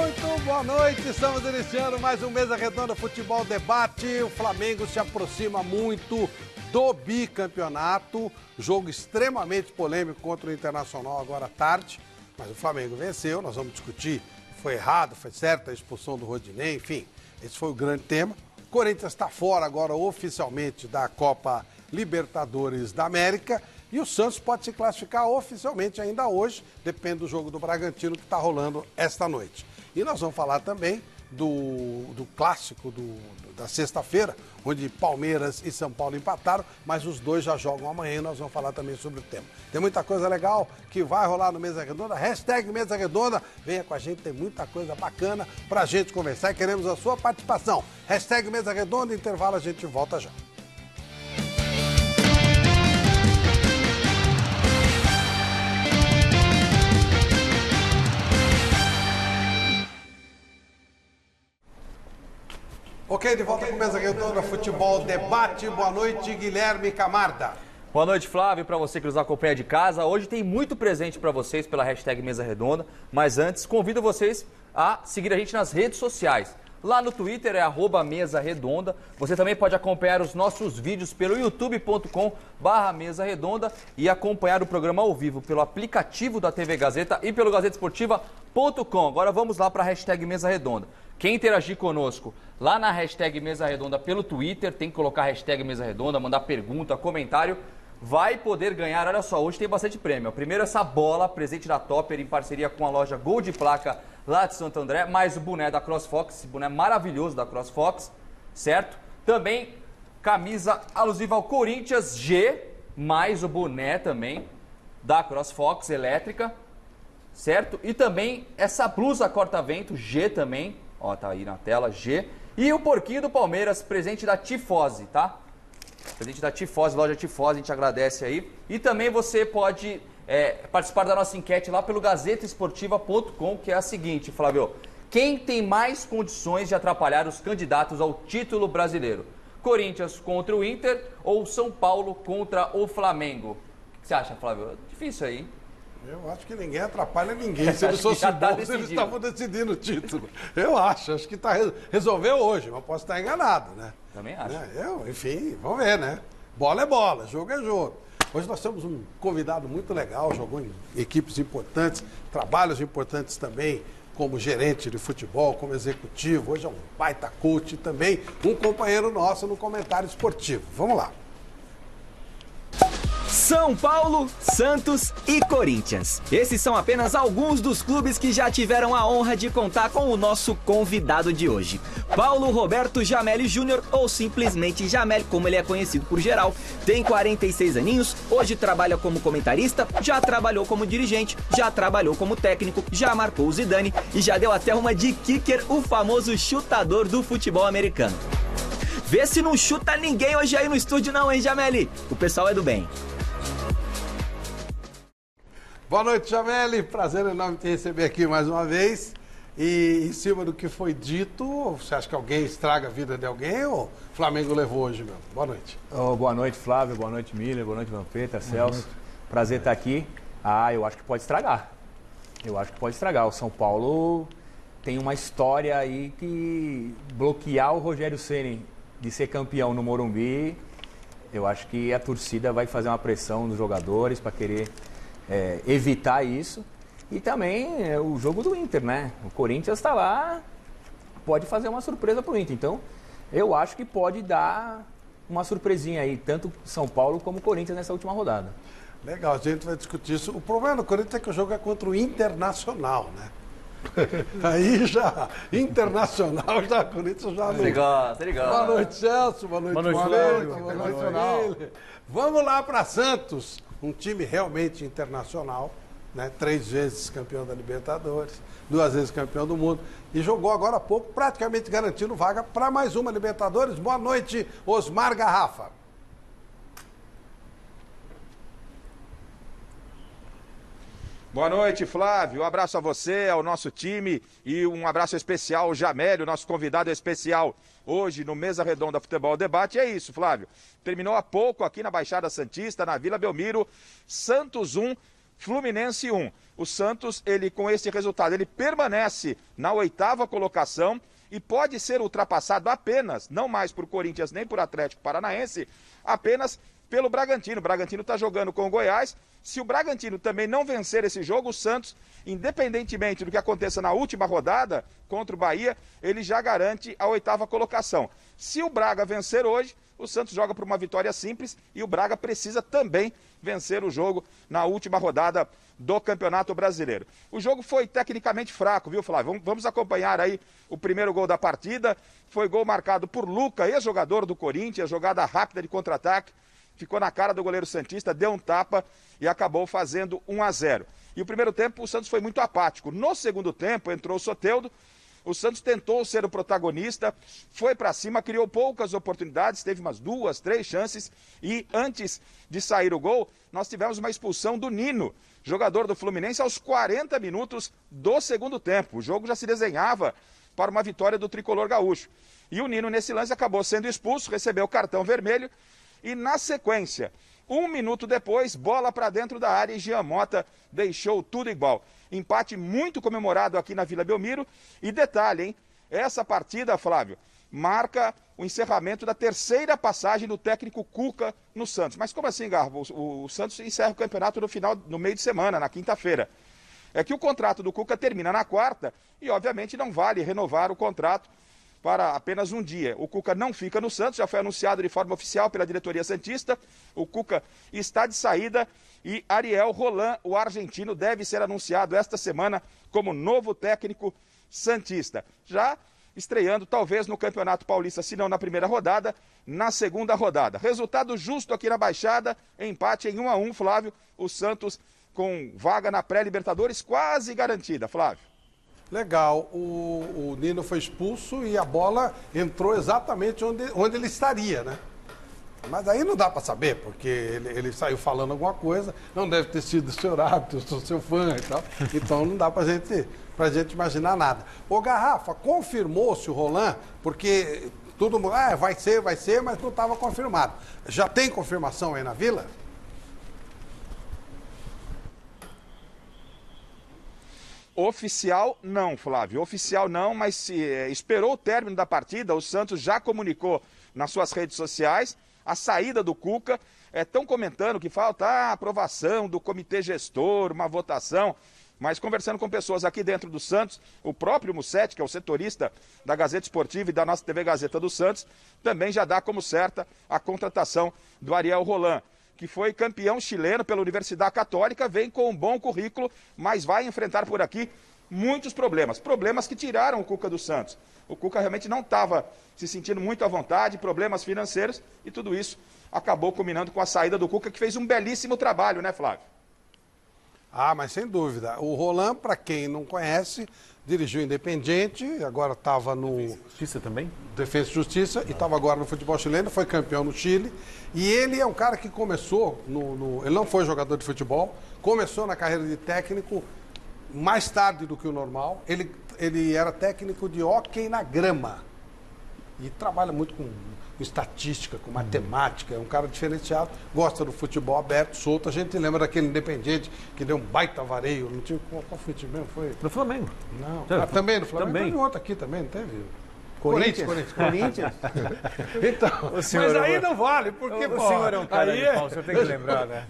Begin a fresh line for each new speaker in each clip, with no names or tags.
Muito boa noite, estamos iniciando mais um Mesa Redonda Futebol Debate. O Flamengo se aproxima muito do bicampeonato, jogo extremamente polêmico contra o Internacional agora à tarde, mas o Flamengo venceu, nós vamos discutir, foi errado, foi certo a expulsão do Rodinei, enfim, esse foi o grande tema. O Corinthians está fora agora oficialmente da Copa Libertadores da América e o Santos pode se classificar oficialmente ainda hoje, depende do jogo do Bragantino que está rolando esta noite. E nós vamos falar também do clássico da sexta-feira, onde Palmeiras e São Paulo empataram, mas os dois já jogam amanhã e nós vamos falar também sobre o tema. Tem muita coisa legal que vai rolar no Mesa Redonda, hashtag Mesa Redonda, venha com a gente, tem muita coisa bacana pra gente conversar e queremos a sua participação. Hashtag Mesa Redonda, intervalo, a gente volta já. Ok, de volta com o Mesa Redonda Futebol Debate. Boa noite, Guilherme Camarda.
Boa noite, Flávio, para você que nos acompanha de casa. Hoje tem muito presente para vocês pela hashtag Mesa Redonda, mas antes convido vocês a seguir a gente nas redes sociais. Lá no Twitter é @Mesa Redonda. Você também pode acompanhar os nossos vídeos pelo youtube.com/Mesa Redonda e acompanhar o programa ao vivo pelo aplicativo da TV Gazeta e pelo gazetesportiva.com. Agora vamos lá para a hashtag Mesa Redonda. Quem interagir conosco lá na hashtag Mesa Redonda pelo Twitter, tem que colocar a hashtag Mesa Redonda, mandar pergunta, comentário, vai poder ganhar. Olha só, hoje tem bastante prêmio. Primeiro essa bola, presente da Topper em parceria com a loja Gol de Placa lá de Santo André, mais o boné da CrossFox, esse boné maravilhoso da CrossFox, certo? Também camisa alusiva ao Corinthians G, mais o boné também da CrossFox elétrica, certo? E também essa blusa corta-vento G também, ó, tá aí na tela, G. E o porquinho do Palmeiras, presente da Tifose, tá? Presente da Tifose, loja Tifose, a gente agradece aí. E também você pode participar da nossa enquete lá pelo gazetesportiva.com, que é a seguinte, Flávio. Quem tem mais condições de atrapalhar os candidatos ao título brasileiro? Corinthians contra o Inter ou São Paulo contra o Flamengo? O que você acha, Flávio? Difícil aí, hein?
Eu acho que ninguém atrapalha ninguém. Se eles fossem bons, eles estavam decidindo o título. Eu acho que resolveu hoje, mas posso estar enganado, né?
Também acho.
Enfim, vamos ver, né? Bola é bola, jogo é jogo. Hoje nós temos um convidado muito legal, jogou em equipes importantes, trabalhos importantes também, como gerente de futebol, como executivo. Hoje é um baita coach e também um companheiro nosso no comentário esportivo. Vamos lá.
São Paulo, Santos e Corinthians. Esses são apenas alguns dos clubes que já tiveram a honra de contar com o nosso convidado de hoje. Paulo Roberto Jamelli Júnior, ou simplesmente Jamel, como ele é conhecido por geral, tem 46 aninhos, hoje trabalha como comentarista, já trabalhou como dirigente, já trabalhou como técnico, já marcou o Zidane e já deu até uma de kicker, o famoso chutador do futebol americano. Vê se não chuta ninguém hoje aí no estúdio não, hein, Jameli? O pessoal é do bem.
Boa noite, Jameli. Prazer enorme te receber aqui mais uma vez. E em cima do que foi dito, você acha que alguém estraga a vida de alguém ou o Flamengo levou hoje mesmo? Boa noite.
Boa noite, Flávio. Boa noite, Miller. Boa noite, Vampeta, Celso. Prazer estar aqui. Eu acho que pode estragar. O São Paulo tem uma história aí que bloquear o Rogério Ceni de ser campeão no Morumbi, eu acho que a torcida vai fazer uma pressão nos jogadores para querer evitar isso. E também o jogo do Inter, né? O Corinthians está lá, pode fazer uma surpresa para o Inter. Então, eu acho que pode dar uma surpresinha aí, tanto São Paulo como Corinthians nessa última rodada.
Legal, a gente vai discutir isso. O problema do Corinthians é que o jogo é contra o Internacional, né? Aí já, Internacional, já, Corinthians já...
Ele gosta.
Boa noite, Celso. Boa noite, Flávio. Boa noite, Vamos lá para Santos, um time realmente internacional, né? 3 vezes campeão da Libertadores, 2 vezes campeão do mundo, e jogou agora há pouco, praticamente garantindo vaga para mais uma Libertadores. Boa noite, Osmar Garrafa.
Boa noite, Flávio. Um abraço a você, ao nosso time e um abraço especial ao Jamel, o nosso convidado especial hoje no Mesa Redonda Futebol Debate. É isso, Flávio. Terminou há pouco aqui na Baixada Santista, na Vila Belmiro, Santos 1, Fluminense 1. O Santos, ele com esse resultado, ele permanece na 8ª colocação e pode ser ultrapassado apenas, não mais por Corinthians nem por Atlético Paranaense, apenas pelo Bragantino. O Bragantino está jogando com o Goiás. Se o Bragantino também não vencer esse jogo, o Santos, independentemente do que aconteça na última rodada contra o Bahia, ele já garante a 8ª colocação. Se o Braga vencer hoje, o Santos joga por uma vitória simples e o Braga precisa também vencer o jogo na última rodada do Campeonato Brasileiro. O jogo foi tecnicamente fraco, viu, Flávio? Vamos acompanhar aí o primeiro gol da partida. Foi gol marcado por Luca, ex-jogador do Corinthians, jogada rápida de contra-ataque. Ficou na cara do goleiro santista, deu um tapa e acabou fazendo 1-0. E o primeiro tempo o Santos foi muito apático. No segundo tempo entrou o Soteldo. O Santos tentou ser o protagonista, foi para cima, criou poucas oportunidades, teve umas 2, 3 chances e antes de sair o gol, nós tivemos uma expulsão do Nino, jogador do Fluminense, aos 40 minutos do segundo tempo. O jogo já se desenhava para uma vitória do tricolor gaúcho. E o Nino, nesse lance, acabou sendo expulso, recebeu o cartão vermelho e, na sequência, 1 minuto depois, bola para dentro da área e Jean Mota deixou tudo igual. Empate muito comemorado aqui na Vila Belmiro. E detalhe, hein? Essa partida, Flávio, marca o encerramento da 3ª passagem do técnico Cuca no Santos. Mas como assim, Garbo? O Santos encerra o campeonato no meio de semana, na quinta-feira. É que o contrato do Cuca termina na 4ª e, obviamente, não vale renovar o contrato para apenas um dia. O Cuca não fica no Santos, já foi anunciado de forma oficial pela diretoria santista. O Cuca está de saída e Ariel Roland, o argentino, deve ser anunciado esta semana como novo técnico santista. Já estreando talvez no Campeonato Paulista, se não na primeira rodada, na segunda rodada. Resultado justo aqui na Baixada, empate em 1-1, Flávio. O Santos com vaga na pré-Libertadores quase garantida, Flávio.
Legal, o Nino foi expulso e a bola entrou exatamente onde ele estaria, né? Mas aí não dá para saber, porque ele saiu falando alguma coisa, não deve ter sido o seu árbitro, eu sou seu fã e tal, então não dá pra gente imaginar nada. Ô Garrafa, confirmou-se o Roland, porque todo mundo, vai ser, mas não estava confirmado. Já tem confirmação aí na Vila?
Oficial não, Flávio. Oficial não, mas esperou o término da partida. O Santos já comunicou nas suas redes sociais a saída do Cuca. Estão comentando que falta a aprovação do comitê gestor, uma votação. Mas conversando com pessoas aqui dentro do Santos, o próprio Mussetti, que é o setorista da Gazeta Esportiva e da nossa TV Gazeta do Santos, também já dá como certa a contratação do Ariel Roland, que foi campeão chileno pela Universidade Católica, vem com um bom currículo, mas vai enfrentar por aqui muitos problemas. Problemas que tiraram o Cuca do Santos. O Cuca realmente não estava se sentindo muito à vontade, problemas financeiros, e tudo isso acabou culminando com a saída do Cuca, que fez um belíssimo trabalho, né, Flávio?
Ah, mas sem dúvida. O Roland, para quem não conhece, dirigiu Independiente, agora estava no...
Justiça também?
Defesa e Justiça, e estava agora no futebol chileno, foi campeão no Chile. E ele é um cara que começou, ele não foi jogador de futebol, começou na carreira de técnico mais tarde do que o normal. Ele era técnico de hóquei na grama. E trabalha muito com estatística, com matemática, é um cara diferenciado, gosta do futebol aberto, solto. A gente lembra daquele Independente que deu um baita vareio, não tinha qual foi o time mesmo? Foi
no Flamengo.
Não, também no Flamengo.
Também.
Teve outro aqui também, não teve?
Corinthians.
Então, mas aí não vale, porque
o senhor é um cara
aí
de pau, o senhor tem que lembrar, né?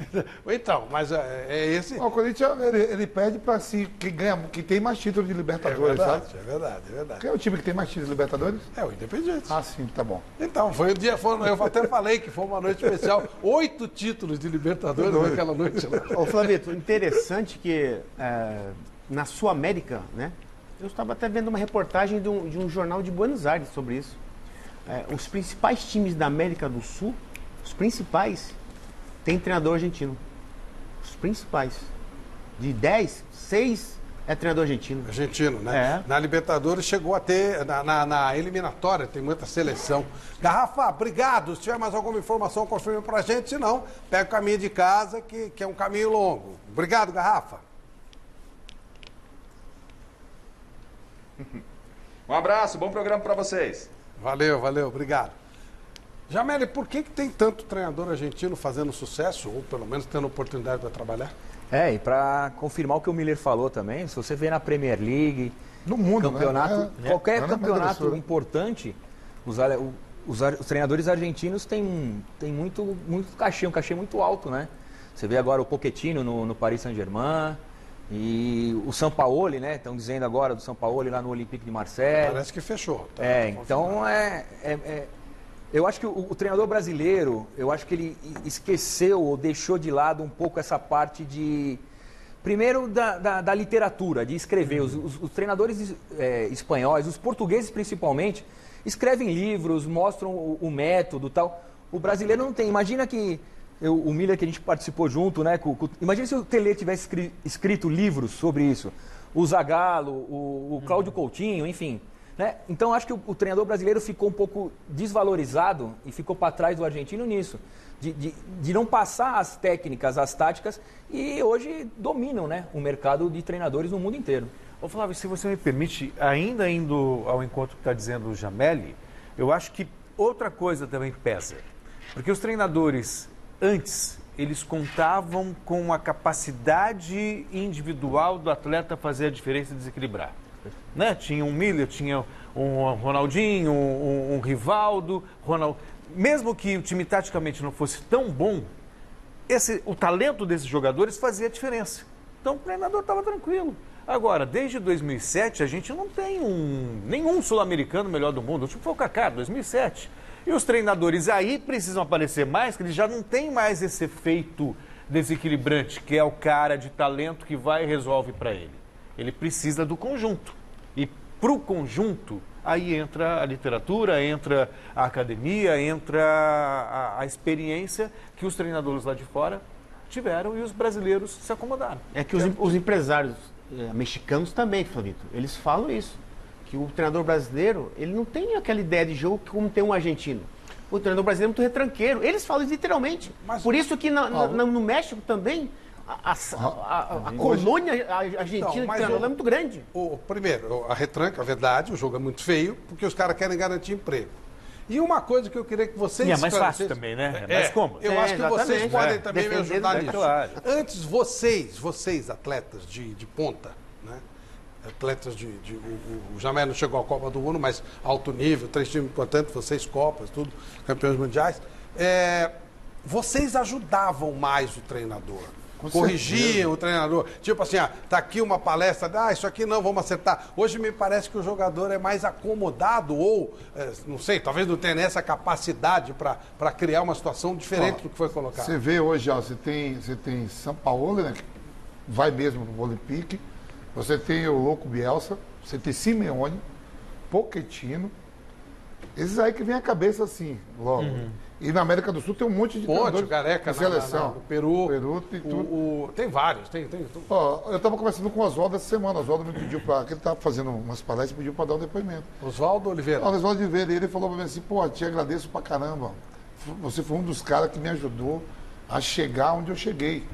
Então, mas é esse...
O Corinthians, ele pede para si, que tem mais títulos de Libertadores, sabe?
É verdade.
Quem é o time que tem mais títulos de Libertadores?
É o Independente.
Ah, sim, tá bom.
Então, eu até falei que foi uma noite especial. 8 títulos de Libertadores naquela noite lá.
Ô, Flavito, interessante que na Sul América, né? Eu estava até vendo uma reportagem de um jornal de Buenos Aires sobre isso. Os principais times da América do Sul, os principais, têm treinador argentino. Os principais. De 10, 6 é treinador argentino.
Argentino, né? Na Libertadores chegou a ter, na eliminatória, tem muita seleção. Garrafa, obrigado. Se tiver mais alguma informação, confirme pra gente. Se não, pega o caminho de casa, que é um caminho longo. Obrigado, Garrafa.
Um abraço, bom programa para vocês.
Valeu, obrigado. Jameli, por que tem tanto treinador argentino fazendo sucesso, ou pelo menos tendo oportunidade para trabalhar?
E para confirmar o que o Miller falou também, se você vê na Premier League,
No mundo,
campeonato,
né?
qualquer
Na
campeonato
América
importante, os treinadores argentinos têm muito cachê, um cachê muito alto, né? Você vê agora o Pochettino no Paris Saint-Germain e o Sampaoli, né? Estão dizendo agora do Sampaoli lá no Olympique de Marseille.
Parece que fechou. Tá?
Então eu acho que o treinador brasileiro, eu acho que ele esqueceu ou deixou de lado um pouco essa parte de... Primeiro, da literatura, de escrever. Os treinadores espanhóis, os portugueses principalmente, escrevem livros, mostram o método e tal. O brasileiro não tem. Imagina que o Miller, que a gente participou junto, né? Imagina se o Tele tivesse escrito livros sobre isso. O Zagallo, o Cláudio Coutinho, enfim. Né? Então, acho que o treinador brasileiro ficou um pouco desvalorizado e ficou para trás do argentino nisso. De não passar as técnicas, as táticas, e hoje dominam, né, o mercado de treinadores no mundo inteiro.
Ô Flávio, se você me permite, ainda indo ao encontro que está dizendo o Jameli, eu acho que outra coisa também pesa. Porque os treinadores, antes, eles contavam com a capacidade individual do atleta fazer a diferença e desequilibrar. Né? Tinha um Miller, tinha um Ronaldinho, um Rivaldo, mesmo que o time taticamente não fosse tão bom, o talento desses jogadores fazia a diferença. Então o treinador estava tranquilo. Agora, desde 2007, a gente não tem nenhum sul-americano melhor do mundo. O último foi o Kaká, 2007. E os treinadores aí precisam aparecer mais, que eles já não têm mais esse efeito desequilibrante, que é o cara de talento que vai e resolve para ele. Ele precisa do conjunto. E para o conjunto, aí entra a literatura, entra a academia, entra a experiência que os treinadores lá de fora tiveram e os brasileiros se acomodaram.
É que os empresários mexicanos também, Flavito, eles falam isso. Que o treinador brasileiro, ele não tem aquela ideia de jogo como tem um argentino. O treinador brasileiro é muito retranqueiro. Eles falam isso literalmente. Por isso que no México também, a colônia argentina de treinador é muito grande.
Primeiro, a retranca, a verdade, o jogo é muito feio, porque os caras querem garantir emprego. E uma coisa que eu queria que vocês...
E é mais fácil também, né? É mais cômodo.
Eu acho que vocês podem também me ajudar nisso.
Claro.
Antes, vocês atletas de ponta, né? Atletas o Jamel não chegou à Copa do Mundo, mas alto nível, 3 times importantes, vocês Copas, tudo, campeões mundiais. Vocês ajudavam mais o treinador. Corrigiam o treinador. Tipo assim, tá aqui uma palestra, isso aqui não, vamos acertar. Hoje me parece que o jogador é mais acomodado ou, não sei, talvez não tenha essa capacidade para criar uma situação diferente do que foi colocado.
Você vê hoje, você tem São Paulo, né, que vai mesmo pro Olympique, você tem o Louco Bielsa, você tem Simeone, Pochettino, esses aí que vem a cabeça assim, logo. E na América do Sul tem um monte de
treinadores
Careca,
de
seleção.
No Peru
tem tudo.
Tem vários, tem tudo.
Eu estava conversando com o Oswaldo essa semana. O Oswaldo me pediu que ele estava fazendo umas palestras, pediu para dar um depoimento.
Oswaldo Oliveira.
Oswaldo Oliveira. E ele falou para mim assim, te agradeço pra caramba. Você foi um dos caras que me ajudou a chegar onde eu cheguei.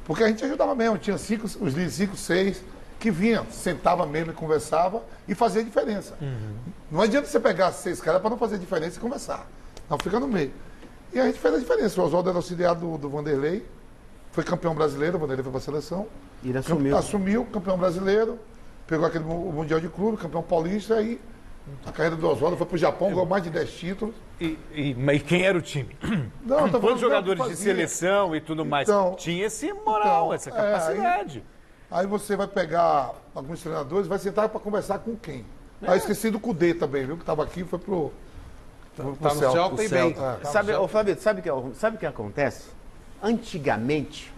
Porque a gente ajudava mesmo. Tinha os líderes 5, 6, que vinham, sentava mesmo e conversava e fazia diferença. Não adianta você pegar 6 caras para não fazer diferença e conversar. Não, fica no meio. E a gente fez a diferença. O Oswaldo era auxiliar do Vanderlei, foi campeão brasileiro, o Vanderlei foi para a seleção.
E ele assumiu.
Assumiu, campeão brasileiro, pegou aquele Mundial de Clube, campeão paulista, e a carreira do Oswaldo foi para o Japão, ganhou mais de 10 títulos.
Mas quem era o time? Quantos jogadores de seleção e tudo mais?
Então,
tinha esse moral, essa capacidade.
Aí você vai pegar alguns treinadores, vai sentar para conversar com quem? Aí eu esqueci do Cudê também, viu? Que estava aqui e foi pro...
Tá no céu, tem bem.
Fabio, sabe o que acontece? Antigamente,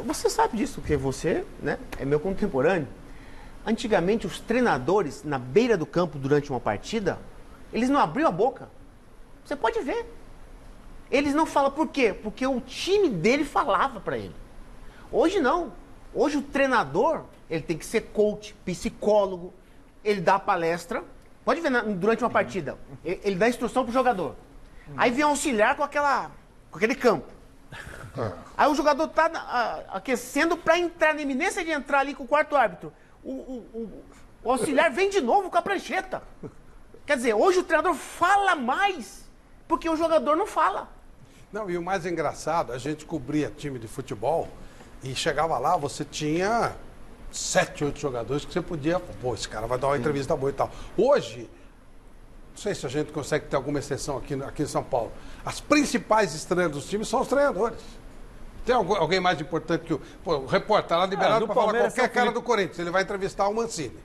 você sabe disso, porque você, né, é meu contemporâneo. Antigamente, os treinadores, na beira do campo, durante uma partida, eles não abriam a boca. Você pode ver. Eles não falam por quê? Porque o time dele falava para ele. Hoje não. Hoje o treinador, ele tem que ser coach, psicólogo, ele dá palestra. Pode ver, durante uma partida, ele dá instrução pro jogador. Aí vem auxiliar com aquele campo. Aí o jogador tá aquecendo para entrar, na iminência de entrar ali com o quarto árbitro. O auxiliar vem de novo com a prancheta. Quer dizer, hoje o treinador fala mais, porque o jogador não fala.
Não, e o mais engraçado, a gente cobria time de futebol E chegava lá, você tinha 7, 8 jogadores que você podia... Pô, esse cara vai dar uma entrevista boa e tal. Hoje, não sei se a gente consegue ter alguma exceção aqui em São Paulo, as principais estrelas dos times são os treinadores. Tem alguém mais importante que o repórter tá lá liberado para falar qualquer cara do Corinthians. Ele vai entrevistar o Mancini.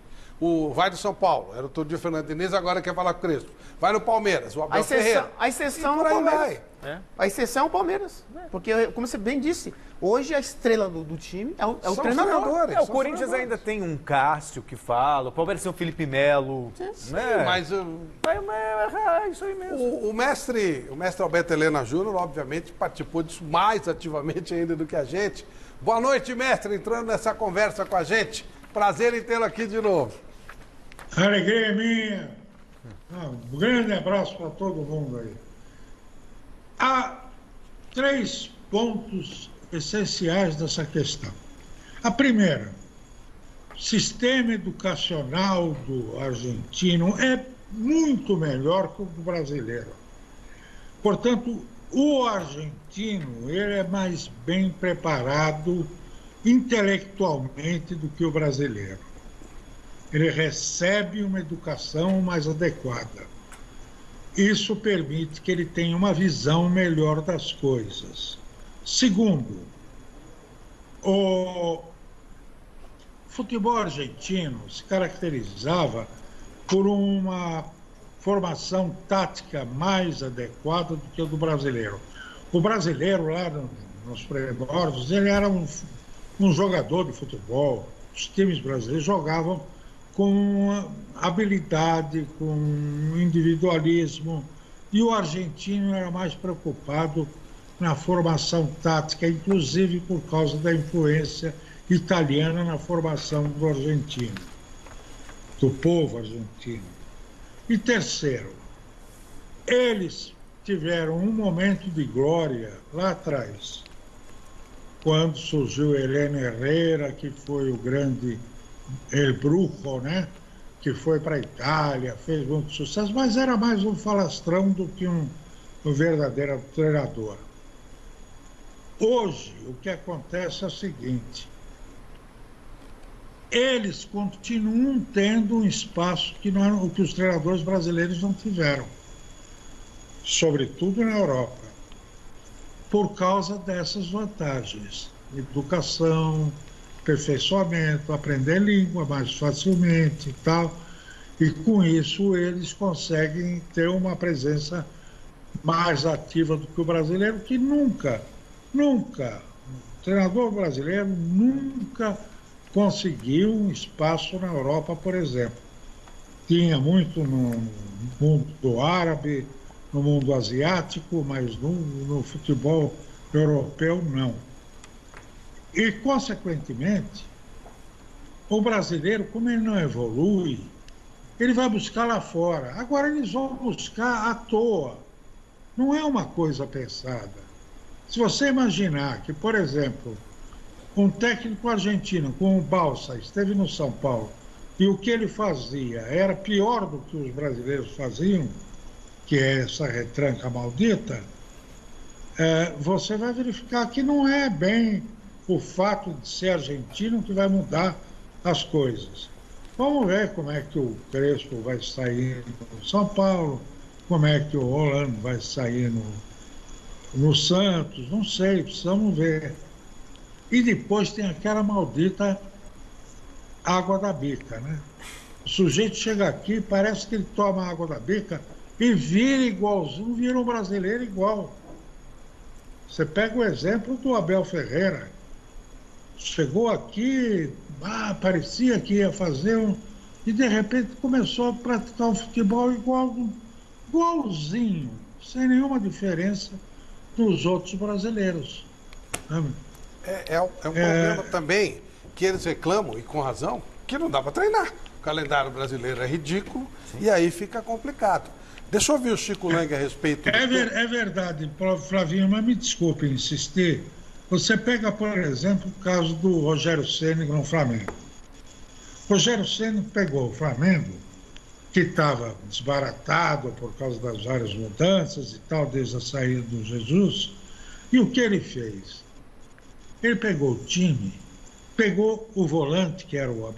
Vai do São Paulo, era o todo dia Fernando Diniz, agora quer falar com o Crespo. Vai no Palmeiras, o Abel Ferreira.
A exceção é o Palmeiras. A exceção é o Palmeiras. Porque, como você bem disse, hoje a estrela do time é o treinador.
O Corinthians ainda tem um Cássio que fala, o Palmeiras tem o Felipe Melo. Né?
Mas
é isso aí mesmo.
O mestre Alberto Helena Júnior, obviamente, participou disso mais ativamente ainda do que a gente. Boa noite, mestre, entrando nessa conversa com a gente. Prazer em tê-lo aqui de novo.
Alegria é minha. Um grande abraço para todo mundo aí. Há 3 pontos essenciais dessa questão. A primeira, o sistema educacional do argentino é muito melhor que o do brasileiro. Portanto, o argentino ele é mais bem preparado intelectualmente do que o brasileiro. Ele recebe uma educação mais adequada. Isso permite que ele tenha uma visão melhor das coisas. Segundo, o futebol argentino se caracterizava por uma formação tática mais adequada do que o do brasileiro. O brasileiro, lá nos primórdios, ele era um jogador de futebol. Os times brasileiros jogavam com habilidade, com individualismo, e o argentino era mais preocupado na formação tática, inclusive por causa da influência italiana na formação do argentino, do povo argentino. E terceiro, eles tiveram um momento de glória lá atrás, quando surgiu Heleno Herrera, que foi o grande El Brujo, né? Que foi para a Itália, fez muito sucesso, mas era mais um falastrão do que um verdadeiro treinador. Hoje, o que acontece é o seguinte: eles continuam tendo um espaço que os treinadores brasileiros não tiveram, sobretudo na Europa, por causa dessas vantagens: educação, aperfeiçoamento, aprender língua mais facilmente e tal, e com isso eles conseguem ter uma presença mais ativa do que o brasileiro, que nunca, o treinador brasileiro nunca conseguiu um espaço na Europa, por exemplo. Tinha muito no mundo árabe, no mundo asiático, mas no futebol europeu não. E, consequentemente, o brasileiro, como ele não evolui, ele vai buscar lá fora. Agora, eles vão buscar à toa. Não é uma coisa pensada. Se você imaginar que, por exemplo, um técnico argentino como o Balsa esteve no São Paulo e o que ele fazia era pior do que os brasileiros faziam, que é essa retranca maldita, você vai verificar que não é bem o fato de ser argentino que vai mudar as coisas. Vamos ver como é que o Crespo vai sair no São Paulo, como é que o Rolando vai sair no Santos, não sei, precisamos ver. E depois tem aquela maldita água da bica, né? O sujeito chega aqui, parece que ele toma água da bica e vira igualzinho, vira um brasileiro igual. Você pega o exemplo do Abel Ferreira. Chegou aqui, parecia que ia fazer e de repente começou a praticar um futebol igualzinho, sem nenhuma diferença dos outros brasileiros. Sabe?
É um problema também que eles reclamam, e com razão, que não dá para treinar. O calendário brasileiro é ridículo. Sim. E aí fica complicado. Deixa eu ouvir o Chico Lang a respeito
É verdade, Flavinho, mas me desculpe insistir. Você pega, por exemplo, o caso do Rogério Ceni no Flamengo. Rogério Ceni pegou o Flamengo, que estava desbaratado por causa das várias mudanças e tal, desde a saída do Jesus, e o que ele fez? Ele pegou o time, pegou o volante, que era o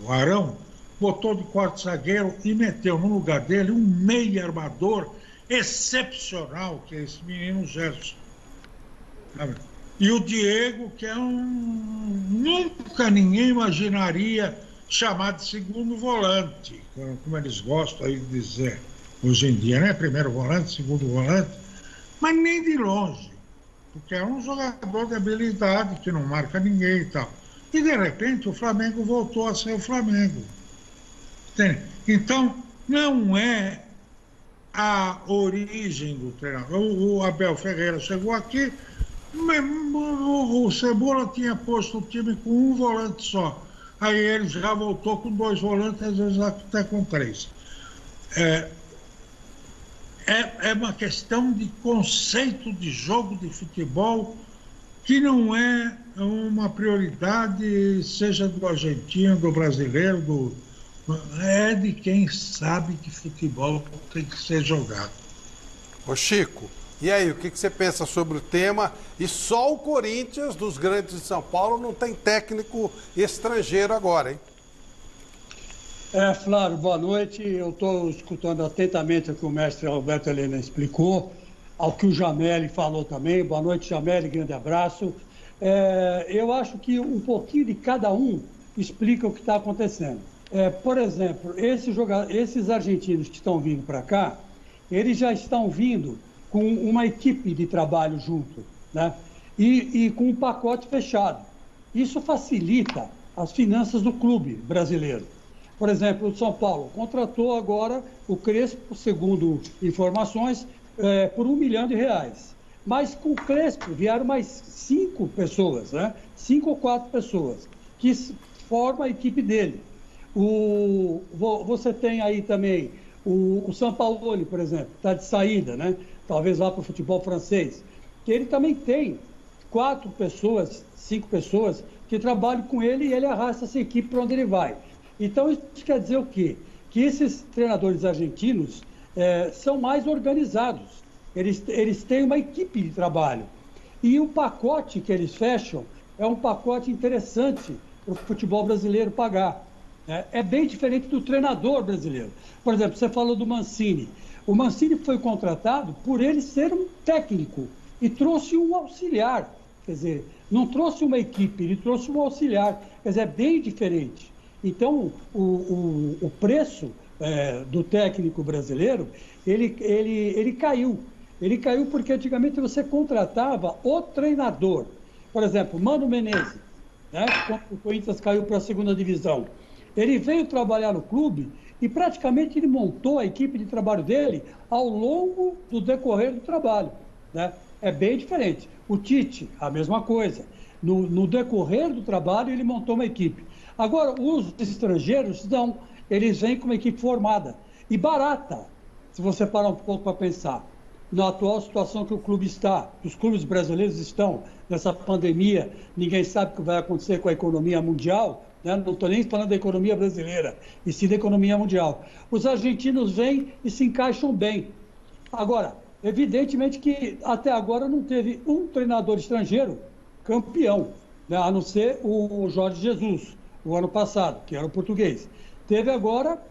Arão, botou de quarto zagueiro e meteu no lugar dele um meio armador excepcional, que é esse menino Gerson. Sabe? E o Diego, que é nunca ninguém imaginaria chamar de segundo volante, como eles gostam aí de dizer hoje em dia, né? Primeiro volante, segundo volante, mas nem de longe, porque é um jogador de habilidade que não marca ninguém e tal. E de repente o Flamengo voltou a ser o Flamengo. Entende? Então, não é a origem do treinador. O Abel Ferreira chegou aqui, o Cebola tinha posto o time com um volante só. Aí ele já voltou com 2 volantes, às vezes até com 3. É uma questão de conceito de jogo de futebol que não é uma prioridade, seja do argentino, do brasileiro, é de quem sabe que futebol tem que ser jogado.
Ô Chico, e aí, o que você pensa sobre o tema? E só o Corinthians, dos grandes de São Paulo, não tem técnico estrangeiro agora, hein?
Flávio, boa noite. Eu estou escutando atentamente o que o mestre Alberto Helena explicou, ao que o Jameli falou também. Boa noite, Jameli, grande abraço. Eu acho que um pouquinho de cada um explica o que está acontecendo. Por exemplo, esses argentinos que estão vindo para cá, eles já estão vindo com uma equipe de trabalho junto, né? E com um pacote fechado. Isso facilita as finanças do clube brasileiro. Por exemplo, o São Paulo contratou agora o Crespo, segundo informações, por R$1 milhão. Mas com o Crespo vieram mais 5 pessoas, né? 5 ou 4 pessoas, que formam a equipe dele. Você tem aí também o Sampaoli, por exemplo, está de saída, né? Talvez lá para o futebol francês, que ele também tem 4 pessoas, 5 pessoas que trabalham com ele e ele arrasta essa equipe para onde ele vai. Então, isso quer dizer o quê? Que esses treinadores argentinos são mais organizados. Eles têm uma equipe de trabalho. E o pacote que eles fecham é um pacote interessante para o futebol brasileiro pagar. É bem diferente do treinador brasileiro. Por exemplo, você falou do Mancini. O Mancini foi contratado por ele ser um técnico e trouxe um auxiliar. Quer dizer, não trouxe uma equipe, ele trouxe um auxiliar. Quer dizer, é bem diferente. Então, o preço do técnico brasileiro, ele caiu. Ele caiu porque antigamente você contratava o treinador. Por exemplo, Mano Menezes, né, quando o Corinthians caiu para a 2ª divisão. Ele veio trabalhar no clube e praticamente ele montou a equipe de trabalho dele ao longo do decorrer do trabalho, né? É bem diferente. O Tite, a mesma coisa. No decorrer do trabalho, ele montou uma equipe. Agora, os estrangeiros, não. Eles vêm com uma equipe formada e barata, se você parar um pouco para pensar. Na atual situação que o clube está, os clubes brasileiros estão, nessa pandemia, ninguém sabe o que vai acontecer com a economia mundial, né? Não estou nem falando da economia brasileira, e sim da economia mundial. Os argentinos vêm e se encaixam bem. Agora, evidentemente que até agora não teve um treinador estrangeiro campeão, né? A não ser o Jorge Jesus, o ano passado, que era o português. Teve agora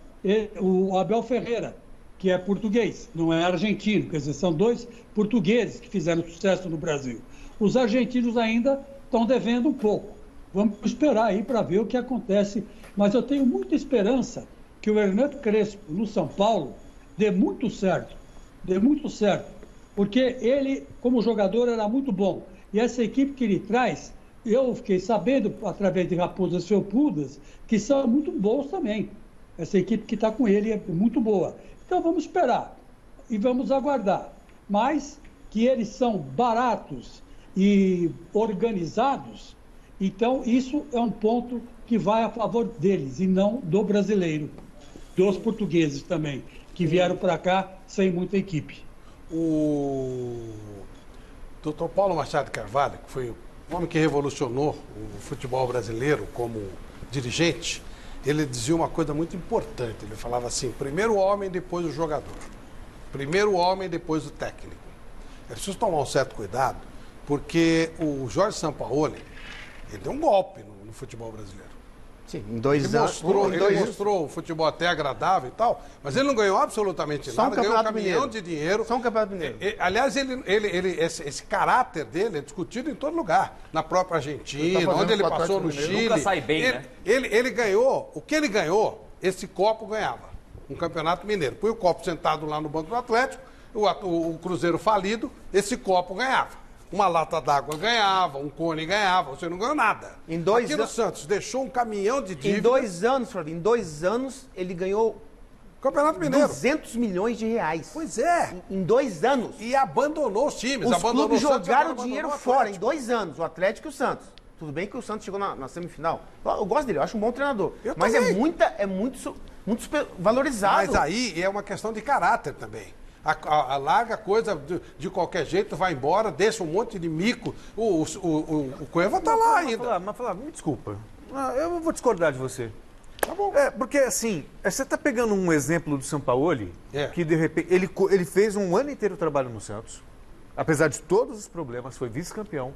o Abel Ferreira, que é português, não é argentino. Quer dizer, são 2 portugueses que fizeram sucesso no Brasil. Os argentinos ainda estão devendo um pouco. Vamos esperar aí para ver o que acontece. Mas eu tenho muita esperança que o Hernán Crespo, no São Paulo, dê muito certo. Dê muito certo. Porque ele, como jogador, era muito bom. E essa equipe que ele traz, eu fiquei sabendo, através de Raposas Felpudas, que são muito bons também. Essa equipe que está com ele é muito boa. Então vamos esperar e vamos aguardar. Mas que eles são baratos e organizados, então isso é um ponto que vai a favor deles e não do brasileiro, dos portugueses também, que vieram para cá sem muita equipe.
O Dr. Paulo Machado Carvalho, que foi o homem que revolucionou o futebol brasileiro como dirigente, ele dizia uma coisa muito importante. Ele falava assim: primeiro o homem, depois o jogador. Primeiro o homem, depois o técnico. É preciso tomar um certo cuidado Porque o Jorge Sampaoli, ele deu um golpe no futebol brasileiro.
Sim, em 2 anos.
Ele mostrou o futebol até agradável e tal, mas ele não ganhou absolutamente nada, ganhou um caminhão de dinheiro.
Só um campeonato mineiro.
Aliás, esse caráter dele é discutido em todo lugar. Na própria Argentina, onde ele passou no Chile.
Nunca sai bem, né?
Ele ganhou, o que ele ganhou, esse copo ganhava. Um campeonato mineiro. Põe o copo sentado lá no banco do Atlético, o Cruzeiro falido, esse copo ganhava. Uma lata d'água ganhava, um cone ganhava, você não ganhou nada. Aqui no Santos deixou um caminhão de dívida.
Em 2 anos, Flávio, em 2 anos ele ganhou
Campeonato Mineiro.
200 milhões de reais.
Pois é.
Em 2 anos.
E abandonou os times.
Os
abandonou
clubes
o Santos,
jogaram
abandonou
dinheiro
o
fora em
Atlético.
2 anos, o Atlético e o Santos. Tudo bem que o Santos chegou na semifinal. Eu gosto dele, eu acho um bom treinador. Mas
também.
é muito super valorizado.
Mas aí é uma questão de caráter também. Larga a coisa de qualquer jeito, vai embora, deixa um monte de mico. O Cueva tá lá ainda.
Mas falar, me desculpa. Eu vou discordar de você.
Tá bom.
Porque assim, você tá pegando um exemplo do Sampaoli, que de repente, ele fez um ano inteiro de trabalho no Santos, apesar de todos os problemas, foi vice-campeão.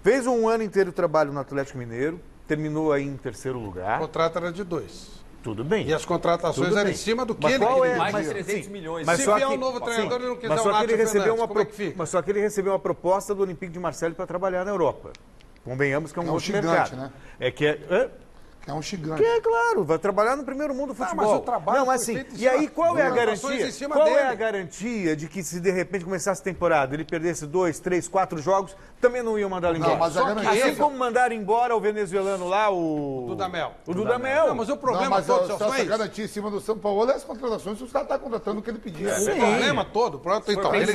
Fez um ano inteiro de trabalho no Atlético Mineiro, terminou aí em 3º lugar.
O contrato era de 2.
Tudo bem.
E as contratações eram em cima do que
Mas
ele
qual
queria.
Mais de 300 milhões.
Mas
Se
só
vier
que-
um novo treinador, ele não quiser
Mas
o
só que
Nátio
ele recebeu
Fernandes, como é que fica?
Mas só que ele recebeu uma proposta do Olympique de Marseille para trabalhar na Europa. Convenhamos que é um outro
gigante,
mercado.
né?
É
É um gigante.
claro, vai trabalhar no primeiro mundo do futebol.
mas o trabalho
mas
foi
assim,
feito em
e aí
cima-
qual é a
contratações
garantia?
em cima
Qual é
dele.
a garantia de que se de repente começasse a temporada, ele perdesse 2, 3, 4 jogos, também não iam mandar ele embora?
mas a
Só que
garantia-
assim como mandaram embora o venezuelano lá, o
Dudamel.
O Dudamel.
Não, mas o
Não,
problema
mas
todo,
a
Celso, não é
essa
isso.
garantia em cima do São Paulo é as contratações que os caras estão contratando o que ele pedia.
O problema todo, pronto, então, ele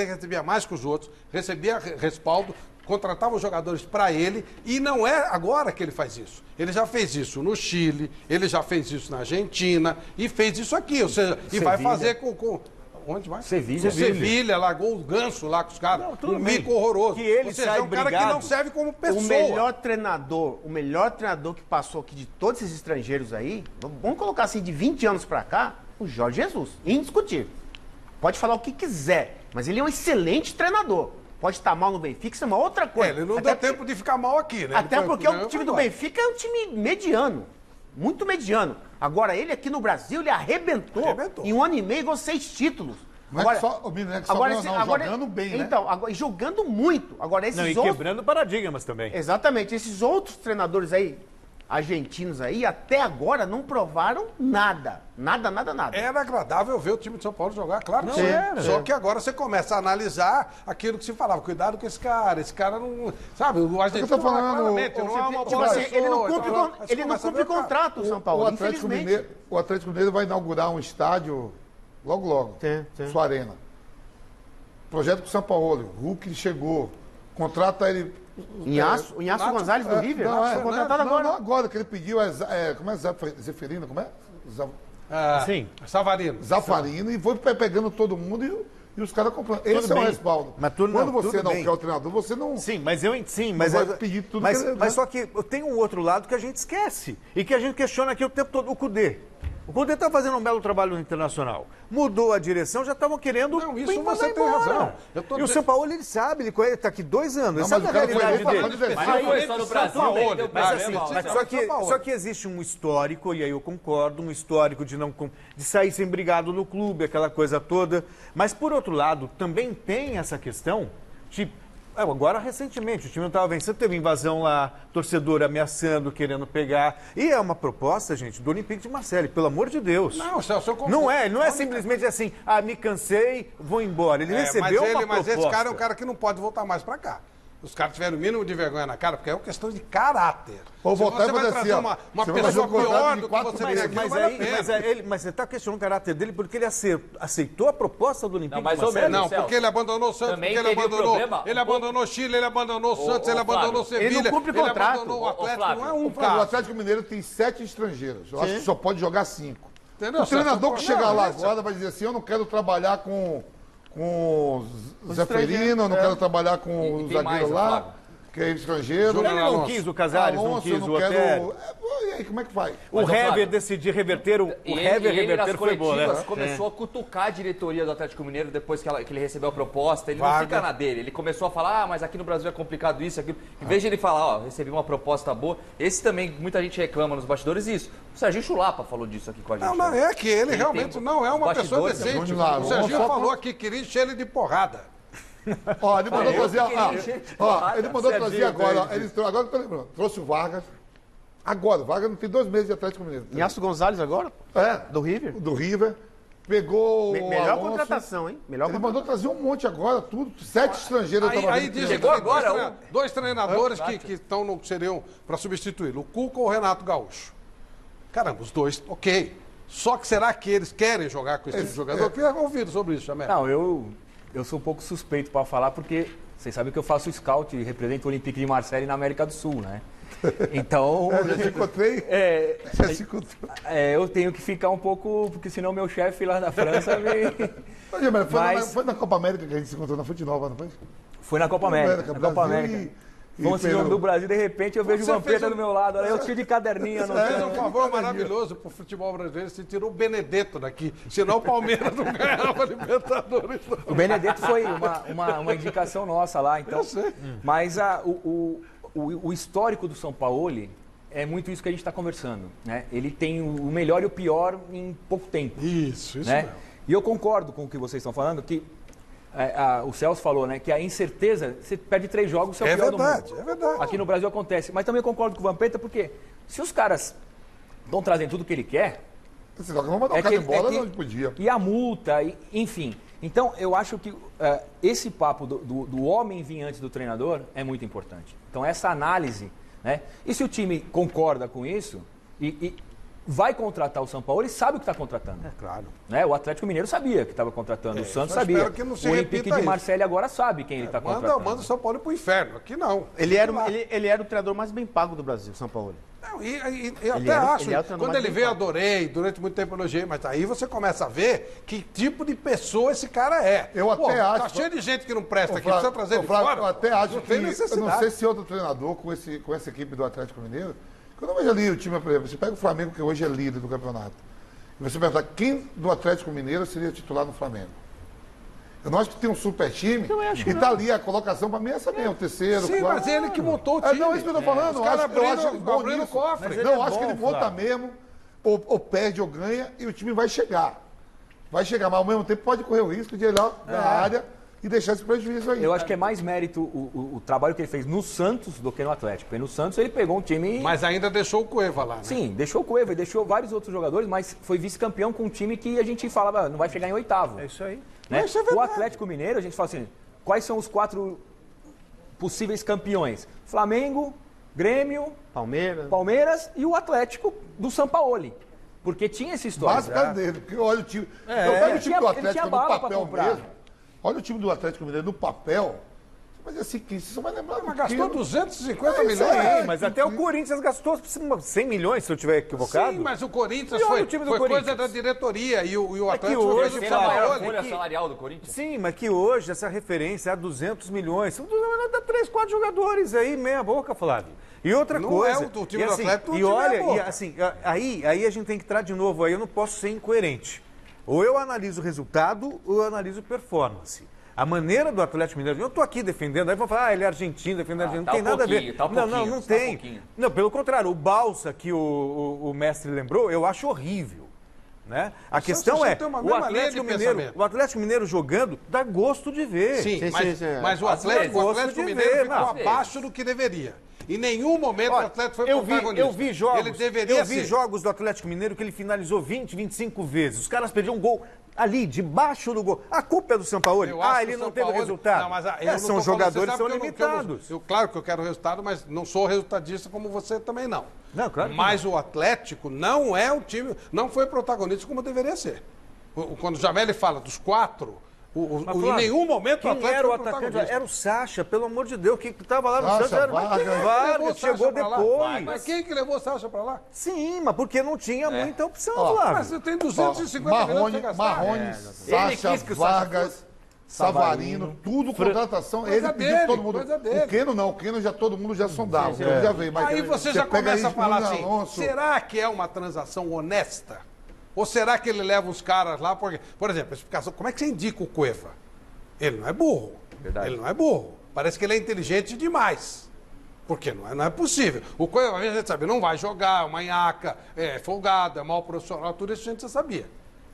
recebia mais que os outros, recebia respaldo, contratava os jogadores para ele, e não é agora que ele faz isso. Ele já fez isso no Chile, ele já fez isso na Argentina, e fez isso aqui, ou seja, e vai fazer com onde mais?
Sevilha.
Sevilha, largou o ganso lá com os caras,
tudo
um
bem.
mico horroroso.
Que ele
ou seja,
sai
é um cara que
brigado.
não serve como pessoa.
O melhor treinador que passou aqui de todos esses estrangeiros aí, vamos colocar assim, de 20 anos pra cá, o Jorge Jesus. Indiscutível. Pode falar o que quiser, mas ele é um excelente treinador. Pode estar mal no Benfica, isso é uma outra coisa.
Ele não
Até
deu
porque-
tempo de ficar mal aqui, né?
Até
Ele
porque
ganhou
o time
pra
do
agora.
Benfica é um time mediano. Muito mediano. Agora, ele aqui no Brasil, ele arrebentou.
Arrebentou.
Em 1 ano e meio, ganhou 6 títulos.
Não é que só, o menino é que só ganhou, não, jogando bem, né?
Então, agora, e jogando muito. Agora, esses
Não, e
outros...
quebrando paradigmas também.
Exatamente. Esses outros treinadores aí, argentinos aí, até agora não provaram nada. Nada.
Era agradável ver o time de São Paulo jogar, claro que
Não
sim.
era.
Só que agora você começa a analisar aquilo que se falava. Cuidado com esse cara não... Sabe, o argentino
tô falando,
claramente, não é uma
Tipo
boa
assim,
pessoa,
ele não cumpre,
então,
ele não
começa a
cumpre
ver, cara,
contrato, o São Paulo, infelizmente.
O Atlético Mineiro vai inaugurar um estádio logo.
Sim.
Sua arena. Projeto com o São Paulo. Hulk chegou. Contrata ele.
Inhaço Gonzalez do River? Foi contratado agora.
Não, agora que ele pediu. Como é Zeferino? Como é?
Sim.
Savarino.
Zafarino. E foi pegando todo mundo e os caras comprando. Esse é o
bem.
respaldo.
Mas
Quando você
tudo
não
bem.
quer o treinador, você não.
Sim, mas
vai pedir tudo
mas,
que ele-
mas
né?
só que tem um outro lado que a gente esquece e que a gente questiona aqui o tempo todo, o Cudê. O Cudê está fazendo um belo trabalho no Internacional. Mudou a direção, já estavam querendo
Não, isso
mandar
você tem
embora.
razão.
E o São Paulo, ele sabe, ele está aqui 2 anos, ele
Não,
sabe
mas
da
o cara foi
realidade
falando
dele.
de
Mas não foi só no Brasil,
Paulo,
deu
Mas,
problema,
assim,
ó.
só que existe um histórico, e aí eu concordo, um histórico de sair sem brigado no clube, aquela coisa toda. Mas, por outro lado, também tem essa questão de... Agora, recentemente, o time não estava vencendo, teve invasão lá, torcedor ameaçando, querendo pegar. E é uma proposta, gente, do Olympique de Marseille, pelo amor de Deus.
Não, Celso, eu
Não é simplesmente assim, me cansei, vou embora. Ele recebeu uma proposta.
Mas esse cara é um cara que não pode voltar mais pra cá. Os caras tiveram o mínimo de vergonha na cara, porque é uma questão de caráter.
Ou
Se
voltar
você
e
vai
fazer
trazer
assim, ó,
uma
você vai fazer
pessoa
um contrato
pior
de
do que
4
você
meses.
tem aqui, não vale a pena.
Mas você está questionando o caráter dele porque ele aceitou a proposta do Olympique
Não,
de
mais ou
Marseille?
menos.
Não, porque ele abandonou o Santos,
Também
porque ele
teve o
abandonou.
problema,
Ele abandonou o Chile, ele abandonou o Santos, ele
Flávio,
abandonou o Sevilha.
ele não cumpre
ele
contrato.
abandonou o
Ô,
Atlético,
Flávio,
não é um
O
caso.
Atlético Mineiro tem 7 estrangeiros. Eu acho que só pode jogar 5.
Entendeu?
O treinador que
Celso?
chegar lá
Não,
agora vai dizer assim, eu não quero trabalhar com o Zeferino, eu não quero trabalhar com
E
o
tem mais,
zagueiro
ó,
lá.
Flávio.
que é estrangeiro.
Ele não quis o Casares, não quis o até...
E aí, como é que faz?
O Hever decidiu reverter, o Hever reverter foi bom, né?
Começou a cutucar a diretoria do Atlético Mineiro depois que ele recebeu a proposta. Ele não fica na dele. Ele começou a falar, mas aqui no Brasil é complicado isso, aquilo. Em vez de ele falar, recebi uma proposta boa. Esse também, muita gente reclama nos bastidores isso. O Serginho Chulapa falou disso aqui com a gente.
Não, é que ele realmente não é uma pessoa decente. O Serginho falou aqui que queria encher ele de porrada.
Ó, ele mandou trazer. Ele mandou trazer agora. Agora eu tô lembrando. Trouxe o Vargas. Agora, o Vargas não tem 2 meses de Atlético Mineiro.
Inácio Gonzalez agora? Do River?
Do River. Pegou.
Melhor contratação, hein?
Ele mandou trazer um monte agora, tudo. 7 estrangeiros.
Aí dizem que agora 2 treinadores que estão seriam para substituí-lo: o Cuca ou o Renato Gaúcho. Caramba, os dois, ok. Só que será que eles querem jogar com esse tipo de jogador? Eu queria ouvir sobre isso, Jamel.
Não, eu sou um pouco suspeito para falar, porque vocês sabem que eu faço scout e represento o Olympique de Marseille na América do Sul, né? Então...
já te encontrei? Já se encontrou.
Eu tenho que ficar um pouco, porque senão meu chefe lá na França me...
Foi na Copa América que a gente se encontrou na Fonte Nova, não foi?
Foi na Copa América. Na Copa América. Vamos ser do Brasil, de repente eu vejo o Vampeta do meu lado, eu tiro de caderninha. Não
fez um favor maravilhoso pro futebol brasileiro, você tirou o Benedetto daqui, senão o Palmeiras não ganhava a Libertadores.
O Benedetto foi uma indicação nossa lá, então. Mas o histórico do São Paulo é muito isso que a gente está conversando, né? Ele tem o melhor e o pior em pouco tempo.
Isso
né?
Mesmo.
E eu concordo com o que vocês estão falando, que o Celso falou, né, que a incerteza, você perde 3 jogos, você é o pior do mundo.
É verdade.
Aqui no Brasil acontece. Mas também concordo com o Vampeta, porque se os caras estão trazendo tudo que ele quer...
Você não vai mandar o cara de bola, não podia.
E a multa, enfim. Então, eu acho que esse papo do homem vir antes do treinador é muito importante. Então, essa análise, né? E se o time concorda com isso e vai contratar o São Paulo, ele sabe o que está contratando.
Claro.
Né? O Atlético Mineiro sabia que estava contratando, o Santos sabia. O Olympique de Marseille agora sabe quem ele está contratando.
Manda o São Paulo para o inferno, aqui não.
Ele era o treinador mais bem pago do Brasil, São Paulo.
Não, eu até acho, quando ele veio, adorei, durante muito tempo elogiei, mas aí você começa a ver que tipo de pessoa esse cara é.
Eu até acho.
Tá cheio de gente que não presta aqui, precisa trazer de fora.
Eu até acho que, eu não sei se outro treinador com essa equipe do Atlético Mineiro, quando eu vejo ali o time, por exemplo, você pega o Flamengo, que hoje é líder do campeonato, e você perguntar quem do Atlético Mineiro seria titular no Flamengo. Eu não acho que tem um super time e tá ali a colocação, para mim, essa mesmo, o terceiro,
Sim,
quarto.
mas ele que montou o time.
Não, é isso que eu tô falando.
Os caras
abrindo
o cofre.
Não, acho que ele monta mesmo, ou perde ou ganha, e o time vai chegar. Vai chegar, mas ao mesmo tempo pode correr o risco de ir lá na área e deixar esse prejuízo aí.
Eu acho que é mais mérito o trabalho que ele fez no Santos do que no Atlético. Porque no Santos ele pegou um time...
Mas ainda deixou o Cueva lá, né?
Sim, deixou o Cueva e deixou vários outros jogadores, mas foi vice-campeão com um time que a gente falava, não vai chegar em 8º.
É isso aí.
Né? O Atlético Mineiro, a gente fala assim, quais são os 4 possíveis campeões? Flamengo, Grêmio, Palmeiras e o Atlético do Sampaoli. Porque tinha essa história.
Básica dele, porque olha o time. Eu pego o time do Atlético no papel mesmo. Olha o time do Atlético Mineiro no papel. Mas assim, você só vai lembrar.
Mas gastou 250 milhões.
Mas até o Corinthians gastou 100 milhões, se eu estiver equivocado.
Sim, mas o Corinthians foi coisa da diretoria e o Atlético
hoje foi a maior folha salarial do Corinthians.
Sim, mas que hoje essa referência é 200 milhões. São 3, 4 jogadores aí, meia boca, Flávio. E outra coisa...
Não é o time do Atlético,
e olha, aí a gente tem que entrar de novo, aí eu não posso ser incoerente. Ou eu analiso o resultado, ou eu analiso performance. A maneira do Atlético Mineiro, eu estou aqui defendendo, aí vão falar, ele é argentino, defendendo argentino, não tem nada a ver. Não tem. Não, pelo contrário, o Balsa que o mestre lembrou, eu acho horrível. Né? A questão é, o Atlético Mineiro jogando dá gosto de ver.
Sim, mas o Atlético Mineiro ficou abaixo do que deveria. Em nenhum momento o Atlético foi protagonista.
Eu vi jogos,
ele deveria
vi jogos do Atlético Mineiro que ele finalizou 20, 25 vezes. Os caras perdiam um gol ali, debaixo do gol. A culpa é do Sampaoli. Ele não teve resultado.
Não, mas
são jogadores que são limitados.
Claro que eu quero resultado, mas não sou resultadista como você também não.
Não, claro.
Mas o Atlético não é o time, não foi protagonista como deveria ser. Quando o Jamel fala dos 4... em nenhum momento
o Atlético era o atacante, era o Sacha, pelo amor de Deus, que estava lá no Santos era Vargas, chegou depois.
Mas quem que levou o Sacha para lá?
Sim, mas porque não tinha muita opção, Flávio.
Mas você tem 250 milhões para gastar.
Marrone, Sacha, Vargas, Savarino, tudo contratação.
Coisa
Ele pediu
dele,
todo mundo.
coisa dele.
O Keno não, o Keno já todo mundo já sondava, o Keno já veio. Mas
Aí você já começa a falar assim,
Alonso,
será que é uma transação honesta? Ou será que ele leva os caras lá? Porque, por exemplo, a explicação, como é que você indica o Cueva? Ele não é burro.
Verdade.
Ele não é burro. Parece que ele é inteligente demais. Porque não é possível. O Cueva, a gente sabe, não vai jogar, é uma nhaca, é folgado, é mau profissional, tudo isso a gente já sabia.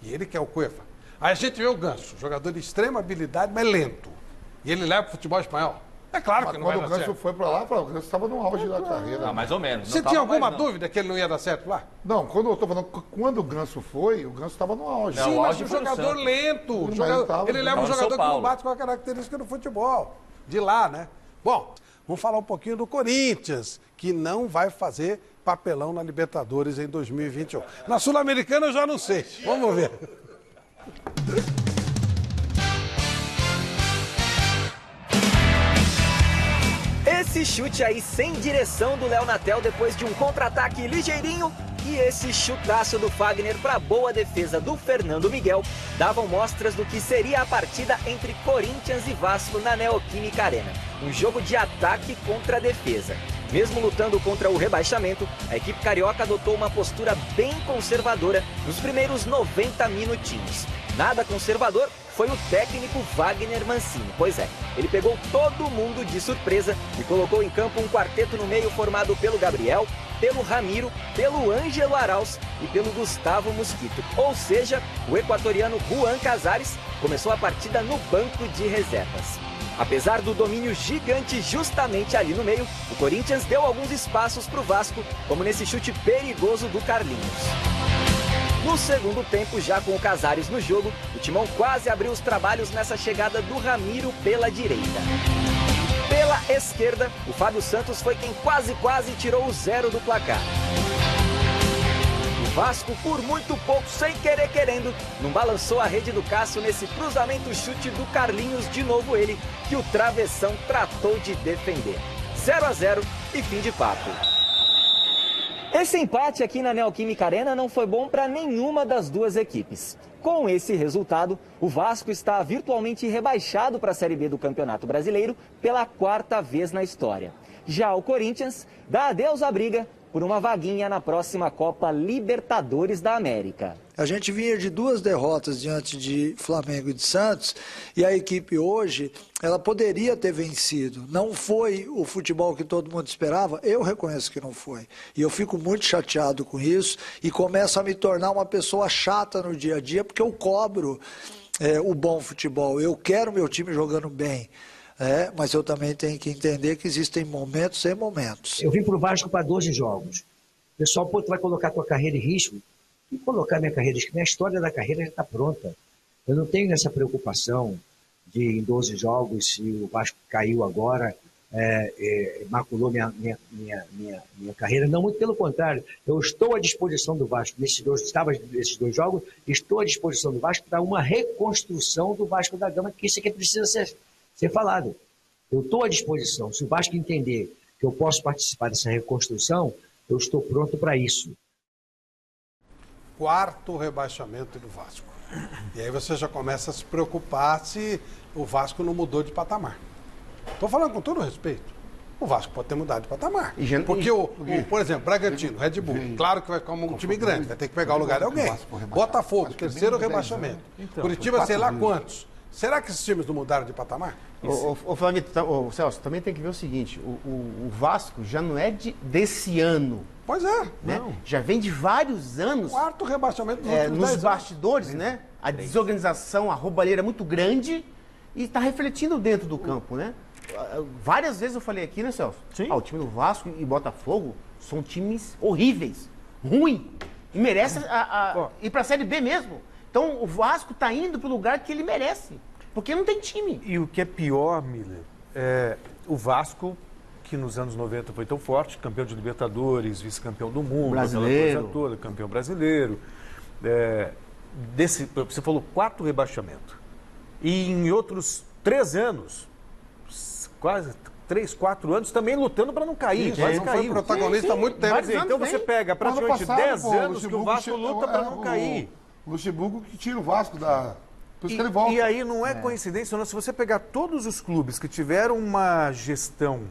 E ele quer o Cueva. Aí a gente vê o Ganso, jogador de extrema habilidade, mas lento. E ele leva o futebol espanhol. É claro que não vai
quando
dar
o Ganso
certo.
foi pra lá, o Ganso estava no auge da carreira.
Ah, mais ou menos.
Você
Não
tinha
tava
alguma
mais, não.
dúvida que ele não ia dar certo lá?
Não, quando eu tô falando, quando o Ganso foi, o Ganso estava no auge.
Não,
Sim,
o
mas
auge
um
foi no
jogador
Santos.
lento.
Mas
Ele leva um
tava no São
jogador que não
Paulo.
bate com a característica do futebol. De lá, né? Bom, vamos falar um pouquinho do Corinthians, que não vai fazer papelão na Libertadores em 2021. Na Sul-Americana eu já não sei. Vamos ver.
Esse chute aí sem direção do Léo Natel depois de um contra-ataque ligeirinho e esse chutaço do Fagner para boa defesa do Fernando Miguel davam mostras do que seria a partida entre Corinthians e Vasco na Neoquímica Arena. Um jogo de ataque contra a defesa. Mesmo lutando contra o rebaixamento, a equipe carioca adotou uma postura bem conservadora nos primeiros 90 minutinhos. Nada conservador foi o técnico Wagner Mancini. Pois é, ele pegou todo mundo de surpresa e colocou em campo um quarteto no meio formado pelo Gabriel, pelo Ramiro, pelo Ângelo Arauz e pelo Gustavo Mosquito. Ou seja, o equatoriano Juan Casares começou a partida no banco de reservas. Apesar do domínio gigante justamente ali no meio, o Corinthians deu alguns espaços para o Vasco, como nesse chute perigoso do Carlinhos. No segundo tempo, já com o Casares no jogo, o Timão quase abriu os trabalhos nessa chegada do Ramiro pela direita. Pela esquerda, o Fábio Santos foi quem quase tirou o 0 do placar. O Vasco, por muito pouco, sem querer querendo, não balançou a rede do Cássio nesse cruzamento chute do Carlinhos, de novo ele, que o travessão tratou de defender. 0-0 e fim de papo. Esse empate aqui na Neoquímica Arena não foi bom para nenhuma das duas equipes. Com esse resultado, o Vasco está virtualmente rebaixado para a Série B do Campeonato Brasileiro pela 4ª vez na história. Já o Corinthians dá adeus à briga por uma vaguinha na próxima Copa Libertadores da América.
A gente vinha de 2 derrotas diante de Flamengo e de Santos e a equipe hoje, ela poderia ter vencido. Não foi o futebol que todo mundo esperava, eu reconheço que não foi. E eu fico muito chateado com isso e começo a me tornar uma pessoa chata no dia a dia porque eu cobro o bom futebol. Eu quero meu time jogando bem. Mas eu também tenho que entender que existem momentos e momentos.
Eu vim para o Vasco para 12 jogos. O pessoal, tu vai colocar a tua carreira em risco? E colocar minha carreira em risco? Minha história da carreira já está pronta. Eu não tenho essa preocupação de, em 12 jogos, se o Vasco caiu agora, maculou minha carreira. Não, muito pelo contrário. Eu estou à disposição do Vasco, nesses 2 jogos, estou à disposição do Vasco para uma reconstrução do Vasco da Gama, que isso aqui precisa ser falado. Eu estou à disposição. Se o Vasco entender que eu posso participar dessa reconstrução, eu estou pronto para isso.
4º rebaixamento do Vasco. E aí você já começa a se preocupar se o Vasco não mudou de patamar. Estou falando com todo respeito. O Vasco pode ter mudado de patamar. Porque, por exemplo, Bragantino, Red Bull, claro que vai como um time grande, vai ter que pegar o lugar de alguém. Botafogo, 3º rebaixamento. Curitiba, sei lá quantos. Será que esses times não mudaram de patamar?
Ô Flávio, Celso, também tem que ver o seguinte, o Vasco já não é desse ano.
Pois é.
Né? Já vem de vários anos.
4º rebaixamento dos últimos 10
nos
anos.
bastidores, né? A desorganização, a roubalheira é muito grande e está refletindo dentro do campo, né? Várias vezes eu falei aqui, né, Celso?
Sim.
O time do Vasco e Botafogo são times horríveis, ruins, e merecem ir para a Série B mesmo. Então o Vasco está indo para o lugar que ele merece, porque não tem time.
E o que é pior, Miller, o Vasco, que nos anos 90 foi tão forte, campeão de Libertadores, vice-campeão do mundo,
brasileiro,
aquela coisa toda, campeão brasileiro. Você falou 4 rebaixamentos. E em outros 3 anos, quase 3, 4 anos, também lutando para não cair. Quase
não
caiu.
foi protagonista há muito tempo.
Então você pega praticamente 10 anos que o Vasco luta para não cair.
Luxemburgo que tira o Vasco da Por isso que ele volta.
E aí não é coincidência, não. Se você pegar todos os clubes que tiveram uma gestão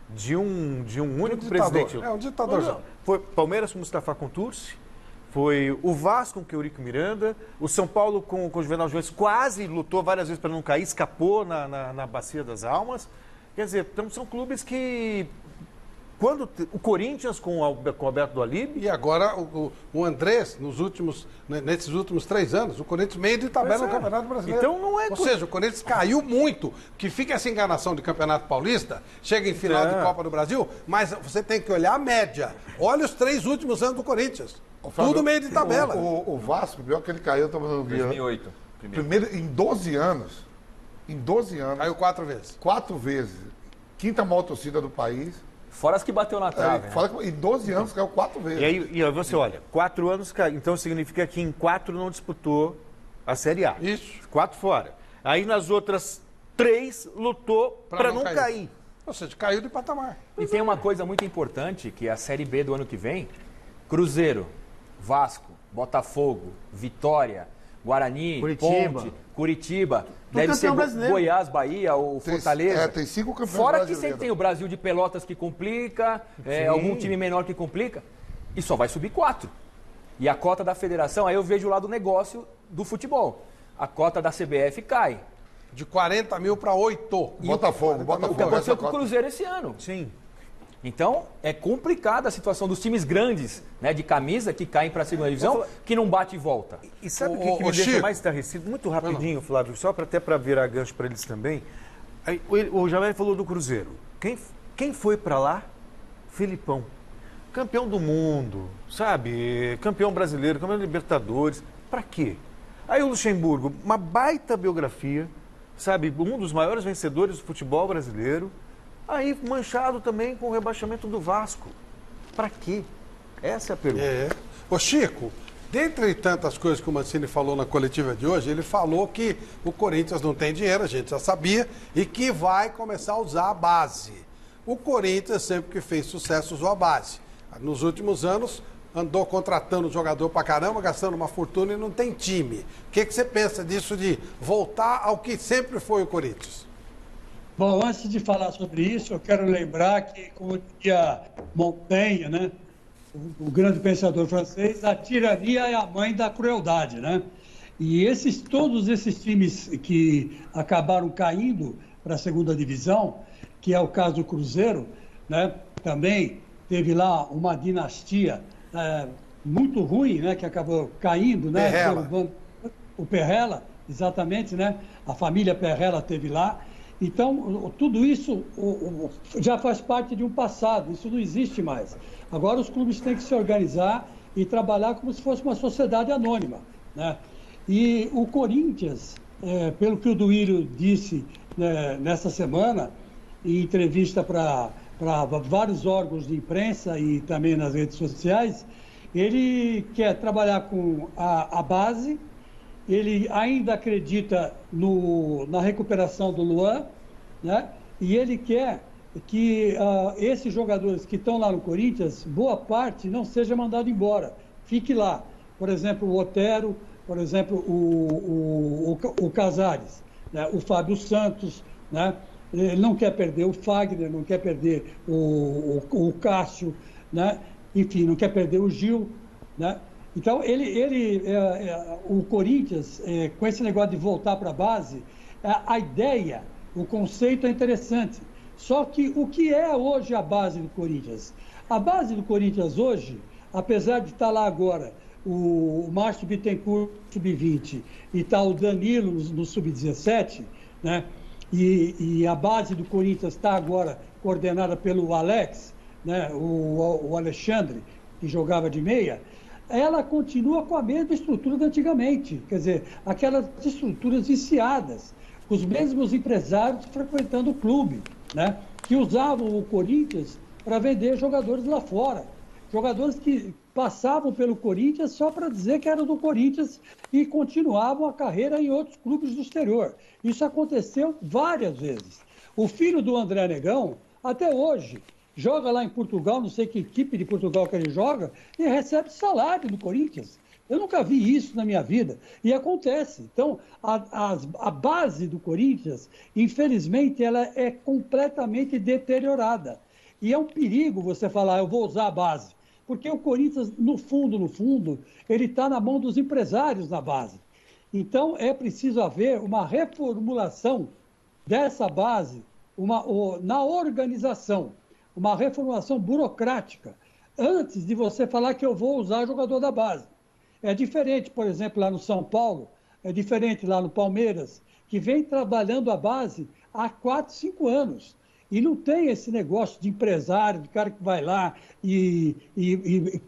de um único presidente...
É um ditador.
Foi Palmeiras com Mustafa Contursi, foi o Vasco com Eurico Miranda, o São Paulo com o Juvenal Jones quase lutou várias vezes para não cair, escapou na Bacia das Almas. Quer dizer, então são clubes que... O Corinthians com o Alberto do Alib...
E agora o Andrés, nesses últimos 3 anos, o Corinthians meio de tabela no Campeonato Brasileiro.
Então não é...
Ou seja, o Corinthians caiu muito, que fica essa enganação de Campeonato Paulista, chega em final de Copa do Brasil, mas você tem que olhar a média. Olha os 3 últimos anos do Corinthians.
Fábio,
tudo meio de tabela.
O Vasco, pior que ele caiu, estava no
2008.
Primeiro, em 12 anos.
Caiu 4 vezes.
4 vezes. 5ª maior torcida do país.
Fora as que bateu na trave.
Em 12 anos caiu 4 vezes.
E aí você olha, 4 anos caiu. Então significa que em 4 não disputou a Série A.
Isso.
4 fora. Aí nas outras 3 lutou para não cair.
Ou seja, caiu de patamar.
E tem uma coisa muito importante, que é a Série B do ano que vem, Cruzeiro, Vasco, Botafogo, Vitória, Guarani, Ponte, Curitiba, deve ser Goiás, Bahia, ou Fortaleza.
Tem 5 campeões
Fora que
brasileiros.
sempre tem o Brasil de Pelotas que complica, algum time menor que complica, e só vai subir 4. E a cota da federação, aí eu vejo lá do negócio do futebol. A cota da CBF cai.
De 40 mil para 8.
Botafogo.
O que aconteceu com o Cruzeiro esse ano.
Sim.
Então, é complicada a situação dos times grandes, né, de camisa, que caem para a segunda divisão, que não bate e volta.
E sabe o que me deixa mais estarrecido? Muito rapidinho, Flávio, só até para virar gancho para eles também. Aí, o Jamel falou do Cruzeiro. Quem foi para lá? Filipão. Campeão do mundo, sabe? Campeão brasileiro, campeão da Libertadores. Para quê? Aí o Luxemburgo, uma baita biografia, sabe? Um dos maiores vencedores do futebol brasileiro. Aí manchado também com o rebaixamento do Vasco. Para quê? Essa é a pergunta.
Ô Chico, dentre tantas coisas que o Mancini falou na coletiva de hoje, ele falou que o Corinthians não tem dinheiro, a gente já sabia, e que vai começar a usar a base. O Corinthians, sempre que fez sucesso, usou a base. Nos últimos anos, andou contratando jogador pra caramba, gastando uma fortuna e não tem time. O que você pensa disso de voltar ao que sempre foi o Corinthians?
Bom, antes de falar sobre isso, eu quero lembrar que, como dizia Montaigne, né, o grande pensador francês, a tirania é a mãe da crueldade, né? E todos esses times que acabaram caindo para a segunda divisão, que é o caso do Cruzeiro, né, também teve lá uma dinastia muito ruim, né, que acabou caindo, né? O Perrella, exatamente, né? A família Perrella teve lá. Então, tudo isso já faz parte de um passado, isso não existe mais. Agora os clubes têm que se organizar e trabalhar como se fosse uma sociedade anônima, né? E o Corinthians, pelo que o Duílio disse nessa semana, em entrevista para vários órgãos de imprensa e também nas redes sociais, ele quer trabalhar com a base. Ele ainda acredita na recuperação do Luan, né? E ele quer que esses jogadores que estão lá no Corinthians, boa parte não seja mandado embora, fique lá. Por exemplo, o Otero, por exemplo, o Casares, né? O Fábio Santos, né? Ele não quer perder o Fagner, não quer perder o Cássio, né? Enfim, não quer perder o Gil, né? Então, o Corinthians, com esse negócio de voltar para a base, a ideia, o conceito é interessante. Só que o que é hoje a base do Corinthians? A base do Corinthians hoje, apesar de estar lá agora o Márcio Bittencourt, sub-20, e está o Danilo no sub-17, né? E a base do Corinthians está agora coordenada pelo Alex, né? O Alexandre, que jogava de meia. Ela continua com a mesma estrutura de antigamente, quer dizer, aquelas estruturas viciadas, os mesmos empresários frequentando o clube, né, que usavam o Corinthians para vender jogadores lá fora, jogadores que passavam pelo Corinthians só para dizer que eram do Corinthians e continuavam a carreira em outros clubes do exterior. Isso aconteceu várias vezes. O filho do André Negão, até hoje, joga lá em Portugal, não sei que equipe de Portugal que ele joga, e recebe salário do Corinthians. Eu nunca vi isso na minha vida. E acontece. Então, a base do Corinthians, infelizmente, ela é completamente deteriorada. E é um perigo você falar, eu vou usar a base. Porque o Corinthians, no fundo, ele está na mão dos empresários na base. Então, é preciso haver uma reformulação dessa base na organização, uma reformulação burocrática, antes de você falar que eu vou usar jogador da base. É diferente, por exemplo, lá no São Paulo, é diferente lá no Palmeiras, que vem trabalhando a base há 4, 5 anos. E não tem esse negócio de empresário, de cara que vai lá e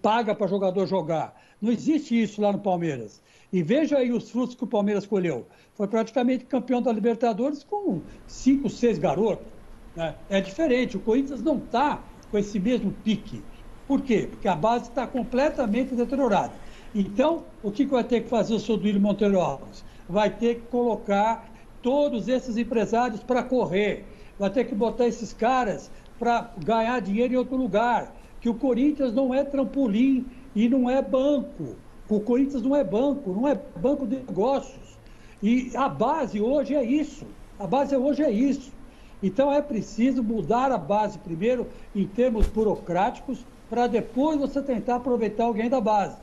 paga para jogador jogar. Não existe isso lá no Palmeiras. E veja aí os frutos que o Palmeiras colheu. Foi praticamente campeão da Libertadores com 5, 6 garotos. Né? É diferente, o Corinthians não está com esse mesmo pique. Por quê? Porque a base está completamente deteriorada. Então, o que vai ter que fazer o seu Duílio Monteiro Alves? Vai ter que colocar todos esses empresários para correr. Vai ter que botar esses caras para ganhar dinheiro em outro lugar. Que o Corinthians não é trampolim e não é banco. O Corinthians não é banco de negócios. E a base hoje é isso. A base hoje é isso. Então é preciso mudar a base primeiro em termos burocráticos para depois você tentar aproveitar alguém da base.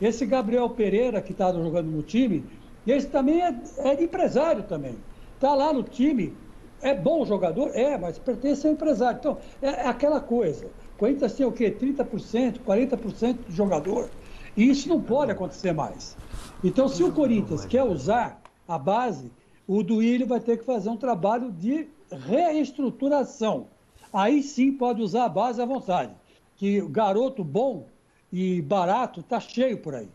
Esse Gabriel Pereira que está jogando no time, esse também é empresário também. Está lá no time, é bom jogador? É, mas pertence ao empresário. Então é aquela coisa. O Corinthians tem o quê? 30%, 40% de jogador. E isso não pode acontecer mais. Então, se o Corinthians quer usar a base, o Duílio vai ter que fazer um trabalho de reestruturação. Aí sim pode usar a base à vontade. Que garoto bom e barato está cheio por aí.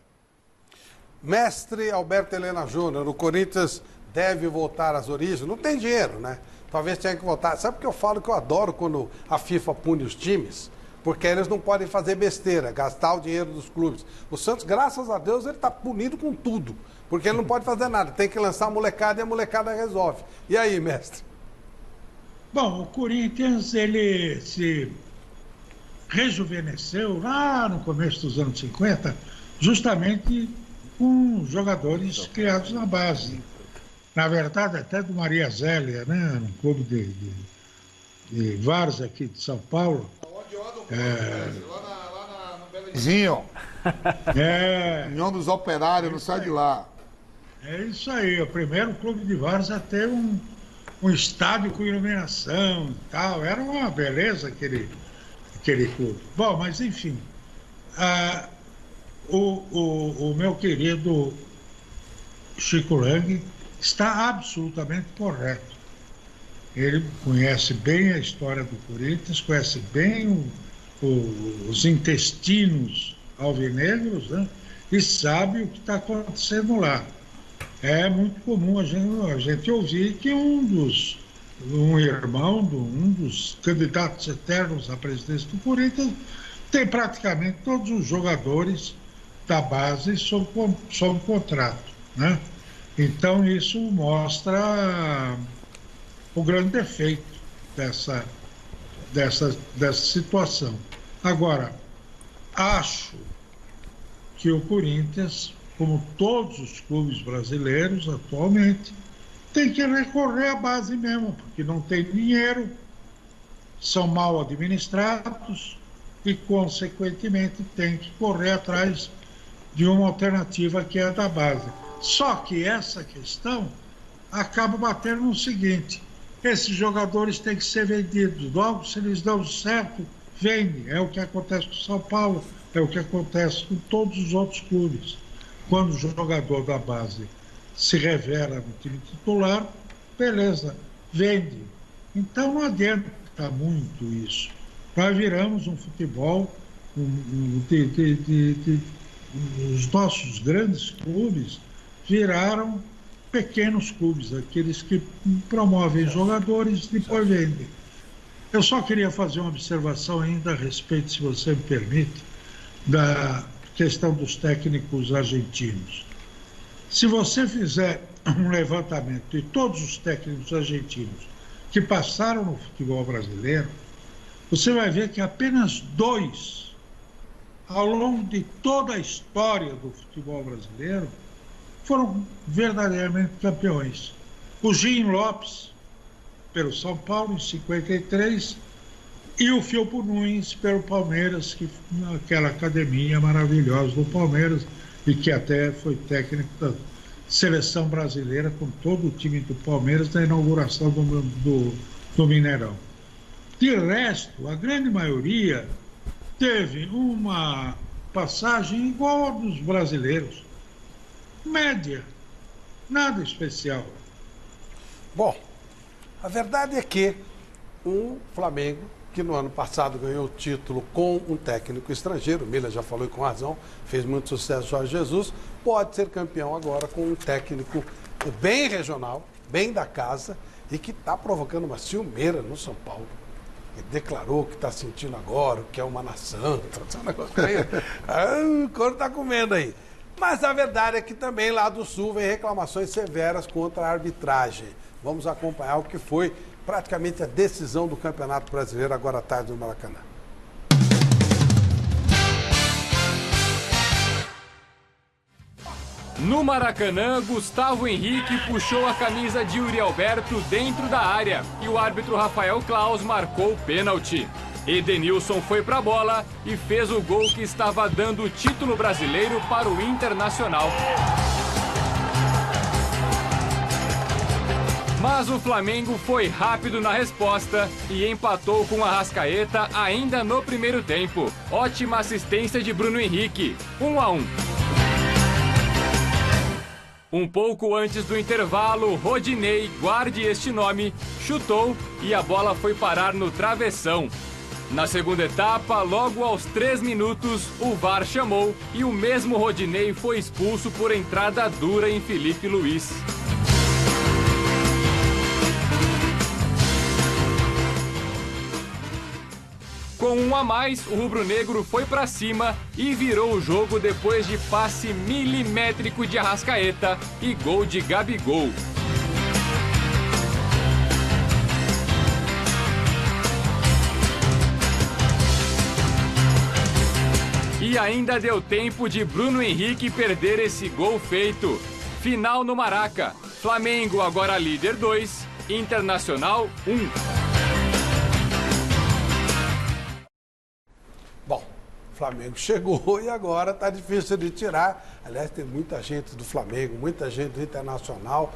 Mestre Alberto Helena Júnior, o Corinthians deve voltar às origens. Não tem dinheiro, né? Talvez tenha que voltar. Sabe por que eu falo que eu adoro quando a FIFA pune os times? Porque eles não podem fazer besteira, gastar o dinheiro dos clubes. O Santos, graças a Deus, ele está punido com tudo. Porque ele não pode fazer nada. Tem que lançar a molecada e a molecada resolve. E aí, mestre?
Bom, o Corinthians, ele se rejuvenesceu lá no começo dos anos 50, justamente com jogadores criados na base. Na verdade, até do Maria Zélia, né? No clube de Várzea aqui de São Paulo.
Lá no Belezinho. União dos Operários, não sai de lá.
É isso aí, o primeiro clube de Várzea a ter um estádio com iluminação e tal. Era uma beleza aquele clube. Bom, mas enfim, o meu querido Chico Lang está absolutamente correto. Ele conhece bem a história do Corinthians, conhece bem os intestinos alvinegros, né? E sabe o que está acontecendo lá. É muito comum a gente ouvir que um dos candidatos eternos à presidência do Corinthians tem praticamente todos os jogadores da base sob contrato, né? Então isso mostra o grande defeito dessa situação. Agora, acho que o Corinthians, como todos os clubes brasileiros atualmente, tem que recorrer à base mesmo, porque não tem dinheiro, são mal administrados e, consequentemente, tem que correr atrás de uma alternativa que é a da base. Só que essa questão acaba batendo no seguinte: esses jogadores têm que ser vendidos. Logo, se eles dão certo, vende. É o que acontece com o São Paulo, é o que acontece com todos os outros clubes. Quando o jogador da base se revela no time titular, beleza, vende. Então não adianta muito isso. Nós viramos um futebol, os nossos grandes clubes viraram pequenos clubes, aqueles que promovem jogadores e depois vendem. Eu só queria fazer uma observação ainda a respeito, se você me permite, da questão dos técnicos argentinos. Se você fizer um levantamento de todos os técnicos argentinos que passaram no futebol brasileiro, você vai ver que apenas 2, ao longo de toda a história do futebol brasileiro, foram verdadeiramente campeões. O Gin Lopes, pelo São Paulo, em 53, e o Filpo Nunes, pelo Palmeiras, que naquela academia maravilhosa do Palmeiras, e que até foi técnico da seleção brasileira com todo o time do Palmeiras na inauguração do Mineirão. De resto, a grande maioria teve uma passagem igual a dos brasileiros. Média, nada especial.
Bom, a verdade é que o Flamengo, que no ano passado ganhou o título com um técnico estrangeiro, o Miller já falou com razão, fez muito sucesso, Jorge Jesus, pode ser campeão agora com um técnico bem regional, bem da casa, e que está provocando uma ciumeira no São Paulo. Ele declarou que está sentindo agora, que é uma nação, um negócio meio... o couro está comendo aí. Mas a verdade é que também lá do Sul vem reclamações severas contra a arbitragem. Vamos acompanhar o que foi praticamente a decisão do Campeonato Brasileiro agora à tarde no Maracanã.
No Maracanã, Gustavo Henrique puxou a camisa de Yuri Alberto dentro da área e o árbitro Rafael Claus marcou o pênalti. Edenilson foi para a bola e fez o gol que estava dando o título brasileiro para o Internacional. Mas o Flamengo foi rápido na resposta e empatou com a Arrascaeta ainda no primeiro tempo. Ótima assistência de Bruno Henrique, 1-1. Um pouco antes do intervalo, Rodinei, guarde este nome, chutou e a bola foi parar no travessão. Na segunda etapa, logo aos 3 minutos, o VAR chamou e o mesmo Rodinei foi expulso por entrada dura em Felipe Luiz. Com 1 a mais, o rubro-negro foi para cima e virou o jogo depois de passe milimétrico de Arrascaeta e gol de Gabigol. E ainda deu tempo de Bruno Henrique perder esse gol feito. Final no Maraca. Flamengo agora líder 2, Internacional 1.
Bom, o Flamengo chegou e agora está difícil de tirar. Aliás, tem muita gente do Flamengo, muita gente do Internacional,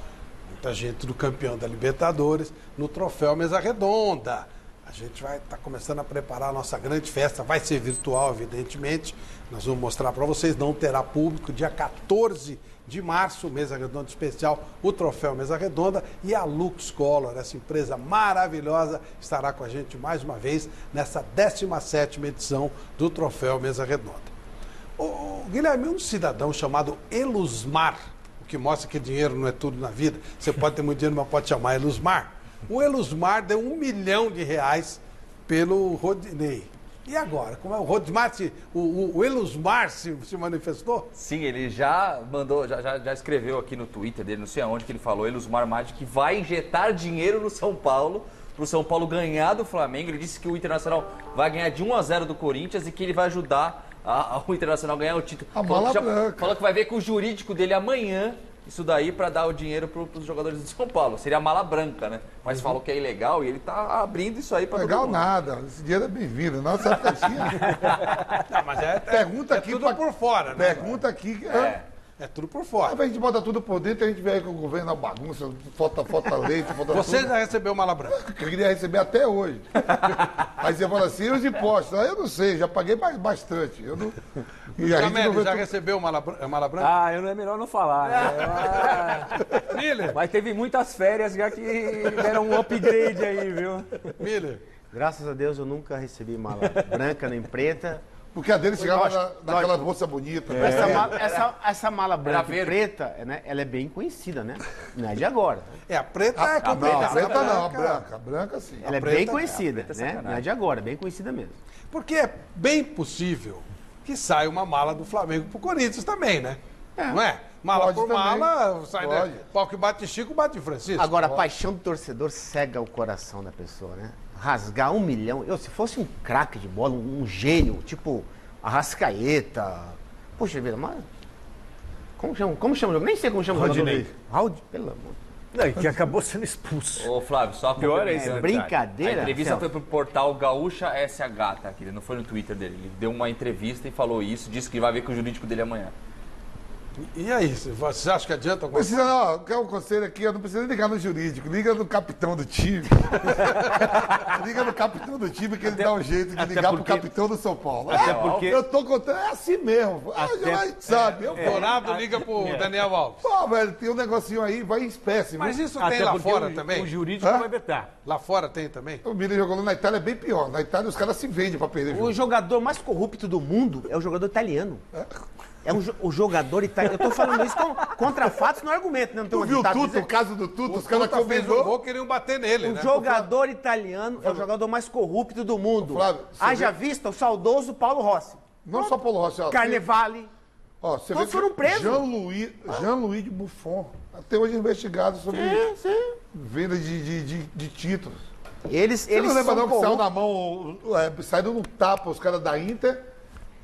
muita gente do campeão da Libertadores no troféu Mesa Redonda. A gente vai estar começando a preparar a nossa grande festa, vai ser virtual, evidentemente. Nós vamos mostrar para vocês, não terá público, dia 14 de março, Mesa Redonda especial, o troféu Mesa Redonda, e a Lux Color, essa empresa maravilhosa, estará com a gente mais uma vez nessa 17ª edição do troféu Mesa Redonda. O Guilherme, um cidadão chamado Elusmar, o que mostra que dinheiro não é tudo na vida, você pode ter muito dinheiro, mas pode chamar Elusmar. O Elusmar deu R$1 milhão pelo Rodinei. E agora? Como é o Rodmar? O Elusmar se manifestou?
Sim, ele já mandou, já escreveu aqui no Twitter dele, não sei aonde que ele falou, Elusmar Magic, que vai injetar dinheiro no São Paulo, para o São Paulo ganhar do Flamengo. Ele disse que o Internacional vai ganhar de 1-0 do Corinthians e que ele vai ajudar o Internacional a ganhar o título. Falou que vai ver com o jurídico dele amanhã isso daí para dar o dinheiro para os jogadores de São Paulo. Seria mala branca, né? Mas falou que é ilegal e ele tá abrindo isso aí para todo mundo.
Legal nada, esse dinheiro é bem-vindo. Nossa caixinha.
Não, mas
pergunta aqui
tudo por fora, né?
Pergunta aqui.
É tudo por fora.
A gente bota tudo por dentro e a gente vê aí com o governo na bagunça, falta leite, falta
Você
tudo.
já recebeu mala branca?
Eu queria receber até hoje. Aí você fala assim, e os impostos? Aí eu não sei, já paguei bastante. Eu não... E a gente não
já recebeu mala branca?
Ah, é melhor não falar, né?
Miller.
Mas teve muitas férias já que deram um upgrade aí, viu?
Miller.
Graças a Deus eu nunca recebi mala branca nem preta.
Porque a dele chegava naquela bolsa bonita.
Essa mala branca e preta, né, ela é bem conhecida, né? Não é de agora.
A preta é
a preta não, a branca. A branca sim.
Ela é bem conhecida, né? Não é de agora, é bem conhecida mesmo.
Porque é bem possível que saia uma mala do Flamengo pro Corinthians também, né? Não é? Mala por mala, sai, né? Pau que bate Chico, bate Francisco.
Agora, a paixão do torcedor cega o coração da pessoa, né? rasgar 1 milhão. Se fosse um craque de bola, um gênio, tipo Arrascaeta. Poxa vida, mas. Como chama o jogo? Nem sei como chama o jogador. Rodinei. Pelo amor.
Não, que acabou sendo expulso.
Ô, Flávio, só
pior é isso.
Brincadeira.
A entrevista foi pro portal Gaúcha SH, tá? Não foi no Twitter dele. Ele deu uma entrevista e falou isso, disse que vai ver com o jurídico dele amanhã.
E aí, você acha que adianta alguma
coisa? Não, quer um conselho aqui, eu não preciso ligar no jurídico, liga no capitão do time. Liga no capitão do time que ele dá um jeito de ligar pro capitão do São Paulo.
Até porque...
Eu tô contando, é assim mesmo. A gente sabe.
O Dourado liga pro Daniel Alves.
Pô, velho, tem um negocinho aí, vai em espécie.
Mas isso tem lá fora também?
O jurídico vai vetar.
Lá fora tem também?
O Miller jogando na Itália é bem pior. Na Itália os caras se vendem pra perder jogo.
O jogador mais corrupto do mundo é o jogador italiano. É o jogador italiano. Eu tô falando isso contra fatos, não é argumento, né? Não tem
viu o caso do Tuta? Os caras
fez um gol, queriam bater nele,
né? O jogador italiano é o jogador mais corrupto do mundo.
Flávio,
haja vista o saudoso Paulo Rossi.
Não só Paulo Rossi.
Carnevale.
Todos foram presos. Jean-Louis de Buffon. Até hoje investigado sobre venda de títulos.
Eles
não lembra não que saiu na mão, saíram no tapa os caras da Inter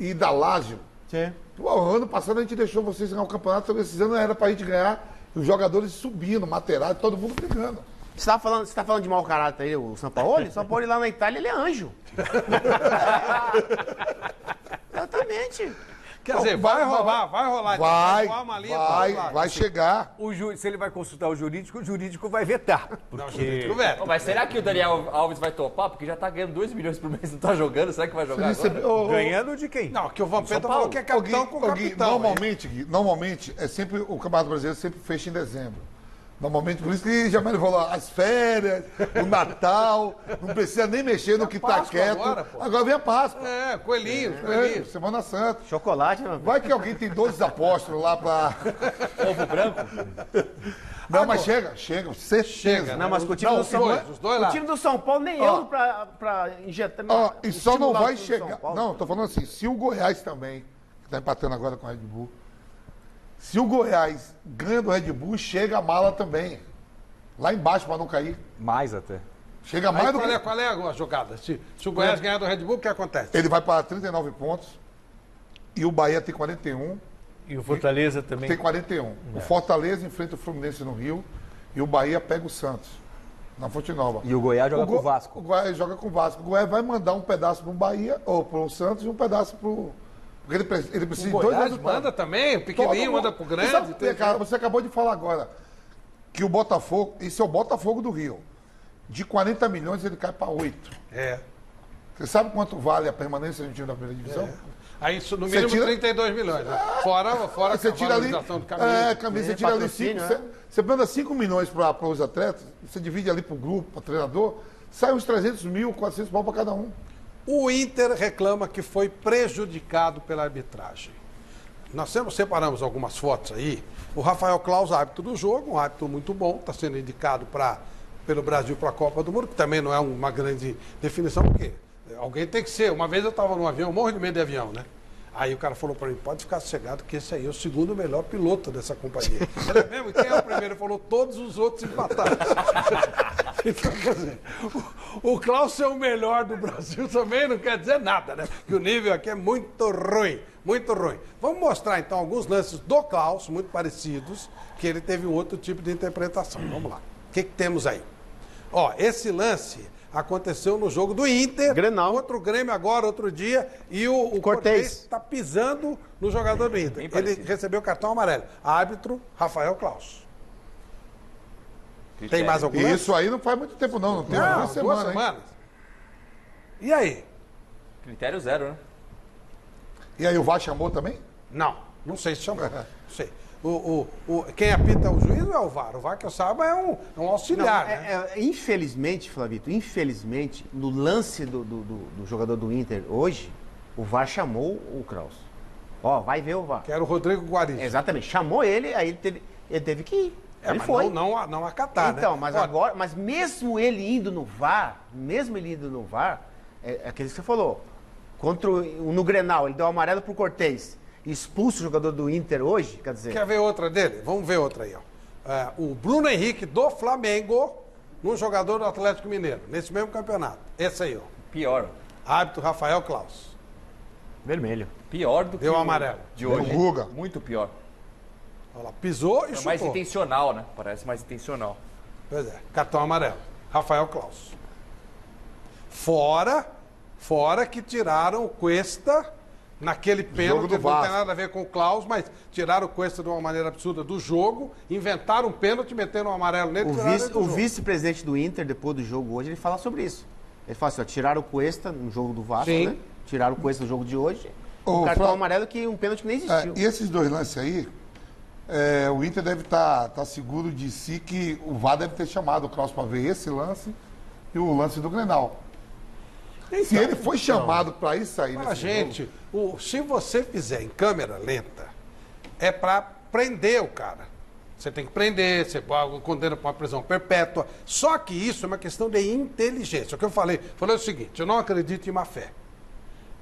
e da Lazio.
Sim.
Pô, ano passado a gente deixou vocês ganhar o campeonato, esses anos era pra gente ganhar, os jogadores subindo, Materazzi, todo mundo brigando.
Você tá falando de mau caráter aí, o Sampaoli? O Sampaoli lá na Itália, ele é anjo. Exatamente.
Quer dizer, vai rolar.
Vai chegar.
Se ele vai consultar o jurídico vai vetar.
Não, o jurídico veta. Mas será que o Daniel Alves vai topar? Porque já tá ganhando 2 milhões por mês, não tá jogando. Será que vai jogar agora?
Ganhando de quem?
Não, que o Vampeta falou que é capitão com capitão.
Normalmente, é sempre o Campeonato Brasileiro sempre fecha em dezembro. Normalmente, por isso que Jamel falou, as férias, o Natal, não precisa nem mexer no que tá quieto. Agora vem a Páscoa.
Coelhinho.
Semana Santa.
Chocolate, mano.
Vai que alguém tem 12 apóstolos lá pra...
Ovo branco?
Não, mas chega, certeza.
Não, mas com o time do São Paulo. O time do São Paulo nem eu pra injetar.
E só não vai chegar. Não, tô falando assim, se o Goiás também, que tá empatando agora com o Red Bull, se o Goiás ganha do Red Bull, chega a mala também. Lá embaixo para não cair.
Mais até.
Chega mais
aí,
do que...
Qual é a jogada? Se o Goiás ganhar do Red Bull, o que acontece?
Ele vai para 39 pontos e o Bahia tem 41.
E o Fortaleza também?
Tem 41. O Fortaleza enfrenta o Fluminense no Rio e o Bahia pega o Santos na Fonte Nova.
E o Goiás joga com o Vasco.
O Goiás joga com o Vasco. O Goiás vai mandar um pedaço para o Bahia ou para o Santos e um pedaço para o... Porque ele precisa de 2 resultados.
Manda também, o pequenininho manda pro grande.
Você acabou de falar agora que o Botafogo, esse é o Botafogo do Rio. De 40 milhões ele cai para 8. Você sabe quanto vale a permanência do time da primeira divisão?
Aí isso no mínimo 32 milhões. Né? Fora
você tira ali, camisa. Você tira ali 5. Você manda 5 milhões para os atletas, você divide ali para o grupo, para o treinador, sai uns 300 mil, 400 pau para cada um.
O Inter reclama que foi prejudicado pela arbitragem. Nós separamos algumas fotos aí. O Rafael Claus, árbitro do jogo, um árbitro muito bom, está sendo indicado pelo Brasil para a Copa do Mundo, que também não é uma grande definição, porque alguém tem que ser. Uma vez eu estava num avião, morro de medo de avião, né? Aí o cara falou para mim, pode ficar sossegado que esse aí é o segundo melhor piloto dessa companhia. Ele é mesmo? E quem é o primeiro? Ele falou, todos os outros empataram. Então, quer dizer, o Klaus ser o melhor do Brasil também não quer dizer nada, né? Que o nível aqui é muito ruim, muito ruim. Vamos mostrar então alguns lances do Klaus, muito parecidos, que ele teve um outro tipo de interpretação. Vamos lá. O que temos aí? Ó, esse lance aconteceu no jogo do Inter.
Grenal.
Outro Grêmio agora, outro dia. E o Cortez está pisando no jogador do Inter. Ele recebeu cartão amarelo. Árbitro, Rafael Claus. Tem mais algum?
Isso aí não faz muito tempo não. Não tem 2 semanas.
E aí?
Critério 0, né?
E aí o VAR chamou também?
Não sei se chamou. Não sei. Quem apita o juiz não é o VAR. O VAR, que eu saiba, é um auxiliar. Né?
Infelizmente, Flavito, no lance do jogador do Inter hoje, o VAR chamou o Kraus. Vai ver o VAR.
Que era o Rodrigo Guarino.
Exatamente. Chamou ele, aí ele teve que ir. Ele foi.
Não acatar,
então,
né?
Mas mesmo ele indo no VAR, é aquele que você falou, no Grenal, ele deu amarelo pro Cortez. Expulso o jogador do Inter hoje, quer dizer...
Quer ver outra dele? Vamos ver outra aí, ó. O Bruno Henrique do Flamengo num jogador do Atlético Mineiro, nesse mesmo campeonato. Esse aí, ó.
Pior.
Árbitro Rafael Claus.
Vermelho.
Pior do que
Deu amarelo.
de hoje.
Deu Guga.
Muito pior.
Olha lá, pisou e
É
chutou.
mais intencional, né? Parece mais intencional.
Pois é, cartão amarelo. Rafael Claus. Fora que tiraram o Cuesta naquele pênalti,
do
não
Vasco.
tem nada a ver com o Klaus, mas tiraram o Cuesta de uma maneira absurda do jogo, inventaram um pênalti, meteram um amarelo nele e tiraram ele do
O
jogo.
vice-presidente do Inter, depois do jogo hoje, ele fala sobre isso. Ele fala assim, ó, tiraram o Cuesta no jogo do Vasco,
Sim.
né? Tiraram o Cuesta no jogo de hoje.
Ô,
Um cartão
Flávio-
amarelo que um pênalti que nem existiu.
E esses dois lances aí, o Inter deve estar seguro de si que o VAR deve ter chamado o Klaus para ver esse lance e o lance do Grenal. Se ele foi chamado para isso aí
Fala,
nesse
gente, se você fizer em câmera lenta, é para prender o cara. Você tem que prender, você condena para uma prisão perpétua. Só que isso é uma questão de inteligência. O que eu falei o seguinte, eu não acredito em má fé.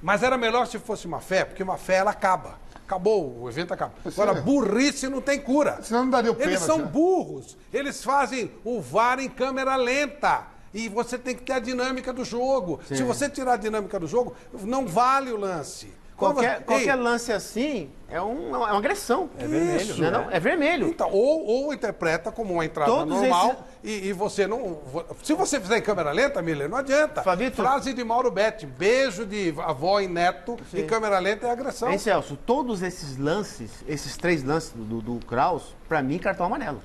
Mas era melhor se fosse má fé, porque má fé ela acaba. Acabou, o evento acaba. Agora, burrice não tem cura.
Senão não daria o
Eles
pênalti,
são
né?
burros. Eles fazem o VAR em câmera lenta. E você tem que ter a dinâmica do jogo.
Sim.
Se você tirar a dinâmica do jogo, não vale o lance.
Qualquer lance assim é uma agressão. É
vermelho,
Não, não, é vermelho.
Então, ou interpreta como uma entrada
Todos
normal e você não... Se você fizer em câmera lenta, Miller, não adianta.
Fabito.
Frase de Mauro Betti, beijo de avó e neto em câmera lenta é agressão.
Hein, Celso, todos esses lances, esses 3 lances do Kraus, pra mim, cartão amarelo.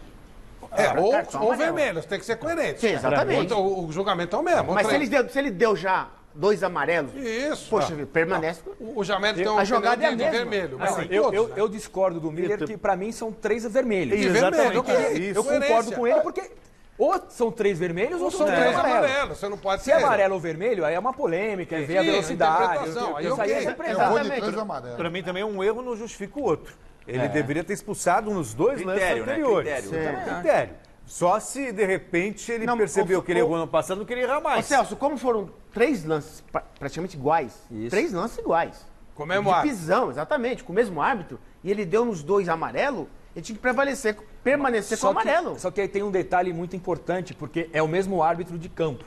Ou vermelho, tem que ser coerente.
Sim, exatamente.
O julgamento é o mesmo.
Mas se ele deu já 2 amarelos,
Isso.
poxa, permanece.
O Jamel tem
A
um
jogada é a
opinião de
mesma.
vermelho.
Assim,
mas todos, né?
Eu discordo do Miller, que pra mim são 3 vermelhos.
E vermelho, ok.
Eu concordo
Coerência.
com ele porque ou são 3 vermelhos ou são 3
três
amarelos.
amarelos, você não pode
Se é amarelo ou vermelho, aí é uma polêmica, é ver a
Sim,
velocidade.
interpretação, aí
Isso aí é
ok.
interpretação.
Eu vou de 3 amarelos.
Para mim também um erro não justifica o outro. Ele deveria ter expulsado nos 2 lances
Critério, né?
anteriores.
Critério.
Critério. Só se de repente ele percebeu que ele errou no passado, não queria errar
Ô,
mais.
Celso, como foram 3 lances praticamente iguais, 3 lances iguais.
Com o mesmo
de
árbitro.
pisão, exatamente, com o mesmo árbitro, e ele deu nos 2 amarelo, ele tinha que permanecer com o amarelo.
Só que aí tem um detalhe muito importante, porque é o mesmo árbitro de campo,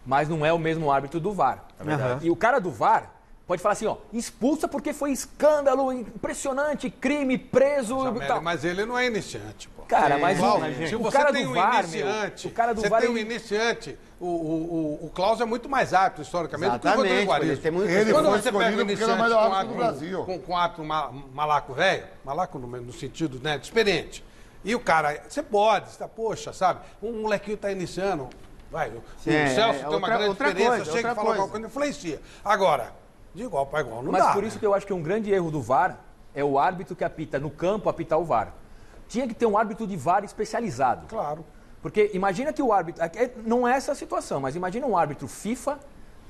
mas não é o mesmo árbitro do VAR. E o cara do VAR pode falar assim, ó, expulsa porque foi escândalo, impressionante, crime, preso e
Jamel,
tal.
mas ele não é iniciante, pô.
Cara, mas
Cláudio, se
o
você
cara
tem
do
um
VAR,
iniciante,
meu, o cara do
você
VAR
tem um
ele-
iniciante, o Klaus é muito mais apto historicamente do que o
Exatamente,
Rodrigo Guarismo.
ele tem muito-
Ele
Quando
foi
você pega
escolhido
um
porque ele é o
iniciante
melhor
com
árbitro do Brasil.
com ato malaco velho, malaco no sentido, né, de experiente, e o cara, você pode, você tá, poxa, sabe, um molequinho tá iniciando, vai, o Celso tem uma grande experiência, chega e fala alguma coisa, influencia. Agora, de igual para igual, não
Mas
dá.
por isso que eu acho que um grande erro do VAR é o árbitro que apita no campo apitar o VAR. Tinha que ter um árbitro de VAR especializado.
Claro.
Porque imagina que o árbitro... Não é essa a situação, mas imagina um árbitro FIFA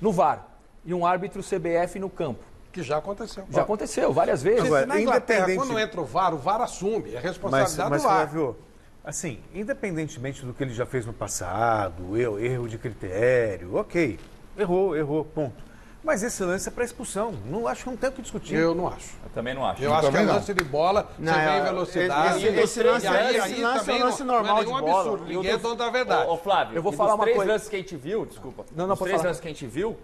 no VAR e um árbitro CBF no campo.
Que já aconteceu.
Já aconteceu várias vezes.
Gente, na Inglaterra,
independente-
quando entra o VAR assume, é responsabilidade
Mas
do VAR.
Flávio, assim, independentemente do que ele já fez no passado, erro de critério, ok, errou, ponto. Mas esse lance é para expulsão, não acho que não tem o que discutir.
Eu não acho.
Eu também não acho.
Eu acho que é
também não.
lance de bola,
Não,
você vem em
é,
velocidade.
esse lance-
e aí
esse lance
também
é um lance
não
normal
é nenhum
de bola.
absurdo, ninguém é dono da verdade.
Ô, Flávio,
Eu vou
e
falar
dos
uma
3
coisa.
lances que a gente viu, desculpa.
Não,
os
pode
3
falar.
lances que a gente viu,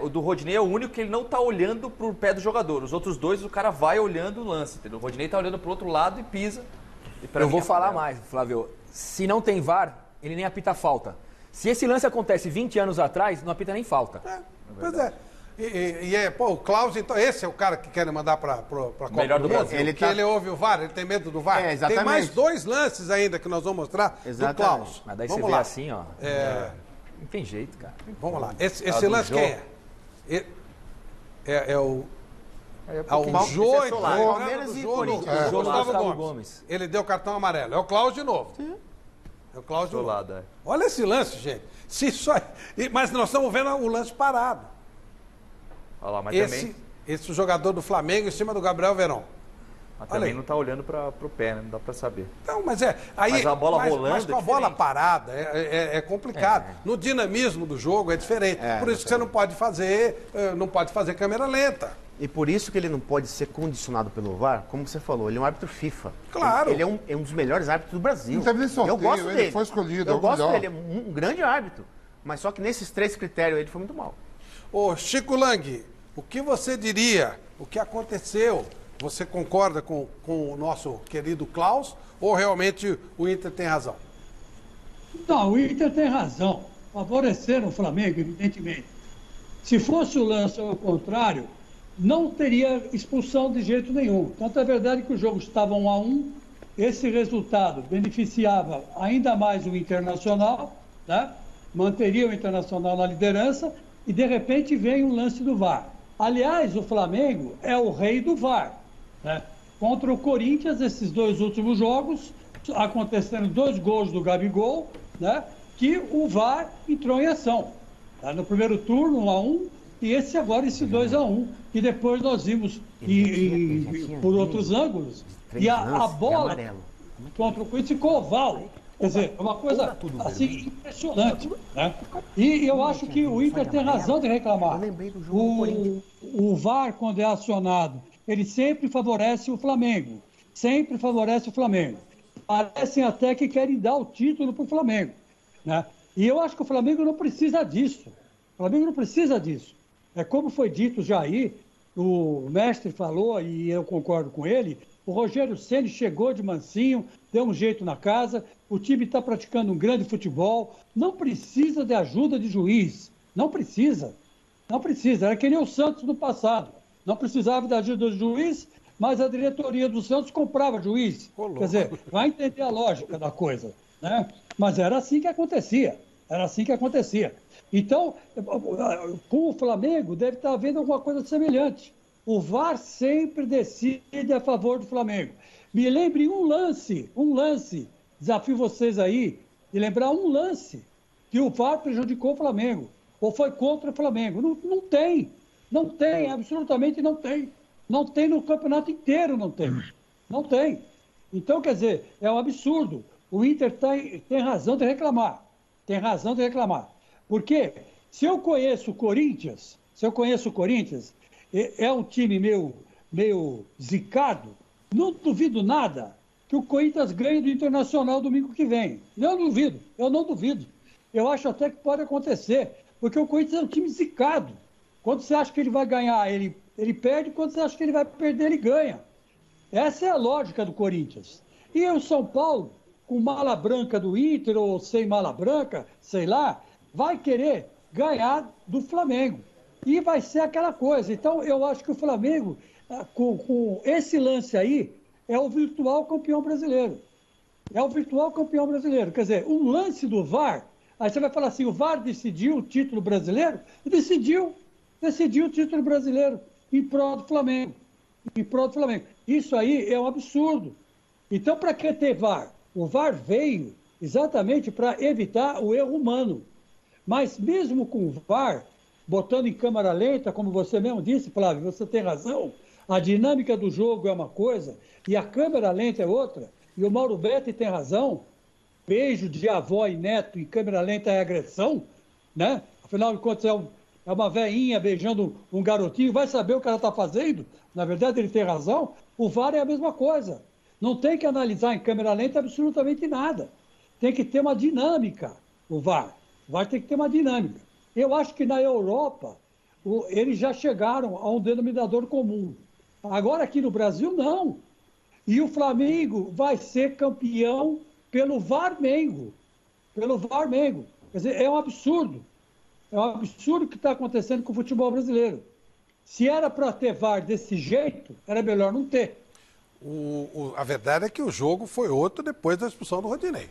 o do Rodinei é o único que ele não tá olhando pro pé do jogador. Os outros 2, o cara vai olhando o lance, entendeu? O Rodinei tá olhando pro outro lado e pisa. E pra
Eu
mim
vou
é
falar
amarelo.
mais, Flávio. Se não tem VAR, ele nem apita falta. Se esse lance acontece 20 anos atrás, não apita nem falta.
Pois é. O Klaus, então, esse é o cara que querem mandar para a Copa
Melhor do
Mundo?
Brasil.
Ele, ele ouve o VAR, ele tem medo do VAR.
É, exatamente.
Tem mais 2 lances ainda que nós vamos mostrar
Exatamente.
do Klaus.
Mas daí
Vamos
você
lá.
vê assim, ó.
É,
Não tem jeito, cara.
Vamos lá. Esse
do
lance
Jô.
quem é? É o...
pouquinho.
o Jô,
Esse é Solar.
entrando
Palmeiras
do
e
Jô no
Corinthians.
Gustavo
Gustavo
Gomes.
Gomes.
Ele deu cartão amarelo. É o Klaus de novo. É o Klaus de novo.
lado, é.
Olha esse lance, gente. Se só... Mas nós estamos vendo o lance parado.
Olha lá, mas
Esse jogador do Flamengo em cima do Gabriel Verón.
mas
olha
também
aí.
não tá olhando pro pé, né? Não dá pra saber.
Não, mas é. Aí,
Mas a bola rolando
Mas com a
é
bola
diferente.
parada é complicado. No dinamismo do jogo é diferente. Por isso que você não pode fazer câmera lenta.
E por isso que ele não pode ser condicionado pelo VAR, como você falou, ele é um árbitro FIFA.
Claro.
Ele é um dos melhores árbitros do Brasil.
Não teve nem sorteio,
eu gosto
ele
dele.
foi escolhido.
Eu gosto dele, é um grande árbitro. Mas só que nesses 3 critérios ele foi muito mal.
Ô, Chico Lang, o que você diria? O que aconteceu? Você concorda com o nosso querido Klaus ou realmente o Inter tem razão?
Não, o Inter tem razão. Favoreceram o Flamengo, evidentemente. Se fosse o lance ao contrário, não teria expulsão de jeito nenhum. Tanto é verdade que o jogo estava 1-1, esse resultado beneficiava ainda mais o Internacional, né? Manteria o Internacional na liderança e, de repente, vem o lance do VAR. Aliás, o Flamengo é o rei do VAR, né? Contra o Corinthians, esses 2 últimos jogos, aconteceram 2 gols do Gabigol, né? Que o VAR entrou em ação. Tá? No primeiro turno, 1-1, e esse 2-1, que depois nós vimos por outros ângulos. E a bola contra o Corinthians ficou oval. Quer dizer, é uma coisa assim impressionante. Né? E eu acho que o Inter tem razão de reclamar. O VAR, quando é acionado, ele sempre favorece o Flamengo. Sempre favorece o Flamengo. Parecem até que querem dar o título para o Flamengo. Né? E eu acho que o Flamengo não precisa disso. O Flamengo não precisa disso. É como foi dito já aí, o mestre falou, e eu concordo com ele, o Rogério Ceni chegou de mansinho, deu um jeito na casa, o time está praticando um grande futebol, não precisa de ajuda de juiz, não precisa, não precisa. Era que nem o Santos no passado, não precisava da ajuda do juiz, mas a diretoria do Santos comprava juiz. Quer dizer, vai entender a lógica da coisa, né? Mas era assim que acontecia, era assim que acontecia. Então, com o Flamengo, deve estar havendo alguma coisa semelhante. O VAR sempre decide a favor do Flamengo. Me lembre um lance, desafio vocês aí, de lembrar um lance que o VAR prejudicou o Flamengo, ou foi contra o Flamengo. Não tem, absolutamente não tem. Não tem no campeonato inteiro, não tem. Então, quer dizer, é um absurdo. O Inter tem razão de reclamar, Porque se eu conheço o Corinthians, é um time meio zicado, não duvido nada que o Corinthians ganhe do Internacional domingo que vem. Eu não duvido. Eu acho até que pode acontecer, porque o Corinthians é um time zicado. Quando você acha que ele vai ganhar, ele perde, quando você acha que ele vai perder, ele ganha. Essa é a lógica do Corinthians. E o São Paulo, com mala branca do Inter ou sem mala branca, sei lá, vai querer ganhar do Flamengo. E vai ser aquela coisa. Então, eu acho que o Flamengo, com esse lance aí, é o virtual campeão brasileiro. Quer dizer, um lance do VAR, aí você vai falar assim, o VAR decidiu o título brasileiro? Decidiu o título brasileiro em prol do Flamengo. Isso aí é um absurdo. Então, para que ter VAR? O VAR veio exatamente para evitar o erro humano. Mas mesmo com o VAR, botando em câmera lenta, como você mesmo disse, Flávio, você tem razão, a dinâmica do jogo é uma coisa e a câmera lenta é outra. E o Mauro Betti tem razão, beijo de avó e neto em câmera lenta é agressão, né? Afinal de contas, é uma velhinha beijando um garotinho, vai saber o que ela está fazendo? Na verdade, ele tem razão. O VAR é a mesma coisa. Não tem que analisar em câmera lenta absolutamente nada. Tem que ter uma dinâmica, o VAR. O VAR tem que ter uma dinâmica. Eu acho que na Europa, eles já chegaram a um denominador comum. Agora, aqui no Brasil, não. E o Flamengo vai ser campeão pelo VAR-Mengo. Quer dizer, é um absurdo. É um absurdo o que está acontecendo com o futebol brasileiro. Se era para ter VAR desse jeito, era melhor não ter.
A verdade é que o jogo foi outro depois da expulsão do Rodinei.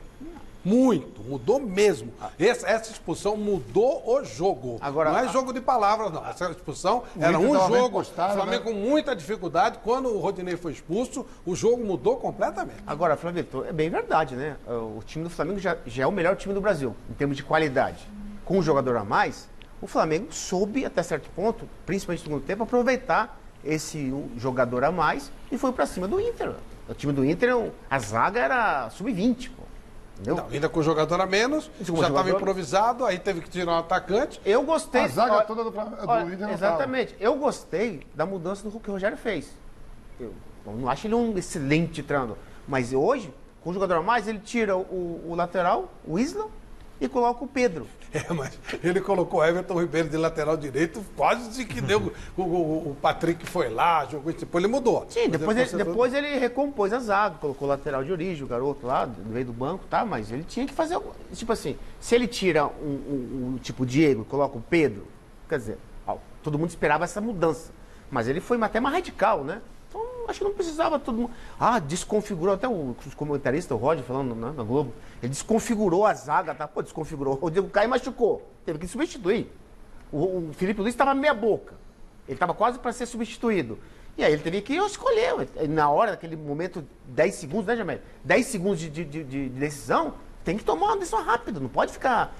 Muito, mudou mesmo. Essa expulsão mudou o jogo. Agora, não é jogo de palavras, não. Essa expulsão era um jogo. O Flamengo com muita dificuldade. Quando o Rodinei foi expulso, o jogo mudou completamente.
Agora, Flávio, é bem verdade, né? O time do Flamengo já é o melhor time do Brasil, em termos de qualidade. Com um jogador a mais, o Flamengo soube, até certo ponto, principalmente no segundo tempo, aproveitar esse jogador a mais e foi para cima do Inter. O time do Inter, a zaga era sub-20, pô. Entendeu?
Não, ainda com o jogador a menos, já estava improvisado, aí teve que tirar um atacante.
Eu gostei.
A zaga toda do Inter não
exatamente. Eu gostei da mudança que o Rogério fez. Eu não acho ele um excelente treinador. Mas hoje, com o jogador a mais, ele tira o lateral, o Isla, e coloca o Pedro.
Mas ele colocou o Everton Ribeiro de lateral direito, quase que deu. O Patrick foi lá, jogou isso, depois ele mudou.
Sim, depois ele recompôs a zaga, colocou o lateral de origem, o garoto lá, no meio do banco, tá? Mas ele tinha que fazer. Tipo assim, se ele tira o tipo Diego e coloca o Pedro, quer dizer, todo mundo esperava essa mudança. Mas ele foi até mais radical, né? Então, acho que não precisava todo mundo. Desconfigurou, até os comentaristas, o Roger falando na Globo, ele desconfigurou a zaga, tá? Pô, desconfigurou. O Diego Caio machucou, teve que substituir. O Felipe Luiz estava meia boca. Ele estava quase para ser substituído. E aí ele teve que escolher. Na hora, naquele momento, 10 segundos, né, Jamel? 10 segundos de decisão, tem que tomar uma decisão rápida, não pode ficar.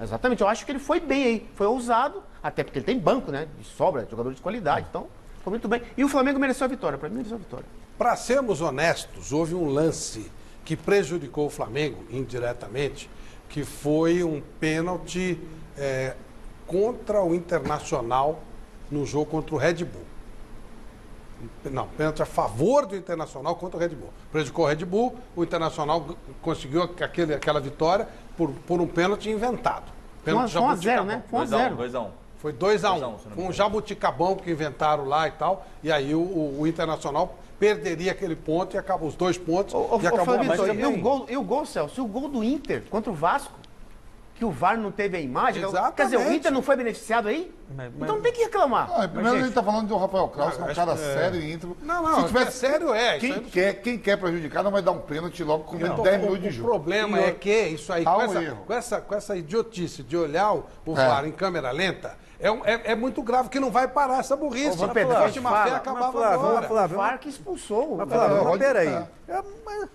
Exatamente, eu acho que ele foi bem aí, foi ousado, até porque ele tem banco, né? De sobra, jogador de qualidade. Então, foi muito bem. E o Flamengo mereceu a vitória, para mim mereceu a vitória.
Para sermos honestos, houve um lance que prejudicou o Flamengo indiretamente, que foi um pênalti contra o Internacional no jogo contra o Red Bull. Não, pênalti a favor do Internacional contra o Red Bull. Prejudicou o Red Bull, o Internacional conseguiu aquela vitória por um pênalti inventado.
Pênalti 1-0, né?
2-1.
Foi 2-1. Foi um jabuticabão que inventaram lá e tal. E aí o Internacional perderia aquele ponto e acabou os 2 pontos. E acabou
e o gol, Celso? O gol do Inter contra o Vasco, que o VAR não teve a imagem.
Exatamente.
Quer dizer, o Inter não foi beneficiado aí? Então não tem que reclamar.
Primeiro a gente está falando do Rafael Claus, que é um cara sério e íntimo.
Não, se tivesse sério
Quem quer prejudicar não vai dar um pênalti logo com 10 minutos de jogo.
O problema é que isso aí, com essa idiotice de olhar o VAR em câmera lenta, é muito grave, que não vai parar essa burrice. A última fé acabava agora.
O VAR que expulsou.
Mas peraí.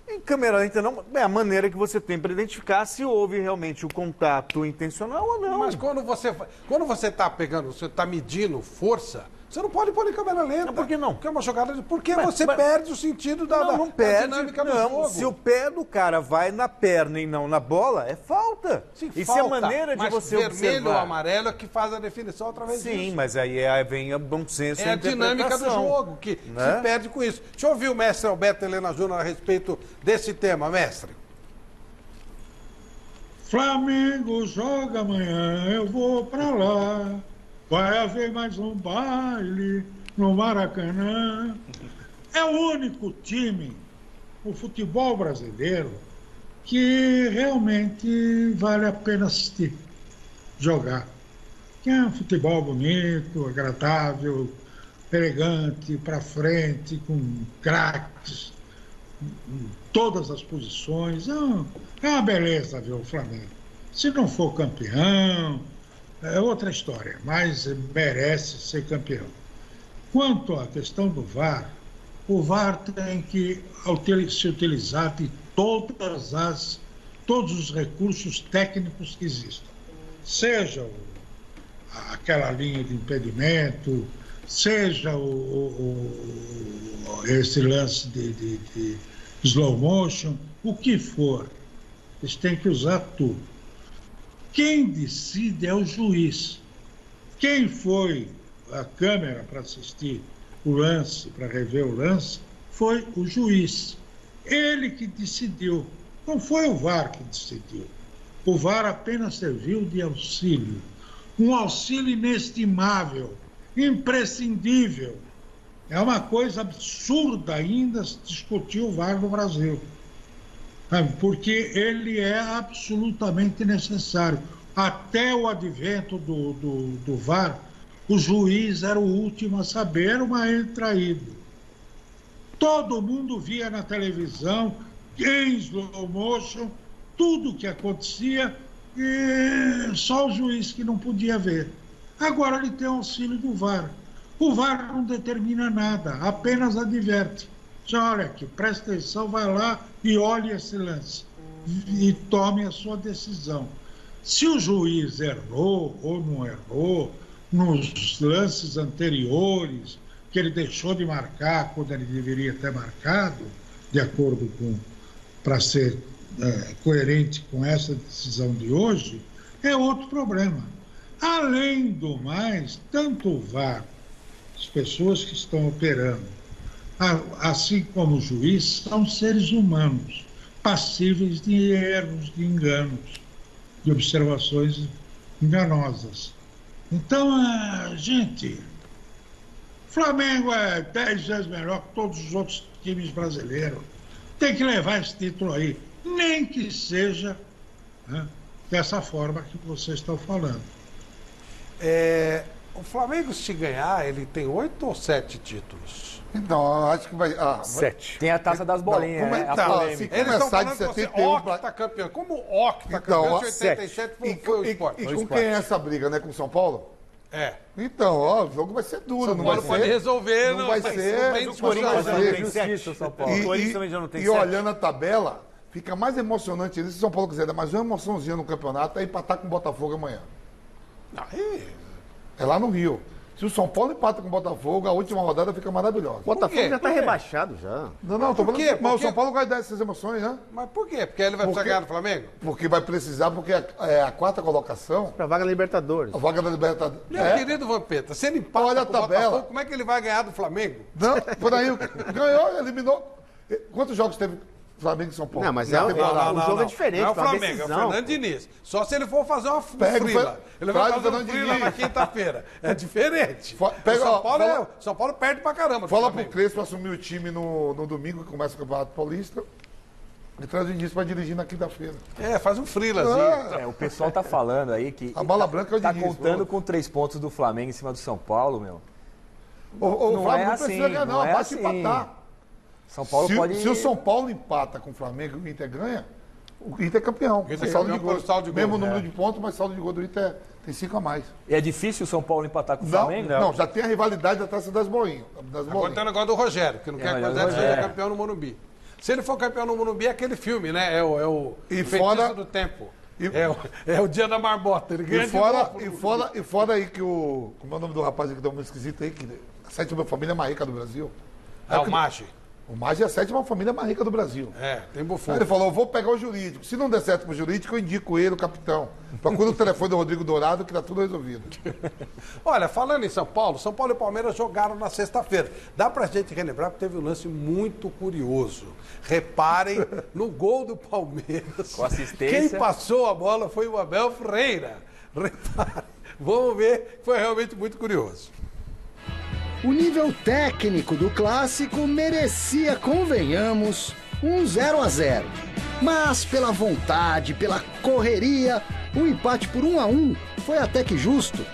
Em câmera lenta não é a maneira que você tem para identificar se houve realmente o contato intencional ou não.
Mas quando você está pegando, você está medindo força, você não pode pôr em câmera lenta.
Por que não?
Porque é uma jogada porque você perde o sentido da dinâmica do jogo.
Se o pé do cara vai na perna e não na bola, é falta.
Sim,
e
falta,
se a maneira de você
vermelho
observar...
ou amarelo é que faz a definição através disso.
Sim, mas aí vem o bom senso.
É a dinâmica do jogo que se perde com isso. Deixa eu ouvir o mestre Alberto Helena Júnior a respeito desse tema, mestre.
Flamengo joga amanhã, eu vou pra lá. Vai haver mais um baile no Maracanã. É o único time, o futebol brasileiro, que realmente vale a pena assistir, jogar. Que é um futebol bonito, agradável, elegante, para frente, com craques em todas as posições. É uma beleza ver o Flamengo. Se não for campeão, é outra história, mas merece ser campeão. Quanto à questão do VAR, o VAR tem que se utilizar de todos os recursos técnicos que existem. Seja aquela linha de impedimento, seja esse lance de slow motion, o que for. Eles têm que usar tudo. Quem decide é o juiz. Quem foi à câmera para assistir o lance, para rever o lance, foi o juiz. Ele que decidiu. Não foi o VAR que decidiu. O VAR apenas serviu de auxílio. Um auxílio inestimável, imprescindível. É uma coisa absurda ainda se discutir o VAR no Brasil. Porque ele é absolutamente necessário. Até o advento do VAR, o juiz era o último a saber, era uma entraída. Todo mundo via na televisão, em slow motion, tudo o que acontecia, e só o juiz que não podia ver. Agora ele tem o auxílio do VAR. O VAR não determina nada, apenas adverte. Olha aqui, presta atenção, vai lá e olhe esse lance e tome a sua decisão. Se o juiz errou ou não errou nos lances anteriores, que ele deixou de marcar quando ele deveria ter marcado, de acordo com, para ser coerente com essa decisão de hoje, é outro problema. Além do mais, tanto o VAR, as pessoas que estão operando, assim como o juiz, são seres humanos, passíveis de erros, de enganos, de observações enganosas. Então, gente, Flamengo é 10 vezes melhor que todos os outros times brasileiros. Tem que levar esse título aí, nem que seja, né, dessa forma que vocês estão falando.
O Flamengo, se ganhar, ele tem 8 ou 7 títulos?
Então, acho que vai...
7. Tem a taça das bolinhas,
Não,
né?
então,
A polêmica.
Eles estão
começar de
falando que
71
você octacampeão. Como octacampeão
Então,
de 87 foi o esporte.
E com quem é essa briga, né? Com o São Paulo?
É.
Então, ó, o jogo vai ser duro.
São
não
Paulo
vai
pode
ser,
resolver.
Não vai ser.
Bem
O Corinthians já não tem
discutido.
7. São Paulo. O Corinthians também já não tem 7.
olhando a tabela, fica mais emocionante se o São Paulo quiser dar mais uma emoçãozinha no campeonato, é empatar com o Botafogo amanhã. É lá no Rio. Se o São Paulo empata com o Botafogo, a última rodada fica maravilhosa.
O Botafogo já está rebaixado já.
Não, tô falando. Mas o São Paulo vai dar essas emoções, né?
Mas por quê? Porque ele vai precisar ganhar do Flamengo?
Porque vai precisar, porque é a quarta colocação.
Para a vaga da Libertadores.
A vaga da Libertadores.
Meu querido Vampeta, se ele empata
Olha a
com o
tabela.
Botafogo, como é que ele vai ganhar do Flamengo?
Não, por aí, ganhou, eliminou. Quantos jogos teve Flamengo e São Paulo?
Não, mas
Na temporada?
o jogo é diferente.
Não é o
foi uma
Flamengo,
decisão.
é o Fernando Diniz. Só se ele for fazer uma
Pega o
frila. Ele vai
traz o
fazer um
Fernando
frila
Diniz.
na quinta-feira. É diferente.
Pega,
O São Paulo perde pra caramba. do
Fala pro
Flamengo.
Crespo assumir o time no domingo, que começa o Campeonato Paulista. E traz o Diniz pra dirigir na quinta-feira.
Faz um frilazinho.
O pessoal tá falando aí que
A bola branca é o
tá
Diniz,
contando
pô.
com 3 pontos do Flamengo em cima do São Paulo, meu.
O
Não
Flamengo
é
não precisa
assim,
ganhar,
não é
basta
assim.
empatar.
São Paulo
Se o São Paulo empata com o Flamengo e o Inter ganha, o Inter é campeão.
Inter é
saldo
campeão
de gol.
por saldo de gol,
Mesmo número de pontos, mas saldo de gol do Inter tem 5 a mais.
E é difícil o São Paulo empatar com o
Não,
Flamengo?
não, já tem a rivalidade da Taça das Bolinhas.
Tá contando agora do Rogério, que não quer que o Rogério seja campeão no Morumbi. Se ele for campeão no Morumbi, é aquele filme, né? É o Feitiço do Tempo. É o Dia da Marmota. Ele ganha
E fora aí que o... Como é o nome do rapaz que deu um esquisito aí? Que a 7ª família mais rica do Brasil.
o Maggi.
O Maggi é a 7ª família mais rica do Brasil.
Tem Buffon.
Aí ele falou, eu vou pegar o jurídico. Se não der certo pro jurídico, eu indico ele, o capitão. Procura o telefone do Rodrigo Dourado, que tá tudo resolvido.
Olha, falando em São Paulo e Palmeiras jogaram na sexta-feira. Dá pra gente relembrar, porque teve um lance muito curioso. Reparem no gol do Palmeiras.
Com assistência.
Quem passou a bola foi o Abel Ferreira. Reparem. Vamos ver, foi realmente muito curioso.
O nível técnico do clássico merecia, convenhamos, um 0-0. Mas pela vontade, pela correria, o empate por 1-1 foi até que justo.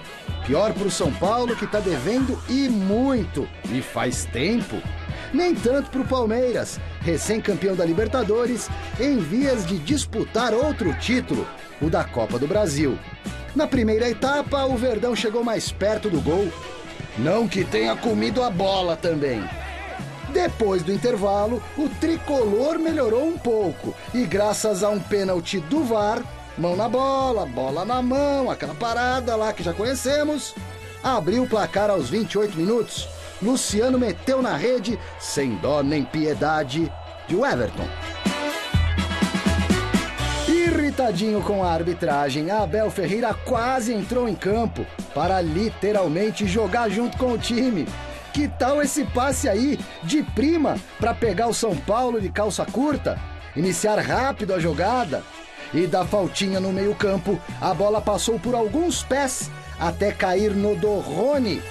Pior para o São Paulo, que está devendo e muito, e faz tempo. Nem tanto para o Palmeiras, recém-campeão da Libertadores, em vias de disputar outro título, o da Copa do Brasil. Na primeira etapa, o Verdão chegou mais perto do gol. Não que tenha comido a bola também. Depois do intervalo, o tricolor melhorou um pouco e graças a um pênalti do VAR, mão na bola, bola na mão, aquela parada lá que já conhecemos, abriu o placar aos 28 minutos. Luciano meteu na rede, sem dó nem piedade, de Everton. Irritadinho com a arbitragem, Abel Ferreira quase entrou em campo para literalmente jogar junto com o time. Que tal esse passe aí, de prima, para pegar o São Paulo de calça curta? Iniciar rápido a jogada? E da faltinha no meio-campo, a bola passou por alguns pés até cair no do Rony.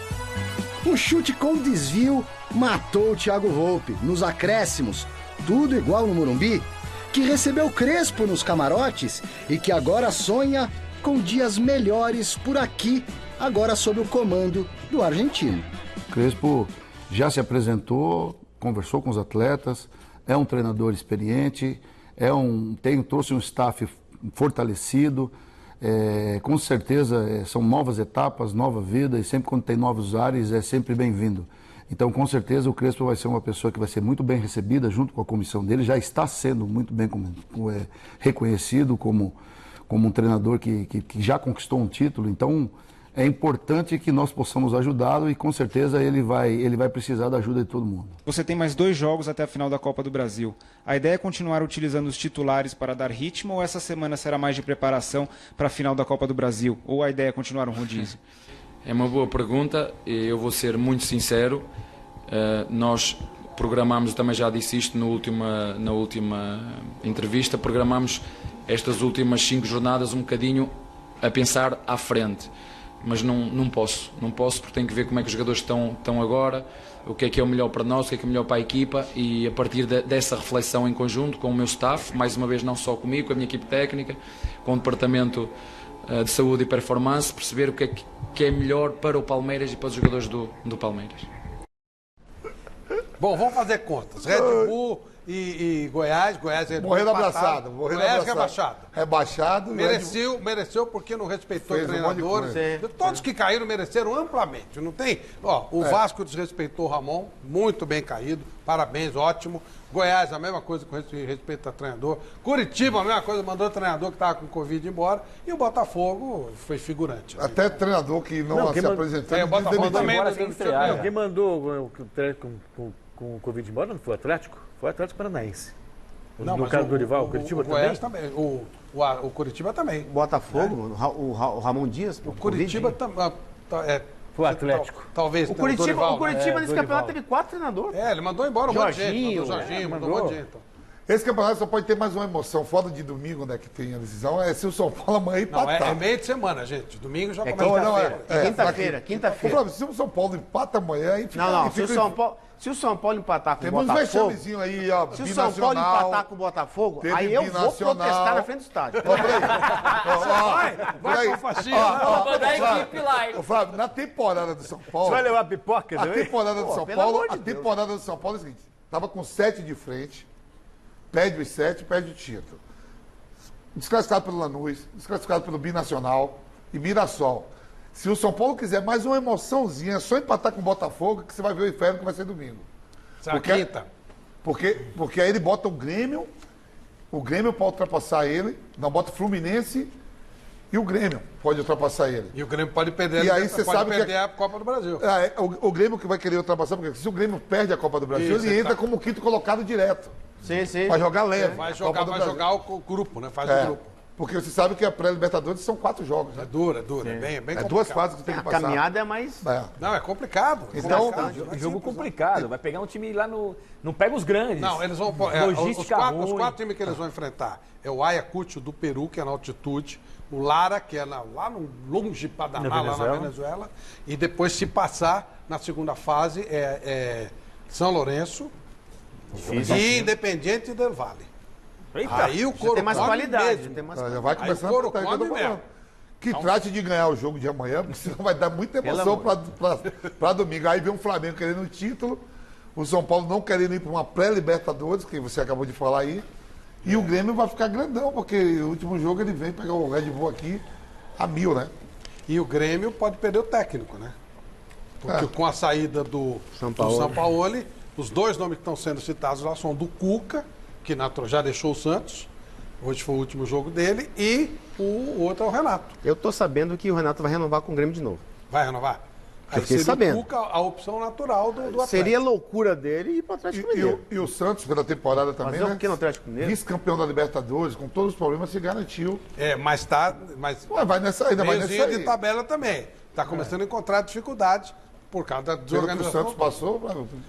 O chute com desvio matou o Thiago Volpe nos acréscimos, tudo igual no Morumbi, que recebeu Crespo nos camarotes e que agora sonha com dias melhores por aqui, agora sob o comando do argentino.
Crespo já se apresentou, conversou com os atletas, é um treinador experiente, trouxe um staff fortalecido, com certeza são novas etapas, nova vida, e sempre quando tem novos ares é sempre bem-vindo. Então, com certeza, o Crespo vai ser uma pessoa que vai ser muito bem recebida junto com a comissão dele, já está sendo muito bem reconhecido como um treinador que já conquistou um título. Então, é importante que nós possamos ajudá-lo e com certeza ele vai precisar da ajuda de todo mundo.
Você tem mais 2 jogos até a final da Copa do Brasil. A ideia é continuar utilizando os titulares para dar ritmo ou essa semana será mais de preparação para a final da Copa do Brasil? Ou a ideia é continuar um rodízio?
É uma boa pergunta e eu vou ser muito sincero. Nós programamos, também já disse isto na última entrevista, programamos estas últimas 5 jornadas um bocadinho a pensar à frente. Mas não posso porque tenho que ver como é que os jogadores estão agora, o que é o melhor para nós, o que é o melhor para a equipa e a partir dessa reflexão em conjunto com o meu staff, mais uma vez não só comigo, com a minha equipe técnica, com o departamento de saúde e performance, perceber o que é melhor para o Palmeiras e para os jogadores do Palmeiras.
Bom, vamos fazer contas. Red Bull e Goiás.
Morrendo abraçado.
Goiás rebaixado.
Rebaixado.
Mereceu porque não respeitou treinadores. Todos que caíram mereceram amplamente. Não tem. O Vasco desrespeitou o Ramon, muito bem caído. Parabéns, ótimo. Goiás, a mesma coisa com respeito ao treinador. Curitiba, a mesma coisa, mandou o treinador que estava com Covid embora. E o Botafogo foi figurante.
Até treinador que não se apresentou.
O Botafogo também.
Quem mandou com o Covid embora não foi o Atlético? Foi o Atlético Paranaense. No caso do Dorival, o Curitiba também?
O Goiás também. O Curitiba também.
Botafogo, o Ramon Dias.
O Curitiba também.
Foi o Atlético.
Talvez.
O Curitiba nesse
Dorival.
campeonato teve 4 treinadores.
Ele mandou embora um monte de gente.
Jorginho,
mandou um monte de gente.
Esse campeonato só pode ter mais uma emoção. Foda de domingo, né, que tem a decisão, é se o São Paulo amanhã empatar.
Não, é meio de semana, gente. Domingo já começa.
Quinta-feira.
Se o São Paulo empata amanhã, aí fica...
Se o São Paulo empatar com o
Botafogo... Temos um vexamezinho aí, ó,
se o São Paulo empatar com o Botafogo, aí eu vou protestar na frente do estádio.
Vai com a faixinha.
Vou mandar a equipe lá, hein?
Flávio, na temporada do São Paulo...
Você vai levar pipoca também?
A temporada do São Paulo é o seguinte, tava com 7 de frente, perde os 7, perde o título. Desclassificado pelo Lanús, desclassificado pelo Binacional e Mirassol. Se o São Paulo quiser mais uma emoçãozinha, é só empatar com o Botafogo, que você vai ver o inferno que vai ser domingo. Porque aí ele bota o Grêmio para ultrapassar ele, não bota o Fluminense e o Grêmio pode ultrapassar ele.
E o Grêmio pode perder, a Copa do Brasil.
O Grêmio que vai querer ultrapassar, porque se o Grêmio perde a Copa do Brasil, ele entra como 5º colocado direto.
Sim.
Vai jogar leve.
Vai jogar o grupo, né? Faz o grupo.
Porque você sabe que a pré-Libertadores são 4 jogos. Né?
É dura. É bem complicado.
2 fases que tem que passar.
A caminhada é mais...
Não, é complicado.
Então, jogo complicado. Vai pegar um time lá no... Não pega os grandes.
Não, eles vão... os 4 times que eles vão enfrentar é o Ayacucho do Peru, que é na altitude. O Lara, que é lá no longe Panamá, lá na Venezuela. E depois, se passar, na segunda fase, é São Lourenço e Independiente del Valle.
Eita,
aí o couro
tem mais qualidade.
Já vai começando que trate de ganhar o jogo de amanhã, porque senão vai dar muita emoção para domingo. Aí vem um Flamengo querendo o título, o São Paulo não querendo ir para uma pré-Libertadores, que você acabou de falar aí, e o Grêmio vai ficar grandão, porque o último jogo ele vem pegar o Red Bull aqui a 1000, né?
E o Grêmio pode perder o técnico, né? Porque com a saída do Sampaoli, os 2 nomes que estão sendo citados lá são do Cuca, que já deixou o Santos, hoje foi o último jogo dele, e o outro é o Renato.
Eu tô sabendo que o Renato vai renovar com o Grêmio de novo.
Vai renovar?
Eu fiquei sabendo.
O Cuca, a opção natural do Atlético.
Seria loucura dele ir para o Atlético Mineiro.
E o Santos, pela temporada também,
né? No Atlético Mineiro?
Vice-campeão da Libertadores, com todos os problemas, se garantiu.
Mas
vai nessa aí.
De tabela também. Está começando a encontrar dificuldades por causa da desorganização.
O Santos passou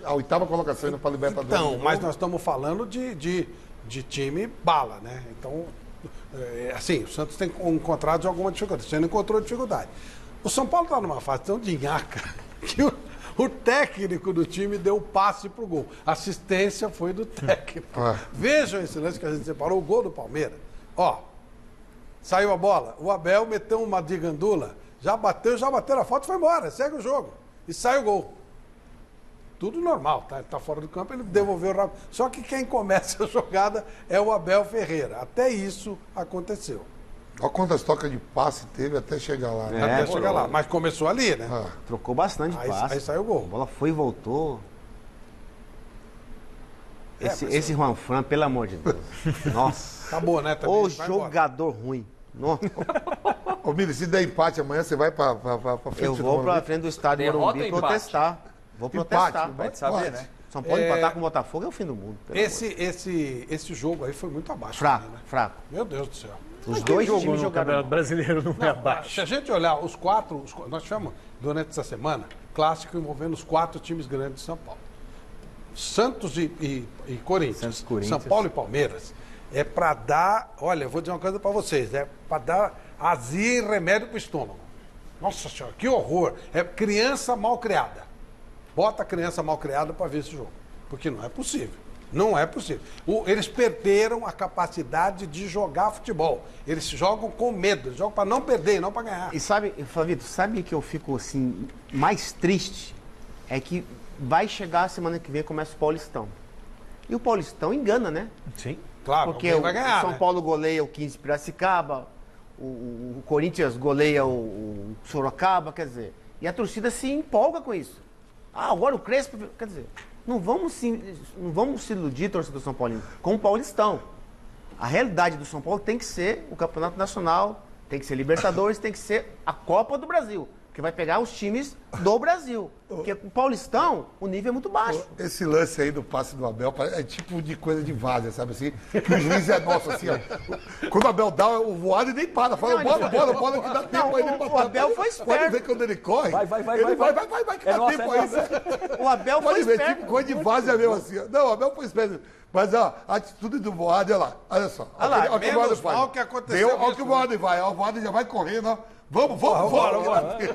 a 8ª colocação indo para a Libertadores.
Então, mas nós estamos falando de time bala, né? Então, assim, o Santos tem encontrado alguma dificuldade. Você não encontrou dificuldade. O São Paulo está numa fase tão de nhaca que o técnico do time deu o passe pro gol. A assistência foi do técnico. Vejam esse lance que a gente separou, o gol do Palmeiras. Saiu a bola, o Abel meteu uma de gandula, já bateu a falta e foi embora, segue o jogo. E sai o gol. Tudo normal, tá fora do campo, ele devolveu o rápido. Só que quem começa a jogada é o Abel Ferreira. Até isso aconteceu.
Olha quantas tocas de passe teve até chegar lá.
Até chegar lá. Mas começou ali, né?
Trocou bastante de passe.
Aí saiu o gol.
A bola foi e voltou. Esse Juan Fran, pelo amor de Deus. Nossa.
Acabou, né?
O jogador ruim.
Ô, Mili, se der empate amanhã, você vai pra frente
Eu vou pra frente do estádio Morumbi protestar. Vou protestar.
Vai saber, né?
São Paulo empatar com o Botafogo é o fim do mundo.
Esse jogo aí foi muito abaixo.
Fraco,
também, né?
fraco.
Meu Deus do céu.
Os dois times jogaram.
Brasileiro não é abaixo.
Se a gente olhar os quatro, nós tivemos durante essa semana clássico envolvendo os 4 times grandes de São Paulo. Santos e Corinthians. São Paulo e Palmeiras. É para dar, olha, eu vou dizer uma coisa para vocês, é para dar azia e remédio pro estômago. Nossa senhora, que horror. É criança mal criada. Bota a criança mal criada para ver esse jogo. Porque não é possível. Não é possível. Eles perderam a capacidade de jogar futebol. Eles jogam com medo, eles jogam para não perder e não para ganhar.
E sabe, Flavito, sabe que eu fico assim, mais triste? É que vai chegar a semana que vem começa o Paulistão. E o Paulistão engana, né?
Sim.
Claro,
porque
vai ganhar,
o São
né?
Paulo goleia o 15 Piracicaba, o Corinthians goleia o Sorocaba, quer dizer. E a torcida se empolga com isso. Ah, agora o Crespo, quer dizer, não vamos se iludir, torcedor São Paulino, com o Paulistão. A realidade do São Paulo tem que ser o Campeonato Nacional, tem que ser Libertadores, tem que ser a Copa do Brasil. Que vai pegar os times do Brasil. Porque o Paulistão, o nível é muito baixo.
Esse lance aí do passe do Abel é tipo de coisa de várzea, sabe assim? Que o juiz é nosso, assim, ó. Quando o Abel dá o voado, ele nem para. Fala, bola, que dá tempo aí.
O Abel foi esperto.
Pode ver quando ele corre.
Vai,
que dá tempo aí.
O Abel foi esperto.
Pode ver, tipo coisa de várzea mesmo, assim. Não, o Abel foi esperto. Mas, ó, a atitude do voado, olha lá. Olha só.
Olha lá, menos mal que aconteceu.
Olha que o voado vai. O voado já vai correndo, ó. Vamos.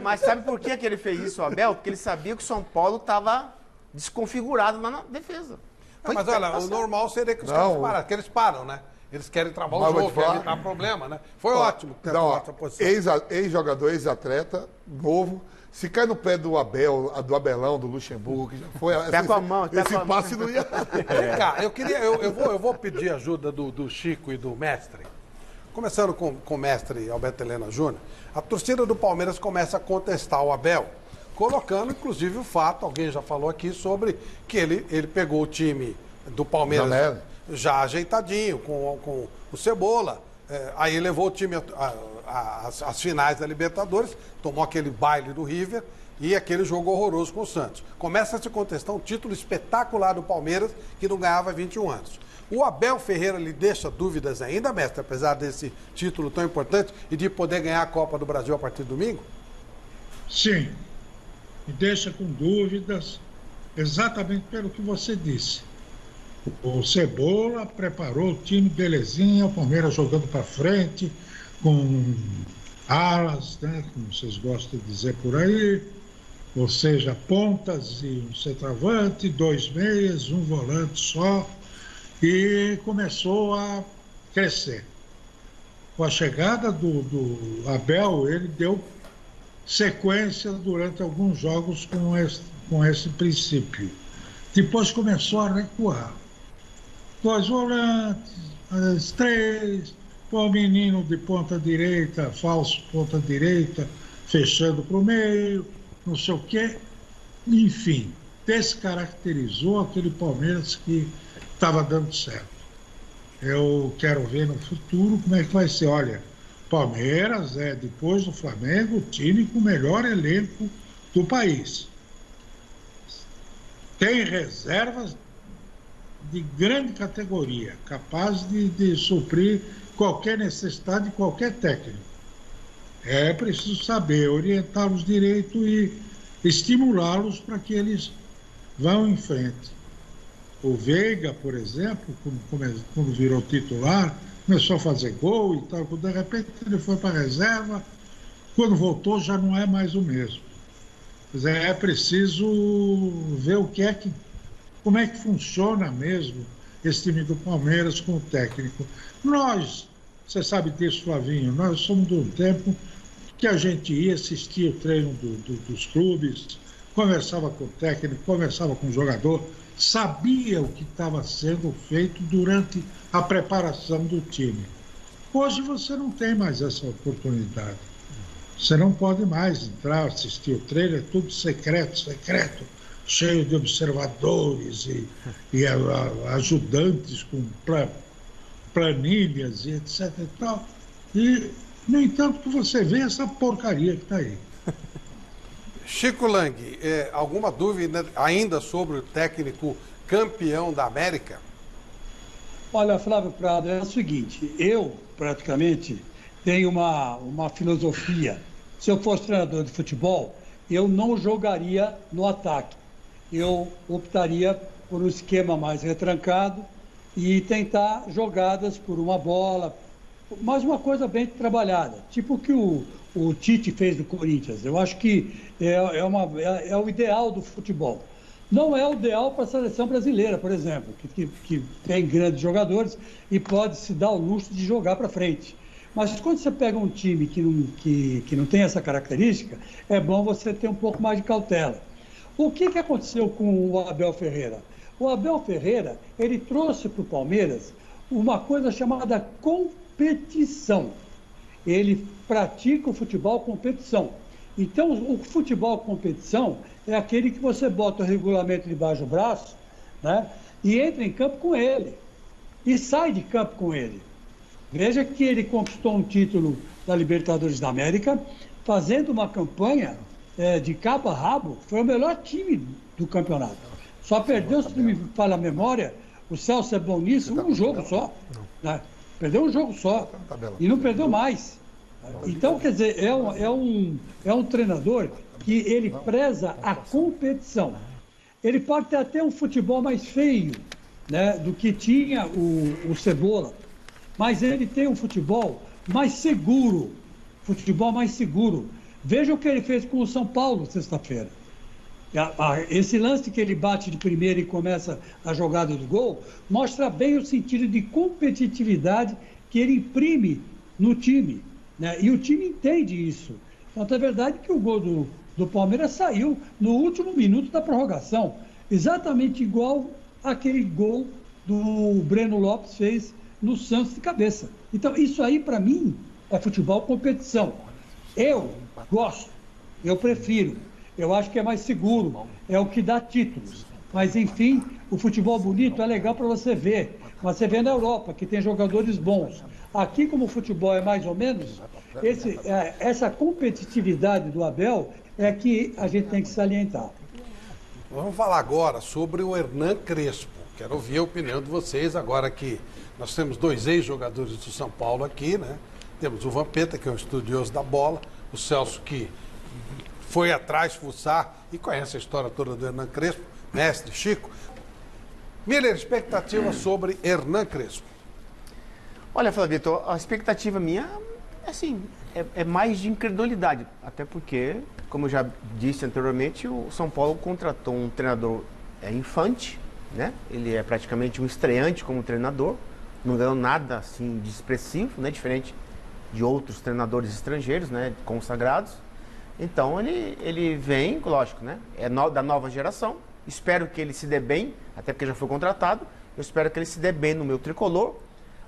Mas sabe por que ele fez isso, Abel? Porque ele sabia que o São Paulo estava desconfigurado na defesa.
Mas olha, o normal seria que os caras parassem, que eles param, né? Eles querem travar o jogo, querem evitar problema, né? Foi ótimo ter essa posição.
Ex-jogador, ex-atleta, novo. Se cai no pé do Abel, do Abelão, do Luxemburgo, que já foi.
Pé com a mão,
esse passe não ia.
Vem cá, eu vou pedir ajuda do Chico e do mestre. Começando com o mestre Alberto Helena Júnior, a torcida do Palmeiras começa a contestar o Abel, colocando inclusive o fato, alguém já falou aqui, sobre que ele pegou o time do Palmeiras já ajeitadinho, com o Cebola, aí levou o time às finais da Libertadores, tomou aquele baile do River e aquele jogo horroroso com o Santos. Começa a se contestar um título espetacular do Palmeiras, que não ganhava há 21 anos. O Abel Ferreira lhe deixa dúvidas ainda, mestre, apesar desse título tão importante e de poder ganhar a Copa do Brasil a partir de domingo?
Sim, me deixa com dúvidas, exatamente pelo que você disse. O Cebola preparou o time belezinha, o Palmeiras jogando para frente, com alas, né, como vocês gostam de dizer por aí, ou seja, pontas e um centroavante, 2 meias, um volante só. E começou a crescer. Com a chegada do Abel, ele deu sequência durante alguns jogos com esse princípio. Depois começou a recuar. 2 volantes, 3, o menino de ponta direita, falso ponta direita, fechando para o meio, não sei o quê. Enfim, descaracterizou aquele Palmeiras que estava dando certo. Eu quero ver no futuro como é que vai ser. Olha, Palmeiras é, depois do Flamengo, o time com o melhor elenco do país. Tem reservas de grande categoria, capaz de suprir qualquer necessidade de qualquer técnico. É preciso saber orientá-los direito e estimulá-los para ele vão em frente. O Veiga, por exemplo, quando virou titular, começou a fazer gol e tal, de repente ele foi para a reserva, quando voltou já não é mais o mesmo. É preciso ver como é que funciona mesmo esse time do Palmeiras com o técnico. Nós, você sabe disso, Flavinho, nós somos de um tempo que a gente ia assistir o treino dos clubes, conversava com o técnico, conversava com o jogador, sabia o que estava sendo feito durante a preparação do time. Hoje você não tem mais essa oportunidade. Você não pode mais entrar, assistir o treino, é tudo secreto, cheio de observadores e ajudantes com planilhas e etc. E tal. E Nem tanto que você vê essa porcaria que está aí.
Chico Lang, alguma dúvida ainda sobre o técnico campeão da América?
Olha, Flávio Prado, é o seguinte, eu praticamente tenho uma filosofia. Se eu fosse treinador de futebol, eu não jogaria no ataque. Eu optaria por um esquema mais retrancado e tentar jogadas por uma bola, mas uma coisa bem trabalhada, tipo o que o Tite fez no Corinthians. Eu acho que é o ideal do futebol. Não é o ideal para a seleção brasileira, por exemplo, que tem grandes jogadores e pode se dar o luxo de jogar para frente. Mas quando você pega um time que não tem essa característica, é bom você ter um pouco mais de cautela. O que aconteceu com o Abel Ferreira? O Abel Ferreira, ele trouxe para o Palmeiras uma coisa chamada competição. Ele pratica o futebol competição. Então, o futebol competição é aquele que você bota o regulamento debaixo do braço, né, e entra em campo com ele. E sai de campo com ele. Veja que ele conquistou um título da Libertadores da América, fazendo uma campanha de cabo a rabo, foi o melhor time do campeonato. Só perdeu, se não me falha a memória, o Celso é bom nisso, um jogo só. Né? Perdeu um jogo só. E não perdeu mais. Então, quer dizer, é um treinador que ele preza a competição. Ele pode ter até um futebol mais feio, né, do que tinha o Cebola, mas ele tem um futebol mais seguro. Futebol mais seguro. Veja o que ele fez com o São Paulo sexta-feira. Esse lance que ele bate de primeira e começa a jogada do gol, mostra bem o sentido de competitividade que ele imprime no time, né? E o time entende isso. Então é verdade que o gol do Palmeiras saiu no último minuto da prorrogação, exatamente igual aquele gol do Breno Lopes fez no Santos de cabeça. Então isso aí para mim é futebol competição. Eu gosto, eu prefiro, eu acho que é mais seguro, é o que dá títulos. Mas enfim, o futebol bonito é legal para você ver. Mas você vê na Europa que tem jogadores bons. Aqui, como o futebol é mais ou menos, essa competitividade do Abel é que a gente tem que salientar.
Vamos falar agora sobre o Hernan Crespo. Quero ouvir a opinião de vocês agora que nós temos dois ex-jogadores do São Paulo aqui, né? Temos o Vampeta, que é um estudioso da bola, o Celso, que foi atrás fuçar e conhece a história toda do Hernan Crespo, mestre Chico. Miller, expectativa sobre Hernan Crespo?
Olha, Flávio Vitor, a expectativa minha assim, é mais de incredulidade, até porque, como eu já disse anteriormente, o São Paulo contratou um treinador infante, né? Ele é praticamente um estreante como treinador, não ganhou nada assim de expressivo, né? Diferente de outros treinadores estrangeiros, né, consagrados. Então ele vem, lógico, né, da nova geração. Espero que ele se dê bem, até porque já foi contratado. Eu espero que ele se dê bem no meu tricolor.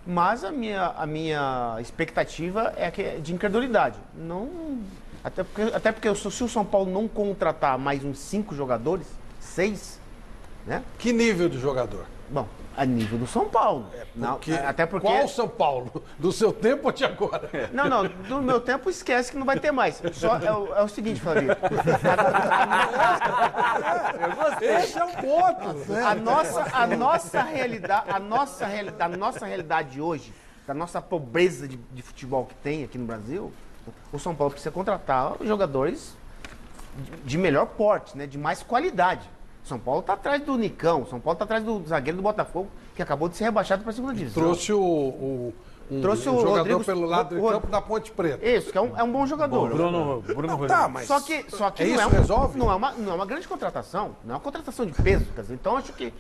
Mas a minha expectativa é de incredulidade. Não, até porque se o São Paulo não contratar mais uns 5 jogadores, 6, né?
Que nível de jogador?
Bom, a nível do São Paulo. Até porque...
Qual São Paulo? Do seu tempo ou de agora?
Não, do meu tempo esquece que não vai ter mais. Só é o seguinte, Flávio.
Esse é o ponto.
A nossa realidade de hoje, da nossa pobreza de futebol que tem aqui no Brasil, o São Paulo precisa contratar jogadores de melhor porte, né, de mais qualidade. São Paulo está atrás do Nicão, São Paulo está atrás do zagueiro do Botafogo, que acabou de ser rebaixado para a segunda divisão.
Trouxe o jogador
Rodrigo,
pelo lado do campo da Ponte Preta.
Isso, que é um bom jogador.
Bruno
Tá, mas
só que
isso resolve?
Não é uma grande contratação, não é uma contratação de peso. Quer dizer, então, acho que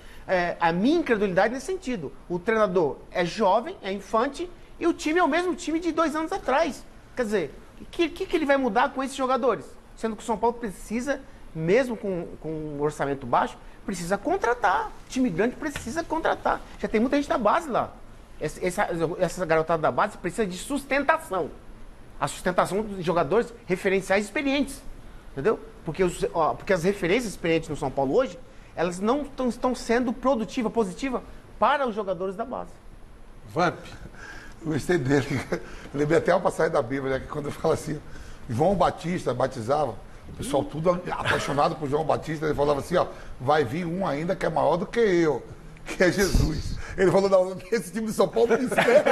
a minha incredulidade nesse sentido. O treinador é jovem, é infante, e o time é o mesmo time de 2 anos atrás. Quer dizer, o que ele vai mudar com esses jogadores? Sendo que o São Paulo precisa, mesmo com um orçamento baixo, precisa contratar. O time grande precisa contratar. Já tem muita gente da base lá. Essa garotada da base precisa de sustentação. A sustentação de jogadores referenciais experientes. Entendeu? Porque as referências experientes no São Paulo hoje, elas não estão sendo produtivas, positivas para os jogadores da base.
Vamp.
Eu gostei dele. Eu lembrei até uma passagem da Bíblia, né, que quando fala assim, João Batista batizava, o pessoal tudo apaixonado por João Batista, ele falava assim, ó, vai vir um ainda que é maior do que eu, que é Jesus. Ele falou, não, esse time de São Paulo não esquece.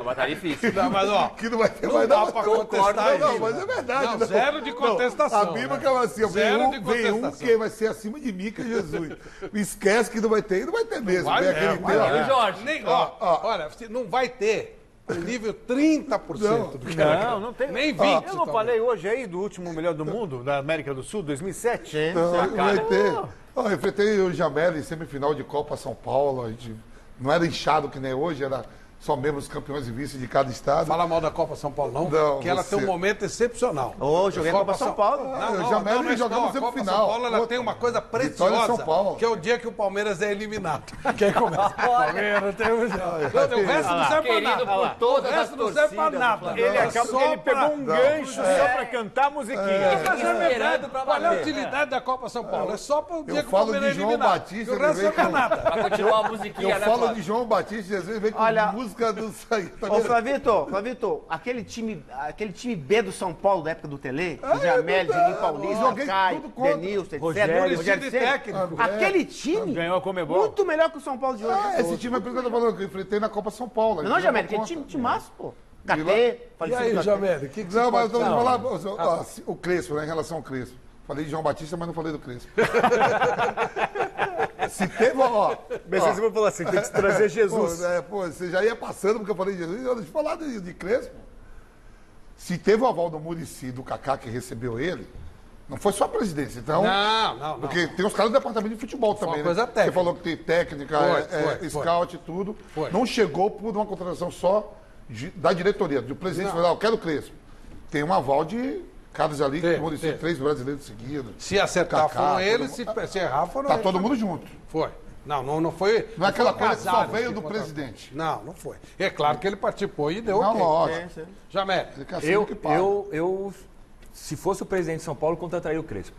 Mas tá difícil.
Não, mas ó,
que não vai ter
não
mais
dá
nada.
pra contestar
Não,
isso.
mas é verdade.
Não, zero de contestação.
A Bíblia que é assim, ó, vem um que vai ser acima de mim, que é Jesus. Esquece que não vai ter, e não vai ter mesmo.
Vai
Vem
mesmo,
aquele
vai
teu,
mesmo. Jorge, nem, olha, não vai ter o nível 30% do que era.
Não tem.
Nem 20%.
Eu não falei hoje aí do último melhor do mundo, da América do Sul, 2007?
Não vai ter. Eu enfrentei o Jamel em semifinal de Copa São Paulo. A gente não era inchado que nem hoje, era só membros campeões e vice de cada estado.
Fala mal da Copa São Paulo, não.
Não,
que ela
você-
tem um momento excepcional.
Ô, joguei a Copa São Paulo.
eu já mesmo
é
jogamos
a Copa
semifinal.
São Paulo ela tem uma coisa preciosa,
São Paulo.
que é o dia que o Palmeiras é eliminado. Quem começa? Palmeiras tem um... O resto não serve pra nada.
Por todas
O
as
resto não serve pra
torcidas
nada.
do
Ele pegou um gancho só pra cantar a musiquinha.
Mas é verdade.
pra
Qual é a
bater.
utilidade da Copa São Paulo? É só para o dia
Eu
que o
falo
Palmeiras é
de João
eliminado.
Batista,
E o resto
ele
não
vem
é nada.
Pra continuar a musiquinha,
Eu
né,
falo
Flávio?
de João Batista e às vezes vem com
Olha-
música do sangue.
Ô, Flavito, aquele time B do São Paulo, da época do Tele, Jamel, Juninho Paulista,
Joguei
Caio,
tudo contra.
Denilson,
Rogério,
etc.
Rogério
Ceni.
técnico.
Aquele time,
Ganhou a Comebol.
muito melhor que o São Paulo de hoje.
Esse time é por isso que eu tô falando, que eu enfrentei na Copa São Paulo.
Não, Jamel, aquele time massa, pô. Gatê,
E aí, Jamel, o que você
Não, mas eu
pode
tô
falar?
falando o Crespo, né, em relação ao Crespo. Falei de João Batista, mas não falei do Crespo. Se teve,
Mas você vai falar assim, tem que trazer Jesus.
Você já ia passando porque eu falei de Jesus. Deixa eu falar de Crespo. Se teve o aval do Muricy, do Kaká, que recebeu ele, não foi só a presidência. Então,
Não.
porque tem os caras do departamento de futebol também.
uma coisa
né?
técnica.
Você falou que tem técnica,
Foi.
scout e tudo.
Foi.
Não chegou por uma contratação só da diretoria, do presidente. Falou, eu quero o Crespo. Tem um aval de caras ali, que Muricy, 3 brasileiros seguidos.
Se acertar
Kaká,
foram eles,
todo
se errar foram
Tá
eles.
todo mundo junto.
Foi. Não foi.
Não é aquela
foi
coisa que só
Casares
veio
que
do
contratou.
presidente.
Não foi. É claro que ele participou e deu
Não,
ok.
lógico.
Jamel,
Ele quer saber o que paga.
Eu, se fosse o presidente de São Paulo, contrataria o Crespo.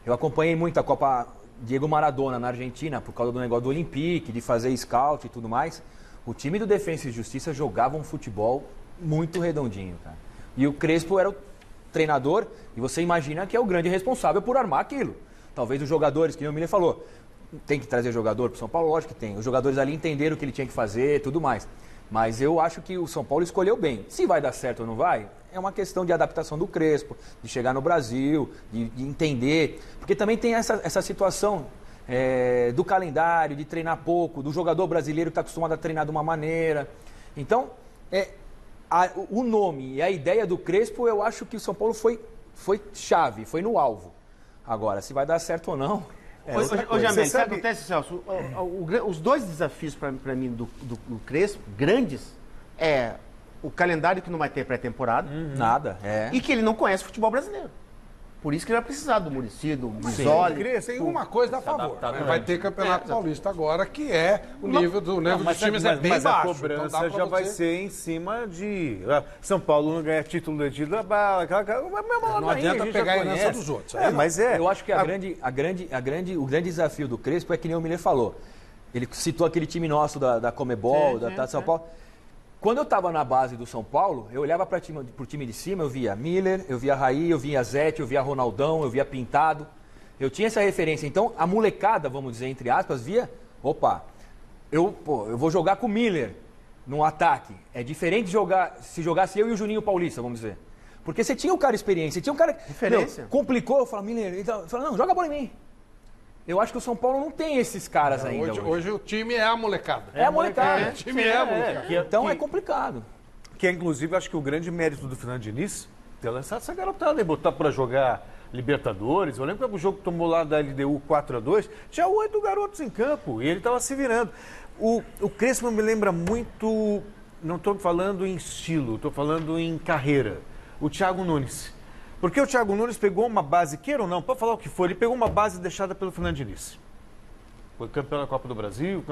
Eu acompanhei muito a Copa Diego Maradona na Argentina, por causa do negócio do Olympique, de fazer scout e tudo mais. O time do Defensa e Justiça jogava um futebol muito redondinho, cara. E o Crespo era o treinador, e você imagina que é o grande responsável por armar aquilo. Talvez os jogadores, que o Miller falou, tem que trazer jogador para o São Paulo? Lógico que tem. Os jogadores ali entenderam o que ele tinha que fazer e tudo mais. Mas eu acho que o São Paulo escolheu bem. Se vai dar certo ou não vai, é uma questão de adaptação do Crespo, de chegar no Brasil, de entender. Porque também tem essa situação do calendário, de treinar pouco, do jogador brasileiro que está acostumado a treinar de uma maneira. Então, o nome e a ideia do Crespo, eu acho que o São Paulo foi chave, foi no alvo. Agora, se vai dar certo ou não...
Ô, Jamel, sabe o que acontece, Celso? Os dois desafios para mim do Crespo, grandes, é o calendário que não vai ter pré-temporada.
Nada,
E que ele não conhece o futebol brasileiro. Por isso que ele vai precisar do Muricy, do Bisoli.
Tem uma coisa a favor. Né? Vai ter Campeonato Paulista agora, que é o nível dos times é bem
mas
baixo.
a cobrança
Então dá pra
já vai ser em cima de... São Paulo não ganha título de título,
não adianta pegar a herança dos outros.
Eu acho que o grande desafio do Crespo é que nem o Miller falou. Ele citou aquele time nosso da Comebol, da São Paulo. Quando eu estava na base do São Paulo, eu olhava para o time de cima, eu via Miller, eu via Raí, eu via Zete, eu via Ronaldão, eu via Pintado. Eu tinha essa referência. Então, a molecada, vamos dizer, entre aspas, via... Opa, eu vou jogar com o Miller no ataque. É diferente de se jogasse eu e o Juninho Paulista, vamos dizer. Porque você tinha um cara experiente, você tinha um cara...
Referência.
Complicou, eu falo, Miller... Então, eu falo, não, joga a bola em mim. Eu acho que o São Paulo não tem esses caras ainda.
Hoje o time é a molecada.
É a molecada.
O time é a molecada.
Então é complicado.
Que é, inclusive, acho que o grande mérito do Fernando Diniz ter lançado essa garotada e botar para jogar Libertadores. Eu lembro que o jogo que tomou lá da LDU 4-2, tinha 8 garotos em campo e ele estava se virando. O Crespo me lembra muito, não estou falando em estilo, estou falando em carreira, o Thiago Nunes. Porque o Thiago Nunes pegou uma base, queira ou não, pode falar o que for, ele pegou uma base deixada pelo Fernando Diniz. Foi campeão da Copa do Brasil,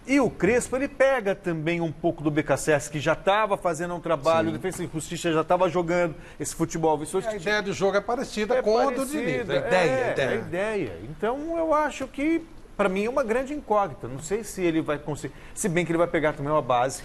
E o Crespo, ele pega também um pouco do BKSS, que já estava fazendo um trabalho, o Defensa e Justiça já estava jogando esse futebol.
A ideia do jogo é parecida com a do Diniz. A ideia.
Então, eu acho que para mim é uma grande incógnita. Não sei se ele vai conseguir, se bem que ele vai pegar também uma base.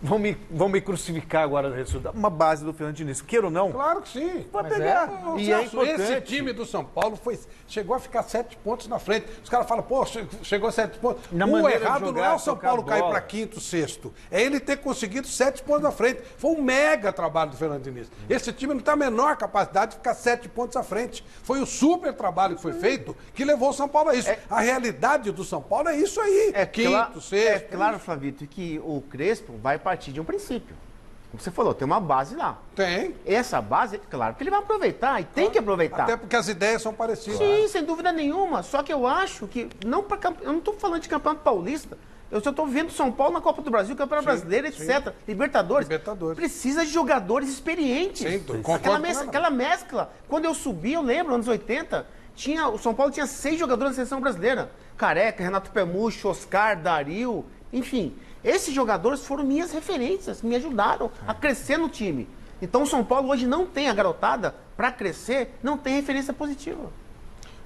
Vão me crucificar agora da resultado. Uma base do Fernando Diniz. Queira ou não?
Claro que sim.
Vai pegar. E é importante.
Esse time do São Paulo chegou a ficar 7 pontos na frente. Os caras falam, pô, chegou a 7 pontos. O errado não é o São Paulo cair para quinto, sexto. É ele ter conseguido 7 pontos na frente. Foi um mega trabalho do Fernando Diniz. Esse time não tem a menor capacidade de ficar 7 pontos à frente. Foi o super trabalho que foi feito que levou o São Paulo a isso. A realidade do São Paulo é isso aí. Quinto, sexto.
É claro, Flavito, que o Crespo vai partir de um princípio. Como você falou, tem uma base lá.
Tem.
Essa base, claro que ele vai aproveitar e tem que aproveitar.
Até porque as ideias são parecidas.
Sim, sem dúvida nenhuma. Só que eu acho que, eu não estou falando de campeonato paulista, eu só estou vendo São Paulo na Copa do Brasil, Campeonato Brasileiro, etc. Libertadores. Precisa de jogadores experientes.
Sim,
aquela mescla. Quando eu subi, eu lembro, anos 80, o São Paulo tinha 6 jogadores na seleção brasileira. Careca, Renato Pemucho, Oscar, Dario, enfim. Esses jogadores foram minhas referências, me ajudaram a crescer no time. Então o São Paulo hoje não tem a garotada para crescer, não tem referência positiva.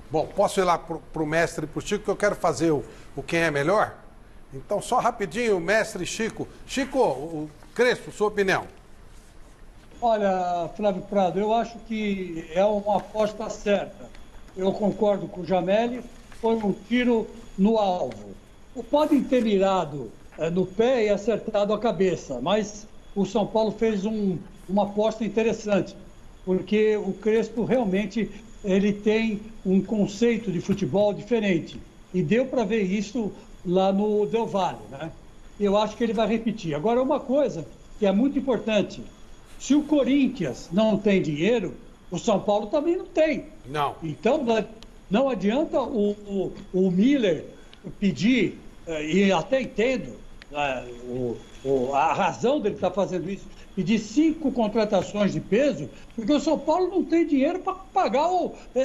Bom, posso ir lá pro mestre e pro Chico, que eu quero fazer o quem é melhor? Então, só rapidinho, mestre Chico. Chico, o Crespo, sua opinião.
Olha, Flávio Prado, eu acho que é uma aposta certa. Eu concordo com o Jameli, foi um tiro no alvo. Podem ter mirado no pé e acertado a cabeça, mas o São Paulo fez uma aposta interessante, porque o Crespo realmente ele tem um conceito de futebol diferente e deu para ver isso lá no Del Valle, né? Eu acho que ele vai repetir. Agora, uma coisa que é muito importante, se o Corinthians não tem dinheiro, o São Paulo também não tem.
Não.
Então, não adianta o Miller pedir, e até entendo a razão dele estar fazendo isso, pedir 5 contratações de peso, porque o São Paulo não tem dinheiro para pagar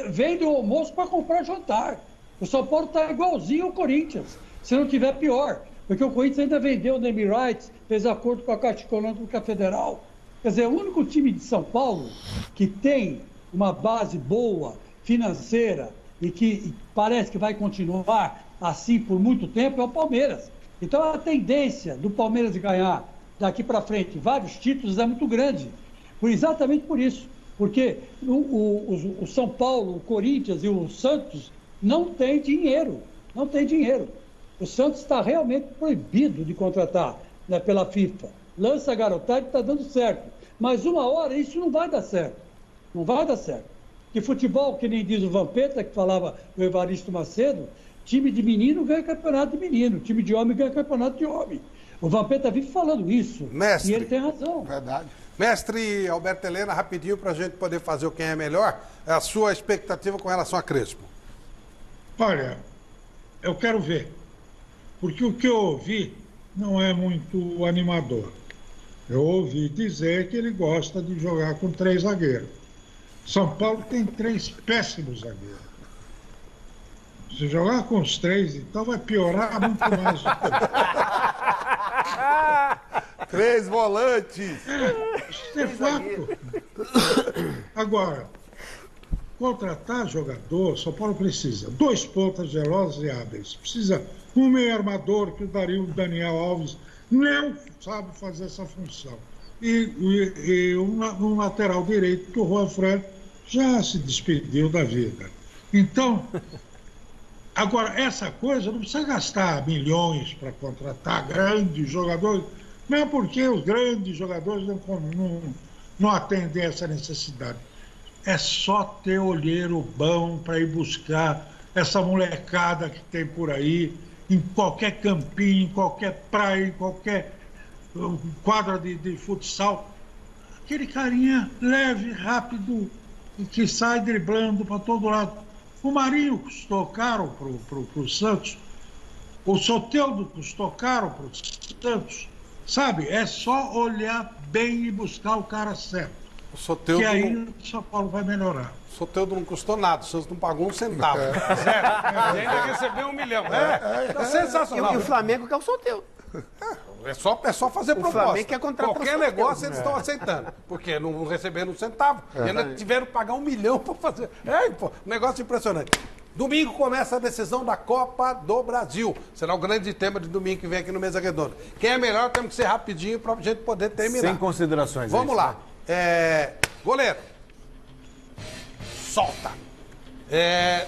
vende o almoço para comprar jantar. O São Paulo está igualzinho ao Corinthians, se não tiver pior, porque o Corinthians ainda vendeu o Name Rights, fez acordo com a Caixa Econômica Federal. Quer dizer, o único time de São Paulo que tem uma base boa, financeira, e que parece que vai continuar assim por muito tempo é o Palmeiras. Então a tendência do Palmeiras de ganhar daqui para frente vários títulos é muito grande. Exatamente por isso. Porque o São Paulo, o Corinthians e o Santos não têm dinheiro. Não tem dinheiro. O Santos está realmente proibido de contratar, né, pela FIFA. Lança a garotada e está dando certo. Mas uma hora isso não vai dar certo. Não vai dar certo. Que futebol, que nem diz o Vampeta, que falava o Evaristo Macedo, time de menino ganha campeonato de menino, time de homem ganha campeonato de homem. O Vampeta vive falando isso.
Mestre.
E ele tem razão.
Verdade.
Mestre Alberto Helena, rapidinho para a gente poder fazer o quem é melhor, a sua expectativa com relação a Crespo.
Olha, eu quero ver. Porque o que eu ouvi não é muito animador. Eu ouvi dizer que ele gosta de jogar com 3 zagueiros. São Paulo tem 3 péssimos zagueiros. Se jogar com os 3, então vai piorar muito mais.
3 volantes.
Isso é fato. Agora, contratar jogador, São Paulo precisa 2 pontas velozes e hábeis. Precisa um meio armador, que o Daniel Alves não sabe fazer essa função. E um lateral direito, que o Juan Fran já se despediu da vida. Então, agora, essa coisa não precisa gastar milhões para contratar grandes jogadores, não porque os grandes jogadores não atendem essa necessidade. É só ter olheiro bom para ir buscar essa molecada que tem por aí, em qualquer campinho, em qualquer praia, em qualquer quadra de futsal. Aquele carinha leve, rápido, e que sai driblando para todo lado. O Marinho custou caro para o Santos. O Soteldo custou caro para o Santos. Sabe, é só olhar bem e buscar o cara certo.
O Soteldo
que aí o São Paulo vai melhorar.
O Soteldo não custou nada, o Santos não pagou um centavo. Zero. E ainda recebeu 1 milhão. Tá sensacional.
E o Flamengo quer o Soteldo.
É só fazer proposta.
O Flamengo quer contratar
qualquer negócio eles estão aceitando. Porque não receberam um centavo. E ainda tiveram que pagar 1 milhão para fazer. Pô, negócio impressionante. Domingo começa a decisão da Copa do Brasil. Será o grande tema de domingo que vem aqui no Mesa Redonda. Quem é melhor, temos que ser rapidinho para a gente poder terminar.
Sem considerações.
Vamos lá. Goleiro. Solta.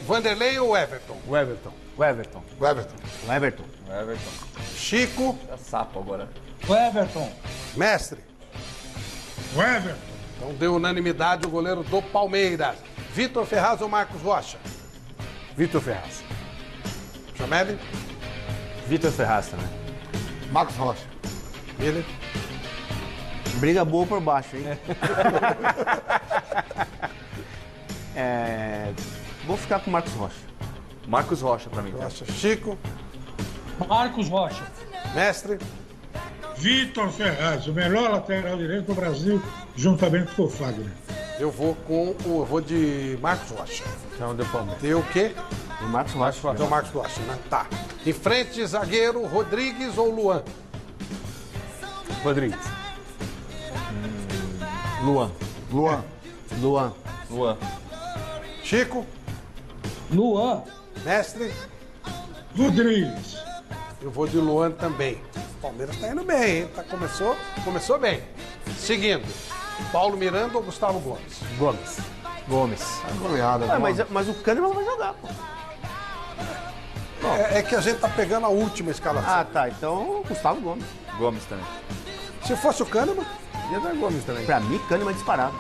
Vanderlei ou Everton?
O Everton.
O Everton.
O Everton.
Chico.
É sapo agora.
O Everton.
Mestre.
O Everton.
Então deu unanimidade o goleiro do Palmeiras. Vitor Ferraz ou Marcos Rocha?
Vitor Ferraz.
Jameli?
Vitor Ferraz também.
Marcos Rocha.
Ele?
Briga boa por baixo, hein? Vou ficar com o Marcos Rocha.
Marcos Rocha pra mim.
Rocha. Chico.
Marcos Rocha.
Mestre.
Vitor Ferraz, o melhor lateral direito do Brasil, juntamente com o Fagner.
Eu vou de Marcos Rocha.
Então deu Palmeiras.
Deu o quê?
O Marcos Rocha.
Deu Marcos Rocha, né? Tá. Em frente, zagueiro, Rodrigues ou Luan?
Rodrigues.
Luan.
Chico.
Luan.
Mestre.
Rodrigues.
Eu vou de Luan também. O Palmeiras tá indo bem, hein? Começou bem. Seguindo. Paulo Miranda ou Gustavo Gomes?
Gomes.
Goleada.
Mas o Kahneman vai jogar, pô.
É que a gente tá pegando a última escalação.
Ah, tá. Então, Gustavo Gomes.
Gomes também.
Se fosse o Kahneman,
Ia dar Gomes também. Pra mim, Kahneman é disparado.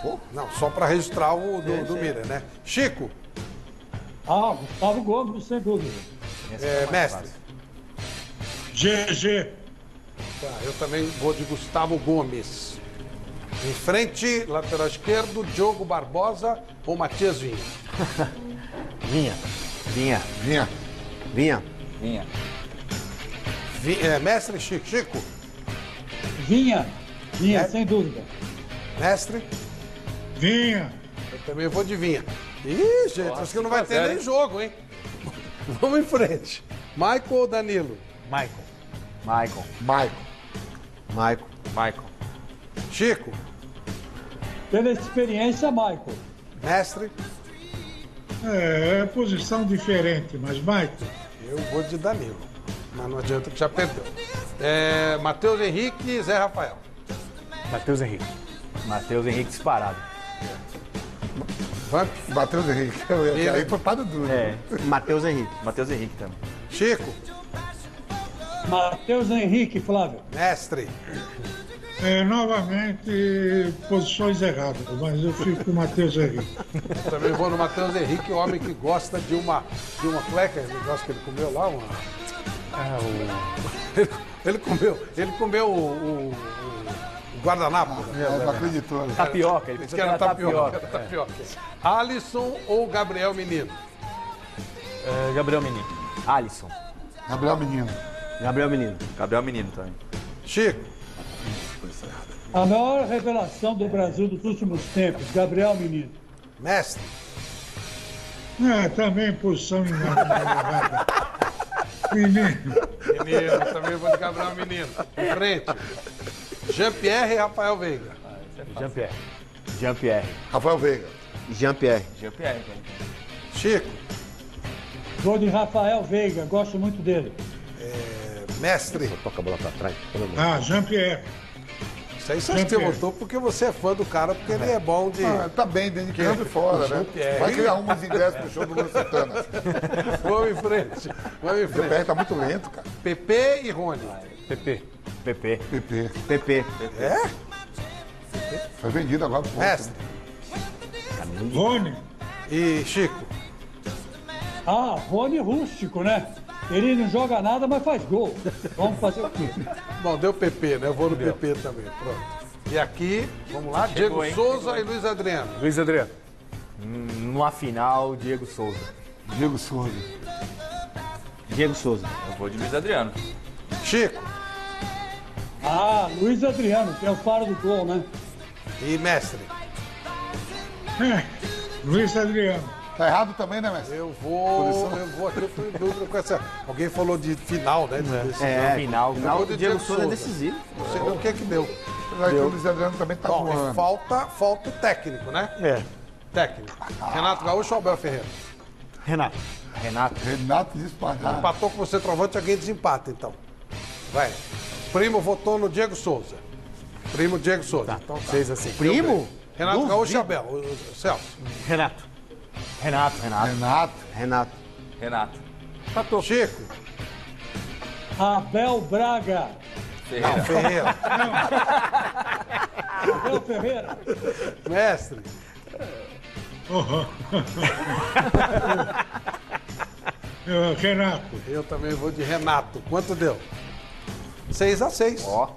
Pô. Não, só pra registrar o do Mira, né? Chico.
Gustavo Gomes, sem dúvida.
Mestre.
GG.
Tá, eu também vou de Gustavo Gomes. Em frente, lateral esquerdo, Diogo Barbosa ou Matias Vinha?
Vinha.
Mestre Chico.
Vinha, sem dúvida.
Mestre.
Vinha.
Eu também vou de Vinha. Ih, gente, acho que não vai ter nem jogo, hein? Vamos em frente. Michael ou Danilo?
Michael.
Chico.
Pela experiência, Michael.
Mestre.
É posição diferente, mas Michael.
Eu vou de Danilo. Mas não adianta que já perdeu. Matheus Henrique e Zé Rafael.
Matheus Henrique disparado.
Vamp.
Matheus Henrique. Aí foi para duro.
Matheus Henrique
também.
Chico.
Matheus Henrique, Flávio.
Mestre.
Novamente, posições erradas, mas eu fico com o Matheus Henrique.
Eu também vou no Matheus Henrique, o homem que gosta de uma cueca, o negócio que ele comeu lá, Ele comeu o guardanapo.
Não acreditou.
Tapioca, ele
disse que era tapioca. Alisson ou Gabriel Menino?
Gabriel Menino.
Alisson.
Gabriel Menino.
Gabriel Menino também.
Chico.
A maior revelação do Brasil dos últimos tempos, Gabriel Menino.
Mestre.
Também posição errada. Menino,
também vou de Gabriel Menino. Em frente. Jean-Pierre e Rafael Veiga.
Jean-Pierre.
Rafael Veiga.
Jean-Pierre.
Chico.
Vou de Rafael Veiga, gosto muito dele.
Mestre.
Toca a bola pra trás.
Jean-Pierre.
Isso aí você acho que votou porque você é fã do cara, porque ele é bom de...
Tá bem, dentro de campo e fora, né? Vai criar umas ideias pro show do Luan Santana.
Vamos em frente.
O PR tá muito lento, cara.
PP e Rony.
PP.
Foi vendido agora pro
Mestre.
Rony.
E Chico.
Rony rústico, né? Ele não joga nada, mas faz gol. Vamos fazer o quê?
Bom, deu PP, né? Eu vou no PP também. Pronto. E aqui, vamos lá, Diego Souza e Luiz Adriano.
Numa final, Diego Souza.
Eu vou de Luiz Adriano.
Chico.
Luiz Adriano, que é o faro do gol, né?
E Mestre.
Luiz Adriano.
Tá errado também, né, Mestre?
Eu vou aqui, eu tô em dúvida com essa... Alguém falou de final, né?
Final.
O
Diego Souza é decisivo.
Não sei o que deu.
Apesar que o Luiz Adriano também tá voando.
Falta o técnico, né? Técnico. Renato Gaúcho ou Abel Ferreira?
Renato.
Renato disparado.
Empatou com você, Trovante, alguém desempata, então. Vai. Primo votou no Diego Souza. Primo Diego Souza.
Tá,
então,
6-6. Primo?
Renato
Duvido.
Gaúcho e Abel. O Celso.
Renato.
Renato.
Empatou. Chico.
Abel Braga.
Não, Ferreira.
Abel Ferreira.
Mestre.
Renato.
Eu também vou de Renato. Quanto deu? 6-6.
Ó.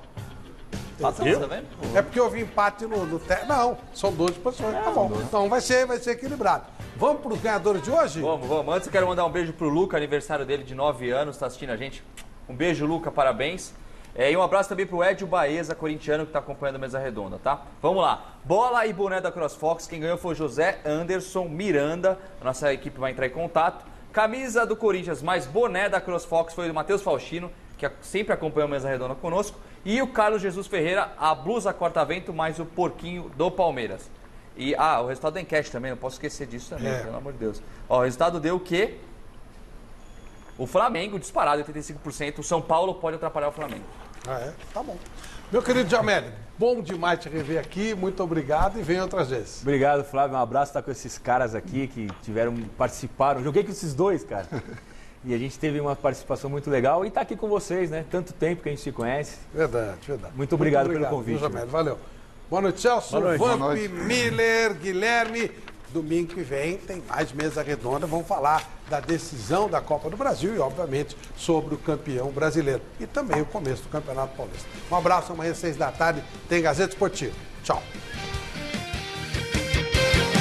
Tá vendo?
É porque houve empate no Não, são 12 pessoas. Tá bom. Então vai ser equilibrado. Vamos para os ganhadores de hoje?
Vamos. Antes eu quero mandar um beijo pro Luca, aniversário dele de 9 anos, tá assistindo a gente. Um beijo, Luca, parabéns. E um abraço também pro Edio Baeza, corintiano, que tá acompanhando a mesa redonda, tá? Vamos lá. Bola e boné da CrossFox. Quem ganhou foi José Anderson Miranda. A nossa equipe vai entrar em contato. Camisa do Corinthians mais boné da CrossFox foi do Matheus Faustino, que sempre acompanhou a mesa redonda conosco. E o Carlos Jesus Ferreira, a blusa corta-vento mais o porquinho do Palmeiras. E, o resultado da enquete também, não posso esquecer disso também, pelo amor de Deus. Ó, o resultado deu o quê? O Flamengo, disparado, 85%. O São Paulo pode atrapalhar o Flamengo.
Tá bom. Meu querido Jamélio, bom demais te rever aqui. Muito obrigado e venha outras vezes.
Obrigado, Flávio. Um abraço, tá com esses caras aqui que participaram. Joguei com esses dois, cara. E a gente teve uma participação muito legal e tá aqui com vocês, né? Tanto tempo que a gente se conhece.
Verdade.
Muito obrigado pelo convite.
Jamélio, valeu. Boa noite, Celso. Vamp, Miller, Guilherme. Domingo que vem tem mais mesa redonda. Vamos falar da decisão da Copa do Brasil e, obviamente, sobre o campeão brasileiro. E também o começo do Campeonato Paulista. Um abraço, amanhã às 6 da tarde tem Gazeta Esportiva. Tchau.